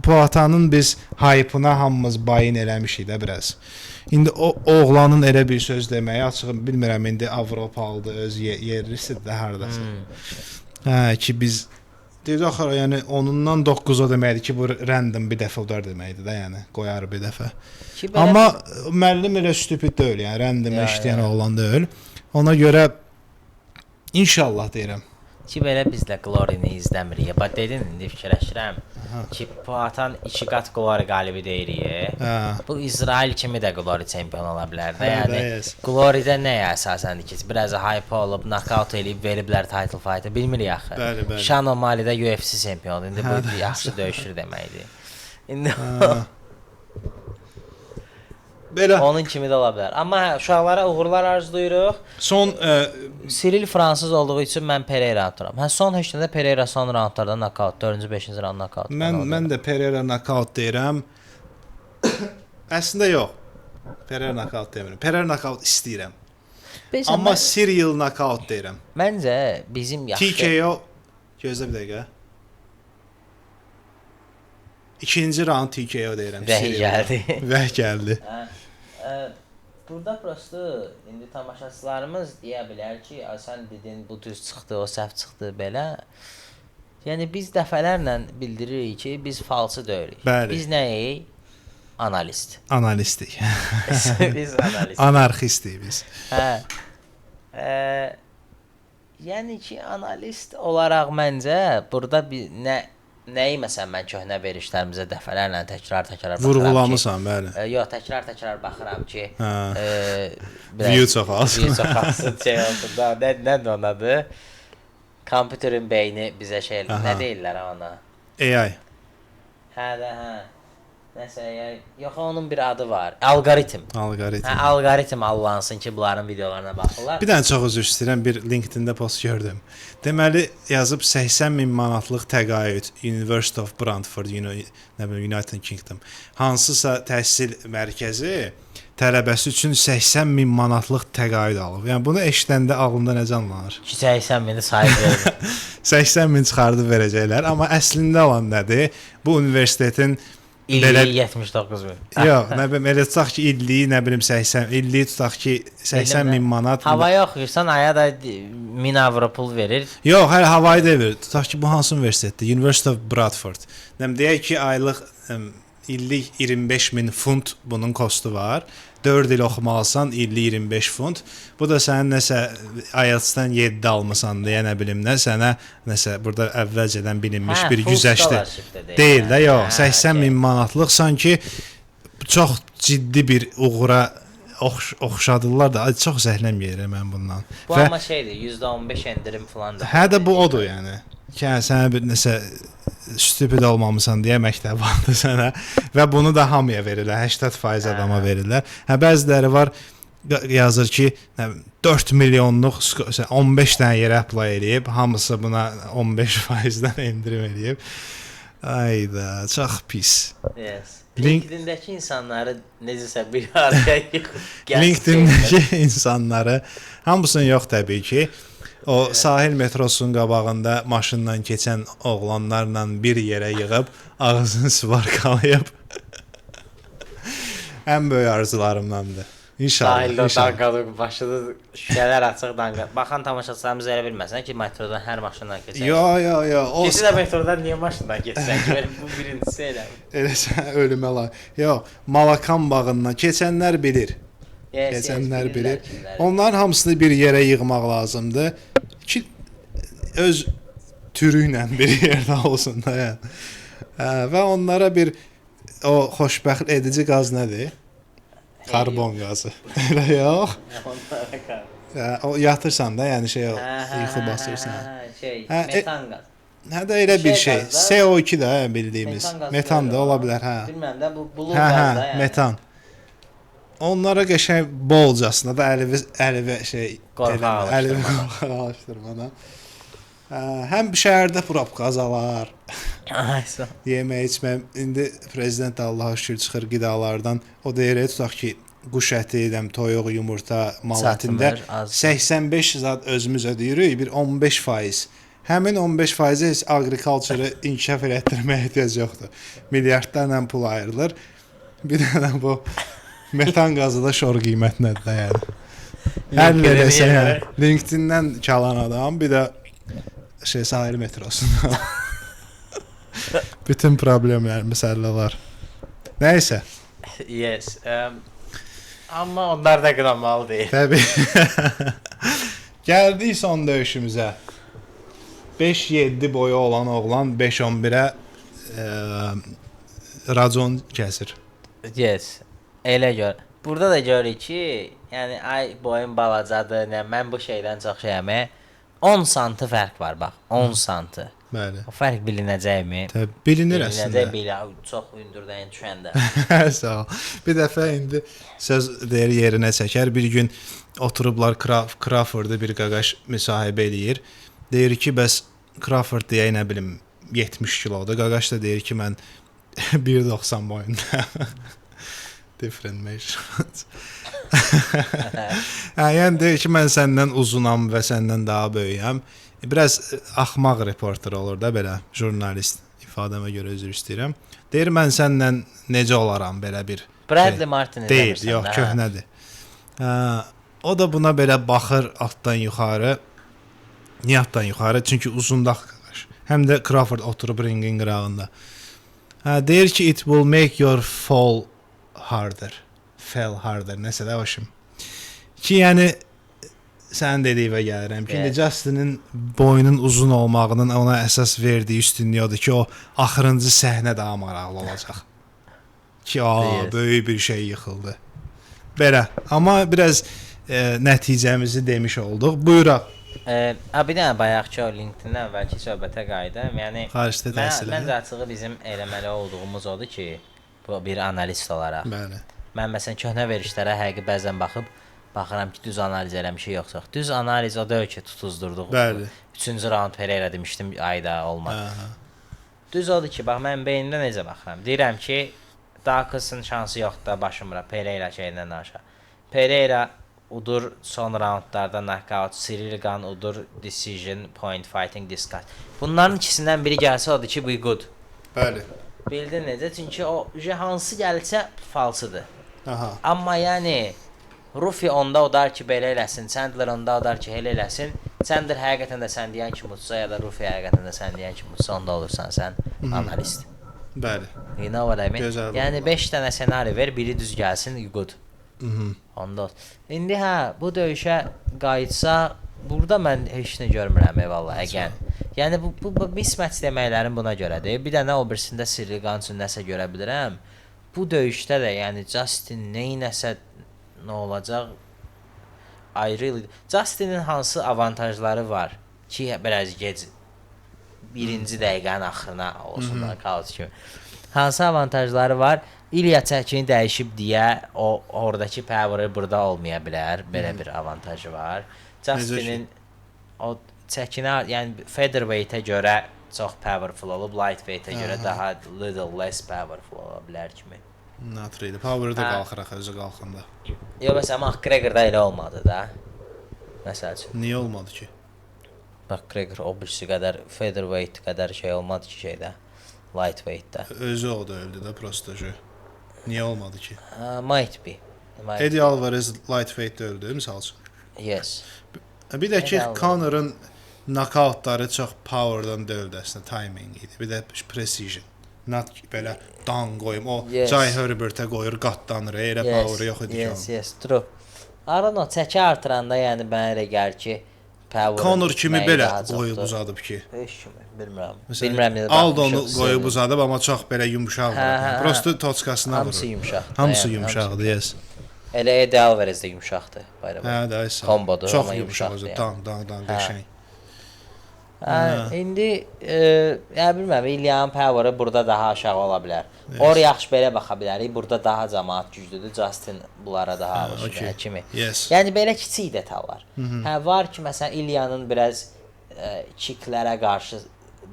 Poatanın biz hype-ına hamımız bayin eləmişik də biraz. İndi o oğlanın elə bir söz deməyi açığım bilmirəm, indi Avropalıdır, öz yerlisidir də hardasa. Hə, ki biz deyir axı, yəni onundan 9 o deməkdir ki, bu random bir dəfə udar deməkdir də, yəni qoyar bir dəfə. Amma müəllim elə stupid deyil, yəni random işləyən oğlan deyil. Ona görə inşallah deyirəm. Ki belə biz də Glory-ni izləmirik. Bax dedin, indi fikirləşirəm ki, Poatan 2 qat Glory qalibi deyirik. Bu İsrail kimi də Glory çempion ola bilər də. Yəni Glory-də nəyə əsasən ki, biraz hype olub, knockout eləyib veriblər title fight-ı, bilmirik axı. Bəli. Sean O'Malley də UFC çempionu. İndi bu yaxşı döyüşür deməkdir. İndi belə onun kimi də ola bilər. Amma uşaqlara uğurlar arzulayırıq. Son Cyril fransız olduğu üçün mən Pereira atıram. Hə, son heç nədə Pereira son raundlarda knockout, 4-cü, 5-ci raund knockout. Mən də Pereira knockout deyirəm. Əslində yox. Pereira knockout demirəm. Pereira knockout istəyirəm. Amma Cyril knockout deyirəm. Məncə bizim yaxşı TKO gözlə bir dəqiqə. İkinci round TKO deyirəm. Vəh gəldi. Burada prosto indi tamaşaçılarımız deyə bilər ki, sən dedin bu düz çıxdı, o səhv çıxdı belə. Yəni biz dəfələrlə bildiririk ki, biz falsı deyilik. Biz nəyik? Analist. Analistik. Biz analist. Anarxistik biz. Hə. Yəni ki, analist olaraq məncə burada bir nəyi məsələn mən köhnə verişlərimizə dəfələrlə təkrar baxıram ki, vurğulamısan, bəli. Yox, təkrar baxıram ki, view çox az. View çox az şey oldu da. Nədir onun adı? Kompüterin beyni bizə şey, nə deyirlər ona? AI. Hə. Nəsə, yox, onun bir adı var. Algoritm. Hə, algoritm allansın ki, bunların videolarına baxırlar. Bir dənə çox üzr istəyirəm, bir LinkedIn-də post gördüm. Deməli, yazıb 80.000 manatlıq təqaüd University of Brantford, United Kingdom. Hansısa təhsil mərkəzi tələbəsi üçün 80.000 manatlıq təqaüd alıb. Yəni bunu eşidəndə ağlında nə canlanır? 80.000-i sayıb verir. 80.000 çıxardıb verəcəklər, amma əslində olan nədir? Bu universitetin İlliyi 79.000. Yox, nə bilim, elə tutaq ki, illiyi, nə bilim, 80, illiyi tutaq ki, 80.000 manat. Havaya oxuyursan, aya da 1000 avro pul verir. Yox, hələ havayı da verir. Tutaq ki, bu hansı universitetdir? University of Bradford. Deyək ki, aylıq illik 25.000 funt bunun kostu var. 4 il oxumalısan, illik 25 funt. Bu da sənin nəsə IELTS-dən 7 almısan deyə, nə bilim nə, sənə nəsə burada əvvəlcədən bilinmiş bir güzəştə deyil də, yox. 80.000 manatlıq sanki çox ciddi bir uğura oxşadırlar da, çox zəhlənməyirəm mən bundan. Bu amma şeydir, %15 endirim falan da. Hə də bu odur yəni. Ki, sənə bir nəsə stupid olmamısan deyə məktəb aldı sənə və bunu da hamıya verirlər, 80% adama verirlər. Hə, bəziləri var, yazır ki, 4 milyonluq 15 dənə yerə apply eləyib, hamısı buna 15%-dən endirim eləyib. Ayda, çox pis. Yes. LinkedIn-dəki insanları necəsə bir araya yığıb LinkedIn-dəki insanları hamısını yox təbii ki. O sahil metrosunun qabağında maşınla keçən oğlanlarla bir yerə yığıb ağzını svarkalayıb. Ən böyük arzularımdandır. İnşallah. Sahildə danqalıq başıdı şüşələr açıq danqal. Baxan tamaşaçılarımız elə bilməsin ki, metrodan hər maşından keçək. Yox. Keçi də metrodan niyə maşından keçsən ki, bu birincisi elə. Elə sən ölümə la. Yox, Malakan bağından keçənlər bilir. Keçənlər bilir. Onların hamısını bir yerə yığmaq lazımdır ki, öz türü ilə bir yerdə olsun da. Yəni. Və onlara bir o xoşbəxt edici qaz nədir? Karbon qazı. Elə yox. O yatırsan da, yəni şey yuxu basırsan. Metan qaz. Hə də elə bir şey. CO2 də bildiyimiz. Metan da ola bilər, hə. Bilməm də bu bulud qaz da, yəni. Metan. Onlara qəşəng bolcasına da əlivə şey alışdırmadan. Həm şəhərdə probka azalar. Yemək içmə. İndi prezident Allah'a şükür çıxır qidalardan. O deyir, tutaq ki, quş əti, toyuq, yumurta maliyətində Satılır, az. 85 zat özümüz ödəyirik, bir 15%. Həmin 15%-i heç agriculture-ı inkişaf elətdirməyə ehtiyac yoxdur. Milyardlarla pul ayrılır. Bir dənə bu metan qazı da şor qiymətindədir də yəni. Hər nə desə yəni. LinkedIn-dən çalan adam, bir də sahil metrosunda. Bütün problemlər, məsələlər. Nəysə. Yes. Amma onlar da qıramalı deyil. Təbii. Gəldik son döyüşümüzə. 5-7 boyu olan oğlan 5-11-ə racon kəsir. Yes. Elə gör. Burada da görürük ki, yəni ay boyun balacadır. Mən bu şeydən çox şeyəmi 10 santı fərq var bax. 10 santı. Bəli. O fərq bilinəcəkmi? Təbii bilinir əslində. Bilinəcək çox hündürdən düşəndə. Sağ ol. Bir dəfə indi söz deyir yerinə çəkər. Bir gün oturublar Crawford'da bir qaqaş müsahibə eləyir. Deyir ki, bəs Crawford deyə nə bilim 70 kilodur. Qaqaş da deyir ki, mən 1.90 boyunda. Different measurements. Yəni deyir ki, mən səndən uzunam və səndən daha böyüyəm. Biraz axmaq reporter olur da belə, jurnalist ifadəmə görə üzr istəyirəm. Deyir mən səndən necə olaram belə bir Bradley Martin deyir, yox, köhnədir. O da buna belə baxır altdan yuxarı. Niyə altdan yuxarı? Çünki uzundaq qaqaş. Həm də Crawford oturub ringin qırağında. Deyir ki, it will make your fall harder. Fell harder. Nəsə də başım. Ki, yəni sən dediyinə gəlirəm ki, indi Justin'in boynun uzun olmağının ona əsas verdiyi üstünlük odur ki, o axırıncı səhnə daha maraqlı olacaq. Ki, böyük bir şey yıxıldı. Belə. Amma biraz nəticəmizi demiş olduq. Buyuraq. Bir dənə bayaqki o LinkedIn-dən əvvəlki söhbətə qayıdım. Yəni xaricdə təhsil. Məncə açığı bizim eləməli olduğumuz odur ki, bu bir analist olaraq. Bəli. Mən məsələn köhnə verişlərə həqiqi bəzən baxıram ki, düz analiz eləmişik yoxsa. Düz analiz o deyil ki, tutuzdurduq. Bəli. 3-cü raund Pereira demişdim, ayda olmadı. Düz odur ki, bax mən beynimdə necə baxıram. Deyirəm ki, Dawkins'ın şansı yoxdur da başımıra Pereira şeyindən aşağı. Pereira udur son raundlarda knockout, Cyril Gane udur decision, point fighting, discus. Bunların ikisindən biri gəlsə odur ki, we good. Bəli. Bildin necə? Çünki o hansı gəlsə falsıdır. Aha. Amma yəni Rufi onda odar ki, belə eləsin, Chandler onda odar ki, elə eləsin. Chandler həqiqətən də sən deyən kimi utsa ya da Rufi həqiqətən də sən deyən kimi utsa, onda olursan sən analist. Bəli. You know what I mean? Gözəl. Yəni 5 dənə ssenari ver, biri düz gəlsin, you good. Onda. İndi bu döyüşə qayıtsa, burada mən heç nə görmürəm vallahi əgən. Yəni bu mismatch deməklərim buna görədir. Bir dənə o birisində Cyril Gane üçün nəsə görə bilirəm. Bu döyüşdə də yəni Justin neynəsə nə olacaq? Justin'in hansı avantajları var ki, biraz gec birinci dəqiqənin axırına olsun da kaos kimi. Hansı avantajları var? İlya çəkini dəyişib deyə o oradakı power burada olmaya bilər. Belə bir avantajı var. Justin'in o çəkinə, yəni featherweight'ə görə çox powerful olub, lightweight'ə görə daha little less powerful ola bilər kimi. Not really. Power'da qalxıraq özü qalxanda. Yox, məsələn, McGregor'da elə olmadı da. Məsəl üçün. Niyə olmadı ki? McGregor o birisi qədər featherweight qədər şey olmadı ki şeydə, lightweight'də. Özü o da öldü də prosta şu. Niyə olmadı ki? Might be. Eddie Alvarez lightweight'də öldü, misal üçün. Yes. Bir də ki, Conor'ın knockoutları çox power'dan dövdü əslində, timing idi. Bir də precision. Not belə dan qoyum. O Jai Herbert'ə qoyur, qatlanır. Elə power yox idi ki. Yes, true. Arano çəki artıranda yəni mənə elə gəlir ki, power Conor kimi belə qoyub uzadıb ki. Heç kimi, bilmirəm. Bilmirəm nə. Aldonu qoyub uzadıb, amma çox belə yumşaq. Prosta toçkasına vurur. Hamısı yumşaqdır. Hamısı yumşaqdır, yes. Elə Eddie Alvarez də yumşaqdır, bayram. Hə, də isə. Kombodur, çox yumşaqdır. Dan qəşəng. İndi yəni bilmirəm, İlyanın power'ı burada daha aşağı ola bilər. Or yaxşı belə baxa bilərik. Burada daha cəmaət güclüdür. Justin bunlara daha alışır kimi. Yəni belə kiçik detallar. Hə var ki, məsələn İlyanın biraz kicklərə qarşı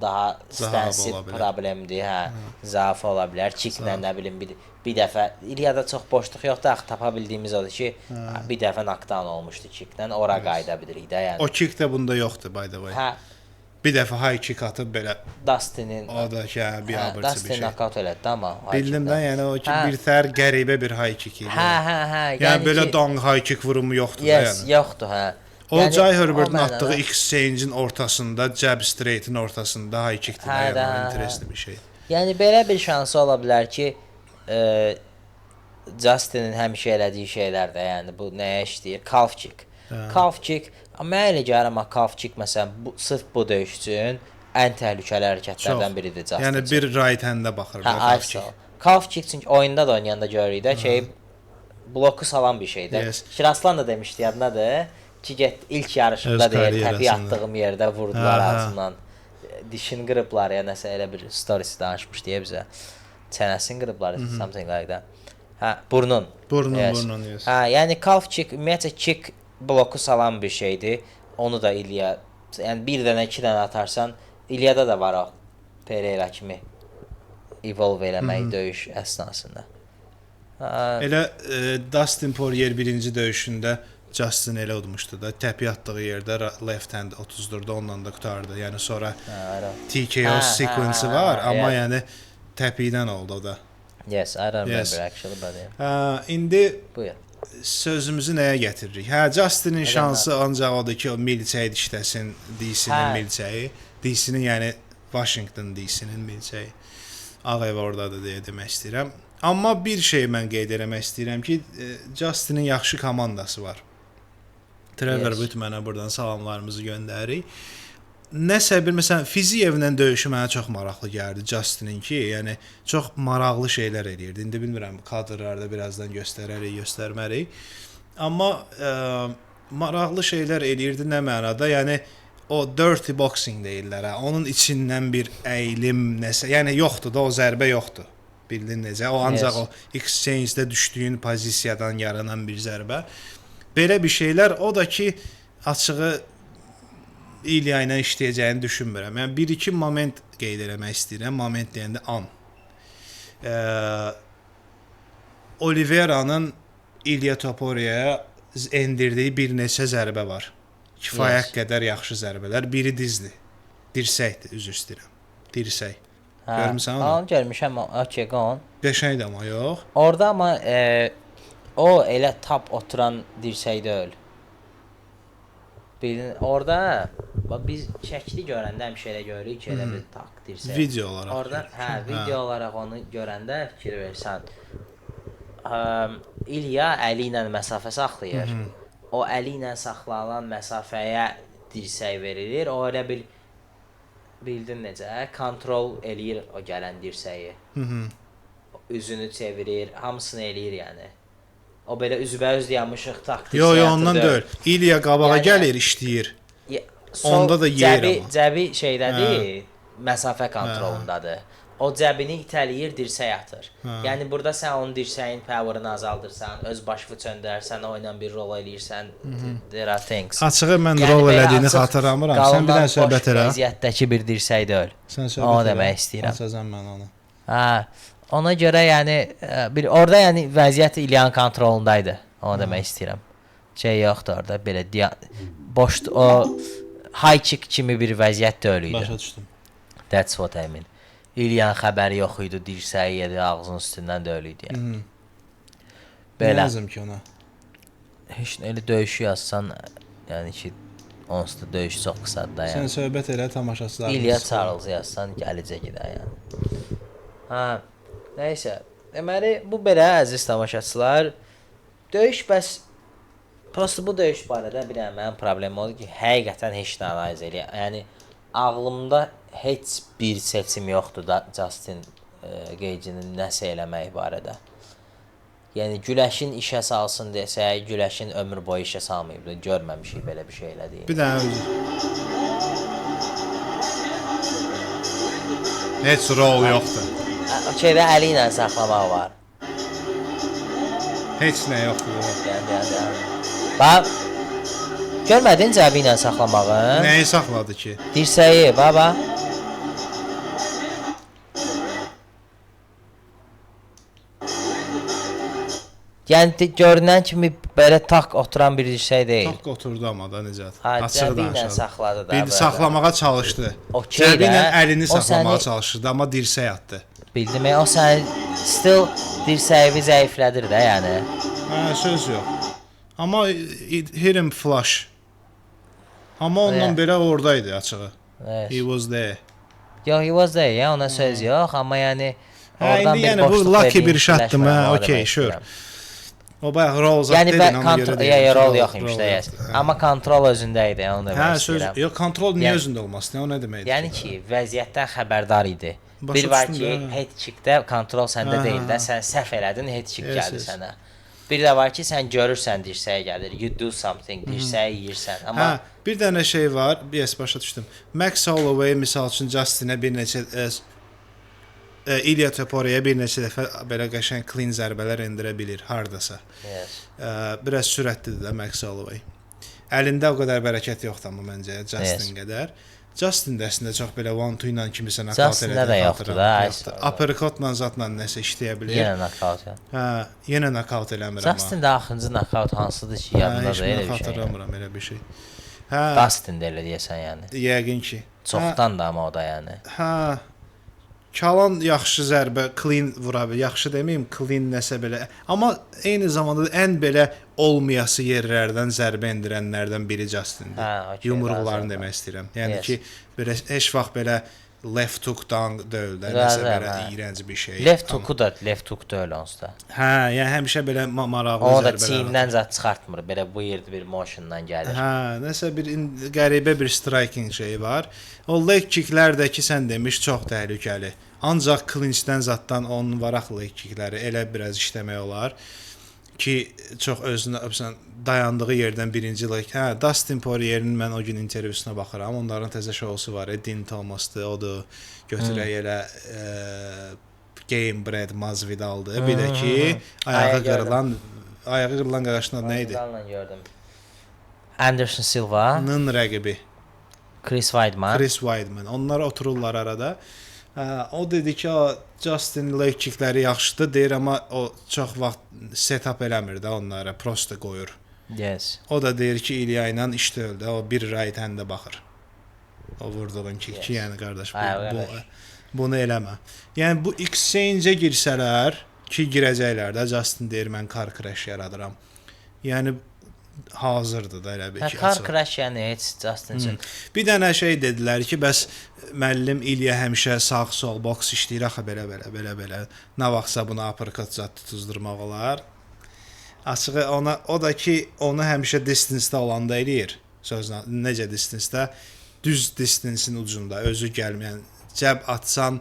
daha stensiv ola bilər. problemdir, hə. Zaaf ola bilər. Kicklə nə bilim bir dəfə İlyada çox boşluq yoxdur, axı tapa bildiyimiz odur ki, bir dəfə knockdown olmuşdu kicklə, ora qayıda bilirik də, yəni. O kick də bunda yoxdur by the way. Hə, Bir dəfə high kick atıb belə Dustinin o da ki, bir abırçı bir Dustin şey. knockout elədi amma. Bildim də, yəni o ki Hə. bir tər qəribə bir high kick idi. Hə. Yəni belə dong high kick vurumu yoxdur da Yes, yəni. yoxdur, hə. O Jai Herbert'in o atdığı mənada- exchange'in ortasında, jab straight'in ortasında high kickdir. Hə, Yəni hə. interesli bir şey. Yəni belə bir şansı ola bilər ki, Justin'in həmişə elədiyi şeylər də, yəni bu nəyə işləyir? Calf kick. Calf kick, mənə elə gəlir amma calf kick məsələn sırf bu döyüş üçün ən təhlükəli hərəkətlərdən biridir Justin. Yəni bir right hand'a baxır hə, calf kick. Calf kick çünki oyunda da oynayanda görürük də ki, bloku salan bir şeydir. Yes. Şiraslan da demişdi, yadındadır ki, get ilk yarışımda Öz deyir, təpi karyerasında. atdığım yerdə vurdular Hə, hə. ağzımdan. Dişini qırıblar ya nəsə elə bir storysi danışmış deyə bizə. Çənəsini qırıblar, something like that. Hə, burnun. Burnun, yes. Hə, yəni calf kick ümumiyyətlə kick bloku salan bir şeydir. Onu da İlya, yəni bir dənə, iki dənə atarsan, İlyada da var o Pereira kimi evolve eləmək döyüş əsnasında. Elə Dustin Poirier birinci döyüşündə Justin elə udmuşdu da, təpi atdığı yerdə left hand 34-də onunla da qutardı. Yəni sonra TKO sequence var, amma yəni təpi ilə oldu o da. Yes, I don't remember Yes. actually, but yeah. İndi Buyur. sözümüzü nəyə gətiririk? Hə, Justin'in şansı ancaq odur ki, o milçəyi dişləsin, DC-nin milçəyi. DC-nin yəni Washington DC-nin milçəyi. Ağ ev ordadır deyə demək istəyirəm. Amma bir şey mən qeyd etmək istəyirəm ki, Justin'in yaxşı komandası var. Trevor Whitman'a buradan salamlarımızı göndəririk. Nəsə bir məsələn Fiziyevlə döyüşü mənə çox maraqlı gəldi Justin'in ki, yəni çox maraqlı şeylər eləyirdi. İndi bilmirəm kadrlarda birazdan göstərmərik. Amma maraqlı şeylər eləyirdi nə mənada? Yəni o dirty boxing deyirlər ha. Onun içindən bir əyilim nəsə, yəni yoxdur da o zərbə yoxdur. Bildin necə? O ancaq o exchange-də düşdüyün pozisiyadan yaranan bir zərbə. Belə bir şeylər, o da ki açığı İlya ilə işləyəcəyini düşünmürəm. Yəni bir-iki moment qeyd etmək istəyirəm. Moment deyəndə an. Oliveira'nın İlya Toporia'ya endirdiyi bir neçə zərbə var. Kifayət qədər yaxşı zərbələr. Biri dizdir. Dirsəkdir, üzr istəyirəm. Dirsək. Görmüsən onu? Onu görmüşəm, okey, qon. Qəşəngdir amma yox. Orada amma o elə tap oturan dirsək deyil. Bilin, orada biz şəkli görəndə həmişə elə görürük ki, elə bir tak dirsək. Video olaraq. Orada video olaraq onu görəndə fikir versən. İlya əli ilə məsafə saxlayır. O əli ilə saxlanılan məsafəyə dirsək verilir. O elə bil bildin necə? Kontrol eləyir o gələn dirsəyi. Üzünü çevirir, hamısını eləyir yəni. O belə üzbəüz dayanmışıq taktik. Yox, ondan deyil. İlya qabağa gəlir, işləyir. Onda da yer amma. Cəbi şeydədir, məsafə kontrolundadır. O cəbini itələyir, dirsək atır. Yəni burada sən onun dirsəyin powerını azaldırsan, öz başını çöndərsən, o ilə bir rol eləyirsən. There are things. Açığı mən rol elədiyini xatırlamıram. Sən bir dənə söhbət elə. Vəziyyətdəki bir dirsək deyil. Sən söhbət Onu elə. demək istəyirəm. Açacağam mən onu. Hə. Ona görə yəni bir orada yəni vəziyyət İlyanın kontrolundaydı. Onu demək istəyirəm. Şey yoxdur orada belə boş o high kick kimi bir vəziyyət deyil idi. Başa düşdüm. That's what I mean. İlyanın xəbəri yox idi, dirsəyi yedi, ağzının üstündən deyil idi yəni. Belə. Lazım ki ona. Heç elə döyüşü yazsan, yəni ki onsuz da döyüş çox qısadır da yəni. Sən söhbət elə tamaşaçılarımız. İlya Charles yazsan gələcək də yəni. Hə. Nəysə, deməli bu belə əziz tamaşaçılar. Döyüş bəs prosta bu döyüş barədə bir dənə mənim problemim oldu ki, həqiqətən heç nə analiz eləyə. Yəni ağlımda heç bir seçim yoxdur da Justin Gage'nin nəsə eləmək barədə. Yəni Güləşin işə salsın desək, Güləşin ömür boyu işə salmayıb. Görməmişik belə bir şey elədiyini. Bir dənə heç rol yoxdur. O şeydə əli ilə saxlamaq var. Heç nə yoxdur. Bax. Görmədin cəbi ilə saxlamağı? Nəyi saxladı ki? Dirsəyi, baba. Yəni görünən kimi belə tak oturan bir şey deyil. Tak oturdu amma da necə? Cəbi ilə saxladı da. Bir saxlamağa çalışdı. Okey Cəbi ilə də, əlini o saxlamağa səni- çalışırdı, amma dirsək atdı. Bildim, o səni still dirsəyi zəiflədir də, yəni. Hə, söz yox. Amma hit him flush. Amma ondan belə oradaydı açığı. Evet. He was there. Yox, he was there, ya ona söz yox, amma yəni Hə, indi yəni bu lucky bir shotdur mə, okey, sure. O bayaq rol zat Yəni dedin, mən ona kontrol, görə ya rol rol yox imiş də, yes. yoxdur, hə. Amma kontrol özündə idi, onu Hə, demək söz, istəyirəm. yox, kontrol niyə Yəni- özündə olmasın? O nə deməkdir? Yəni ki, vəziyyətdən xəbərdar idi. Başa Bir var düşdüm ki, də. head kickdə kontrol səndə Hə, deyil də, hə. sən səhv elədin, head kick Yes, gəldi yes. sənə. Bir də var ki, sən görürsən dirsəyə gəlir, you do something, dirsəyə yeyirsən, amma Hə, bir dənə şey var, yes, başa düşdüm. Max Holloway misal üçün Justinə bir neçə İlya Topuria bir neçə dəfə belə qəşəng clean zərbələr endirə bilir hardasa. yes. Biraz sürətlidir də Max Holloway. Əlində o qədər bərəkət yoxdur amma məncə Justin qədər. Justin də əslində çox belə one-two ilə kimisə nakavt Justin'də də yoxdur da, Uppercut-la zatla nəsə işləyə bilir. Yenə nakavt. Hə, yenə nakavt eləmir amma. Justin də axırıncı nakavt hansıdır ki, yadında Heç da elə mən bir şey. xatırlamıram elə bir şey. Hə, Dustin də elə deyəsən yəni. yəqin ki. Çoxdan da amma o da yəni. Hə. Kalan yaxşı zərbə, clean vura bilir. Yaxşı deməyim, clean nəsə belə. Amma eyni zamanda da ən belə olmayası yerlərdən zərbə endirənlərdən biri Justindir. Hə, okey, Yumruqlarını razıyam. demək istəyirəm. Yəni Yes. ki, belə heç vaxt belə left hook down deyil də, nəsə Razıyam, belə hə. iyrənc bir şey. Left hook'u da left hook deyil onsuz da. Hə, yəni həmişə belə maraqlı O da zərbələr. çiynindən zət çıxartmır. Belə weird bir motiondan gəlir. Hə, nəsə bir qəribə bir striking şeyi var. O leg kicklərdəki sən demiş çox təhlükəli. Ancaq clinchdən zatdan onun varaq leg kickləri elə biraz işləmək olar ki, çox özünə öpsən dayandığı yerdən birinci leg. Hə, Dustin Poirier'in mən o gün intervyusuna baxıram. Onların təzə şousu var, Dean Thomas'dı, odur. Götürək elə Game Bread Masvidal'dı. Bir də ki, ayağı qırılan qardaşın adı nə idi? Gördüm. Anderson Silva, Rəqibi. Chris Weidman. Chris Weidman. Onlar otururlar arada. O dedi ki, Justin leg kickləri yaxşıdır deyir, amma o çox vaxt setup eləmir də onlara, prosta qoyur. Yes. O da deyir ki, İlya ilə iş deyil də, o bir right hand-ə baxır. O vurduğun kick, Yes. yəni qardaş, Qardaş. bunu eləmə. Yəni bu exchange-ə girsələr ki, girəcəklər də, Justin deyir mən car crash yaradıram. Yəni hazırdır da elə bir ki. Car crash yəni heç Justin üçün. Bir dənə şey dedilər ki, bəs müəllim İlya həmişə sağ-sol boks işləyir axı belə. Nə vaxtsa buna uppercut zat tutuzdurmaq olar. Açığı o da ki, onu həmişə distance-də olanda eləyir. Sözlə necə distance-də? Düz distance-in ucunda özü gəlməyən cəb atsan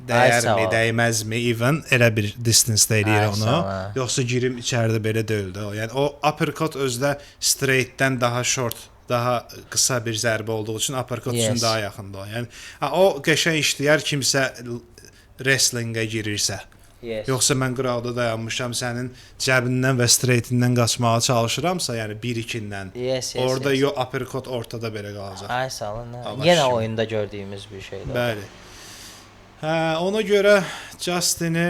dəyərmi, dəyməzmi even elə bir distance-də eləyir onu. Yoxsa girim içəridə belə deyil də o. Yəni o uppercut özdə straight-dən daha short, daha qısa bir zərbə olduğu üçün uppercut üçün daha yaxındır o. Yəni o qəşəng işləyər kimsə wrestling-ə girirsə. Yes. Yoxsa mən qıraqda dayanmışam, sənin cəbindən və straight-indən qaçmağa çalışıramsa, yəni 1-2-dən. Orada yo uppercut ortada belə qalacaq. Ay sağ olun. Yenə oyunda gördüyümüz bir şeydir. Bəli. Hə, ona görə Justin-i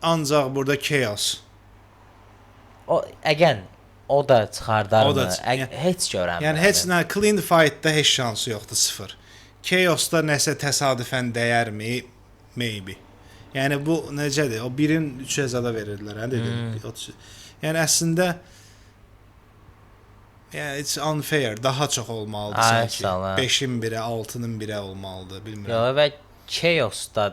ancaq burada chaos. O again o da çıxardar mı? Heç görəm. Yəni heç nə clean fight-da heç şansı yoxdur, 0. Chaos-da nəsə təsadüfən dəyərmi? Maybe. Yəni bu necədir? O birin 3 hesada verirdilər, hə dedim. Yəni əslində yəni it's unfair, daha çox olmalıdır sanki. 5-in 1-ə, 6-nın 1-ə olmalıdır, bilmirəm. Yox, və Chaos-da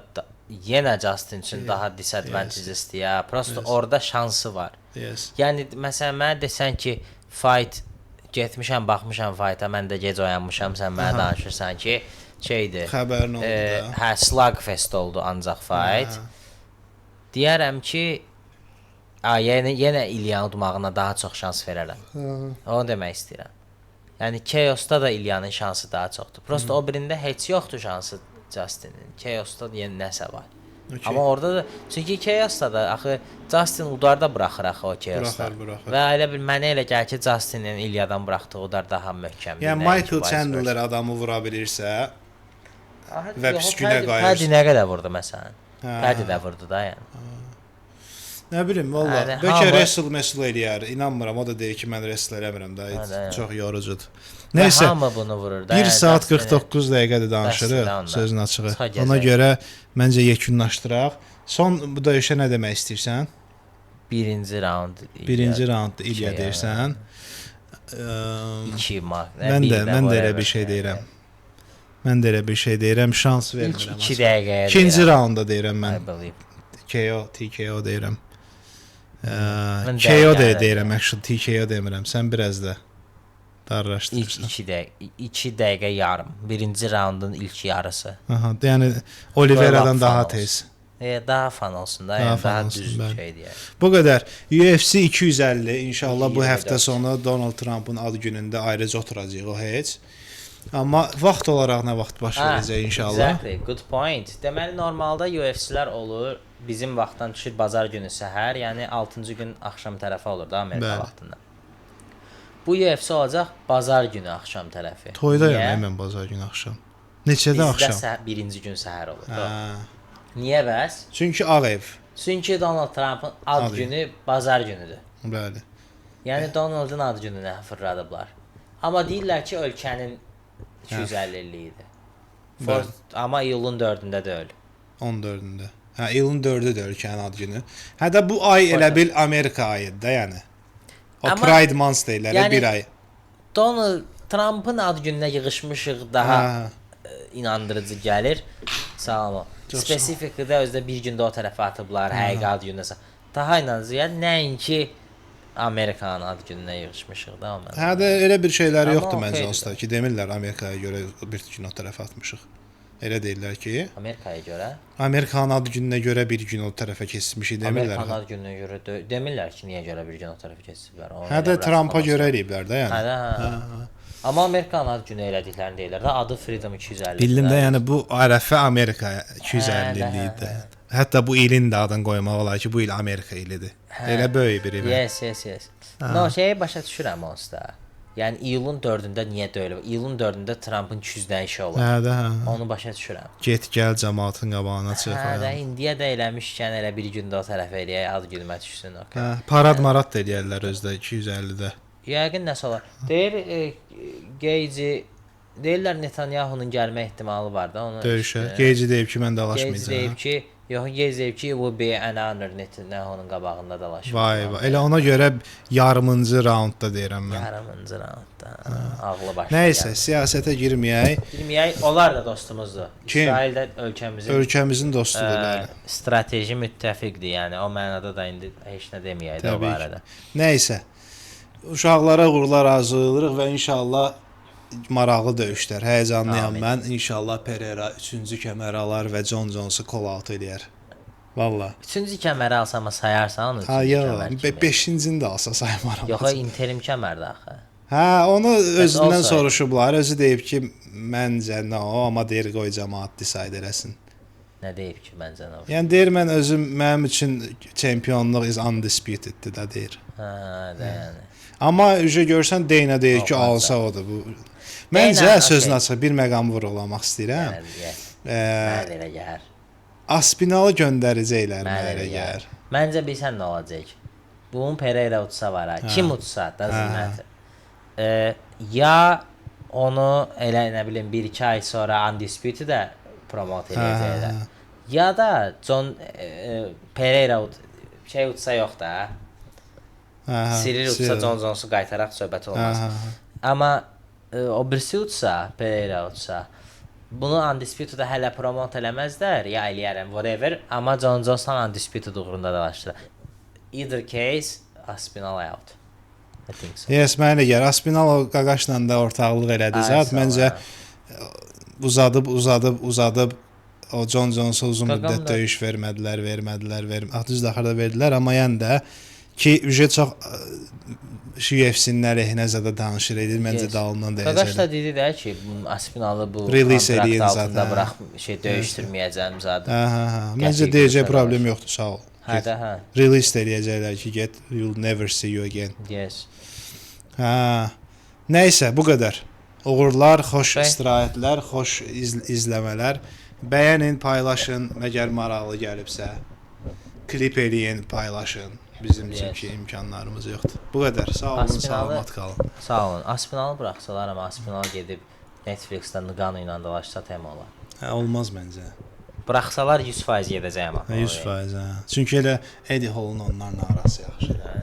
yenə Justin üçün daha disadvantage'dir ya. Prosta orada şansı var. Yes. Yəni məsələn mənə desən ki, fight getmişəm, baxmışam fight-a, mən də gec oyanmışam, sən mənə danışırsan ki, şeydir. Xəbərin oldu da. Hə, slugfest oldu ancaq fight. Deyərəm ki, yenə İlyanı udmağına daha çox şans verərəm. Onu demək istəyirəm. Yəni Chaos-da da İlyanın şansı daha çoxdur. Prosta o birində heç yoxdur şansı Justin'in. Chaos-da yenə nəsə var. Amma orada da çünki Chaos-da da axı Justin udarda buraxır axı o Chaos-da. Və elə bir mənə elə gəlir ki, Justin'in İlyadan buraxdığı udar daha möhkəmdir. Yəni Michael Chandler adamı vura bilirsə və püskünə qayırsa. Paddy nə qədər vurdu məsələn? Paddy də vurdu da yəni. Nə bilim valla. Yəni, Bəlkə hamı- wrestle eləyər. İnanmıram. O da deyir ki, mən wrestle eləmirəm da. Hə. Çox yorucudur. Və Nəysə. hamı bunu vurur da. 1 yəni saat Dustin- 49 dəqiqədir Dustin danışırıq də onda. sözün açığı. Çıxa Ona gəzək. görə məncə yekunlaşdıraq. Son bu döyüşə nə demək istəyirsən? Birinci raund. Birinci raundda İlya şey, deyirsən. 2 mark. Mən də elə bir şey deyirəm. Mən də elə bir şey deyirəm, şans İlk vermirəm. 2 dəqiqəyə. İkinci raunda deyirəm mən. I believe. KO, TKO deyirəm. Mən KO dəqiqə- deyirəm, actually TKO demirəm. Sən biraz da İlk darlaşdırırsan. 2 dəqiqə yarım. Birinci raundun ilk yarısı. Aha, yəni Oliveira'dan Lap daha fan tez. Daha fan olsun da, Daha yəni fan daha olsun, düz bəli. şey deyək. Bu qədər. UFC 250 inşallah bu 224. həftə sonu Donald Trump'ın ad günündə ayrıca oturacaq o heç. Amma vaxt olaraq nə vaxt baş verəcək inşallah. Exactly, good point. Deməli normalda UFC-lər olur. Bizim vaxtdan düşür bazar günü səhər, yəni 6-cı gün axşam tərəfi olur da Amerika Bəli. vaxtında. Bu UFC olacaq bazar günü axşam tərəfi. Toydayam Niyə? mən bazar günü axşam. Neçədə Bizdə axşam? birinci gün səhər olur. Hə. Niyə bəs? Çünki Ağ Ev. Çünki Donald Trump'ın ad Ad günü bazar günüdür. Bəli. Yəni Donald'ın ad gününə fırladıblar. Amma deyirlər ki, ölkənin 250 illiyidir. Bəli. Amma iyulun 4-ündə deyil. 14-də. Hə, iyulun 4-üdür ölkənin ad günü. Hə də bu ay elə bil Amerika ayıdır da, yəni. O Amma- Pride Month deyirlər, Yəni- bir ay. Donald Trump'ın ad gününə yığışmışıq daha Hə. inandırıcı gəlir. Sağ ol. Çox sağ ol. Spesifik də özdə bir gündə o tərəfə atıblar, həqiqi ad gününə. Daha inandırıcı gəlir. Nəinki Amerikanın ad gününə yığışmışıq da ona. Hə də elə bir şeyləri Amma yoxdur məncə okeydir. onsuz ki, demirlər Amerikaya görə bir gün o tərəfə atmışıq. Elə deyirlər ki, Amerikaya görə. Amerikanın ad gününə görə bir gün o tərəfə keçmişik demirlər. Amerikanın ad gününə görə demirlər ki, niyə görə bir gün o tərəfə keçiblər. Hə də Trumpa görə eləyiblər də, yəni. Hə də. Amma Amerikanın ad günü elədiklərini deyirlər də, adı Freedom 250. Bildim də, yəni bu ərəfə Amerikaya 250 Hə, illikdə. Hətta bu ilin də adını qoymaq olar ki, bu il Amerika ilidir. Elə böyük bir il. Yes. No, şeyi başa düşürəm onsuz da. Yəni iyulun 4-ündə niyə deyil? İyulun 4-ündə Trumpın 200 dəyişi olur. Hə də, hə. Onu başa düşürəm. Get gəl cəmaatın qabağına çıx. Hə də Hə, indiyə də eləmişkən elə bir gündə o tərəfə eləyək, ad günümə düşsün. Okay. hə, parad marad da eləyərlər özdə 250-də. Yəqin nəsə olar. Deyir Geyci deyirlər Netanyahu-nun gəlmə ehtimalı var da onu. Döyüşə. Geyci deyib ki, mən Geyci dalaşmayacağam. deyib ki, yox, Geyci deyib ki, bu be an honor Netanyahu-nun qabağında dalaşmaq. Vay vay. Elə ona görə yarımıncı raundda deyirəm mən. Yarımıncı raundda. Ağlı başlı. Nəysə, siyasətə girməyək. Bilməyək, onlar da dostumuzdur. Kim? İsrail də ölkəmizin Ölkəmizin dostudur bəli. strateji müttəfiqdir. Yəni o mənada da indi heç nə deməyək də o Təbii ki. barədə. Nəysə. Uşaqlara uğurlar arzulayırıq və inşallah maraqlı döyüşlər. Həyəcanlıyam Amin. mən. İnşallah Pereira 3-cü kəmər alar və John Jones-u call out eləyər. Valla. Üçüncü kəməri alsam sayarsan onu. Ha üçüncü yox, kəmər kimi. 5-cini də alsa saymaram. Yox, o interim kəmərdir axı. Hə, onu özündən olsaydı. soruşublar. Özü deyib ki, məncə nə o, amma deyir qoy cəmaət decide eləsin. Nə deyib ki, məncə nə? Yəni deyir mənim üçün çempionluq is undisputeddir da deyir. Hə, də yəni. Amma ücə görsən Deyna deyir ki, Olmaz alsa odur bu. Məncə Dana, sözün okey. açıq bir məqam vurğulamaq istəyirəm. Mən elə gəlir. Aspinalı göndərəcəklər Mən mənə elə gəlir. gəlir. Məncə bilsən nə olacaq? Bunun Pereira utsa var ha. Kim utsa da zəhmət. Ya onu elə nə bilim 1-2 ay sonra Undisputed də promote edəcəklər. Ya da John Pereira şey utsa yox da. Cyril utsa John Jones-u qaytaraq söhbət olmaz. Amma o birisi utsa, Pereira utsa, bunu Undisputed-da hələ promote eləməzlər, ya eləyərəm, whatever. Amma John Jones-la Undisputed uğrunda dalaşdılar. Either case, Aspinall out. I think so. Yes, mənə gəlir. Aspinal o qaqaşla da ortaqlıq elədi zət. Məncə uzadıb o John Jones-a uzun müddət döyüş vermədilər. Düzdür, axırda verdilər, amma yəni də ki, çox UFC-nin əleyhinə zədə danışır edir. Məncə dalından deyəcək. Qaqaş da dedi də ki, Aspinalı bu Release kontrakt eləyin altında zaten. burax döyüşdürməyəcəm zaten. Hə. Məncə deyəcək problem yoxdur, sağ ol. Hə də hə. Release eləyəcəklər ki, get, you'll never see you again. Yes. Hə. Nəysə, bu qədər. Uğurlar, xoş Okay. istirahətlər, xoş izləmələr. Bəyənin, paylaşın, məgər maraqlı gəlibsə. klip eləyin, paylaşın. Bizim üçün Yes. ki imkanlarımız yoxdur. Bu qədər. Sağ olun, salamat qalın. Sağ olun. Aspinalı buraxsalar, amma Aspinal gedib Netflix-dən Nqanu ilə dalaşsa tema olar. Hə, olmaz məncə. Buraxsalar 100% gedəcəyəm. Hə, 100%. Hə. Çünki elə Eddie Hall'un onlarla arası yaxşı. Hə,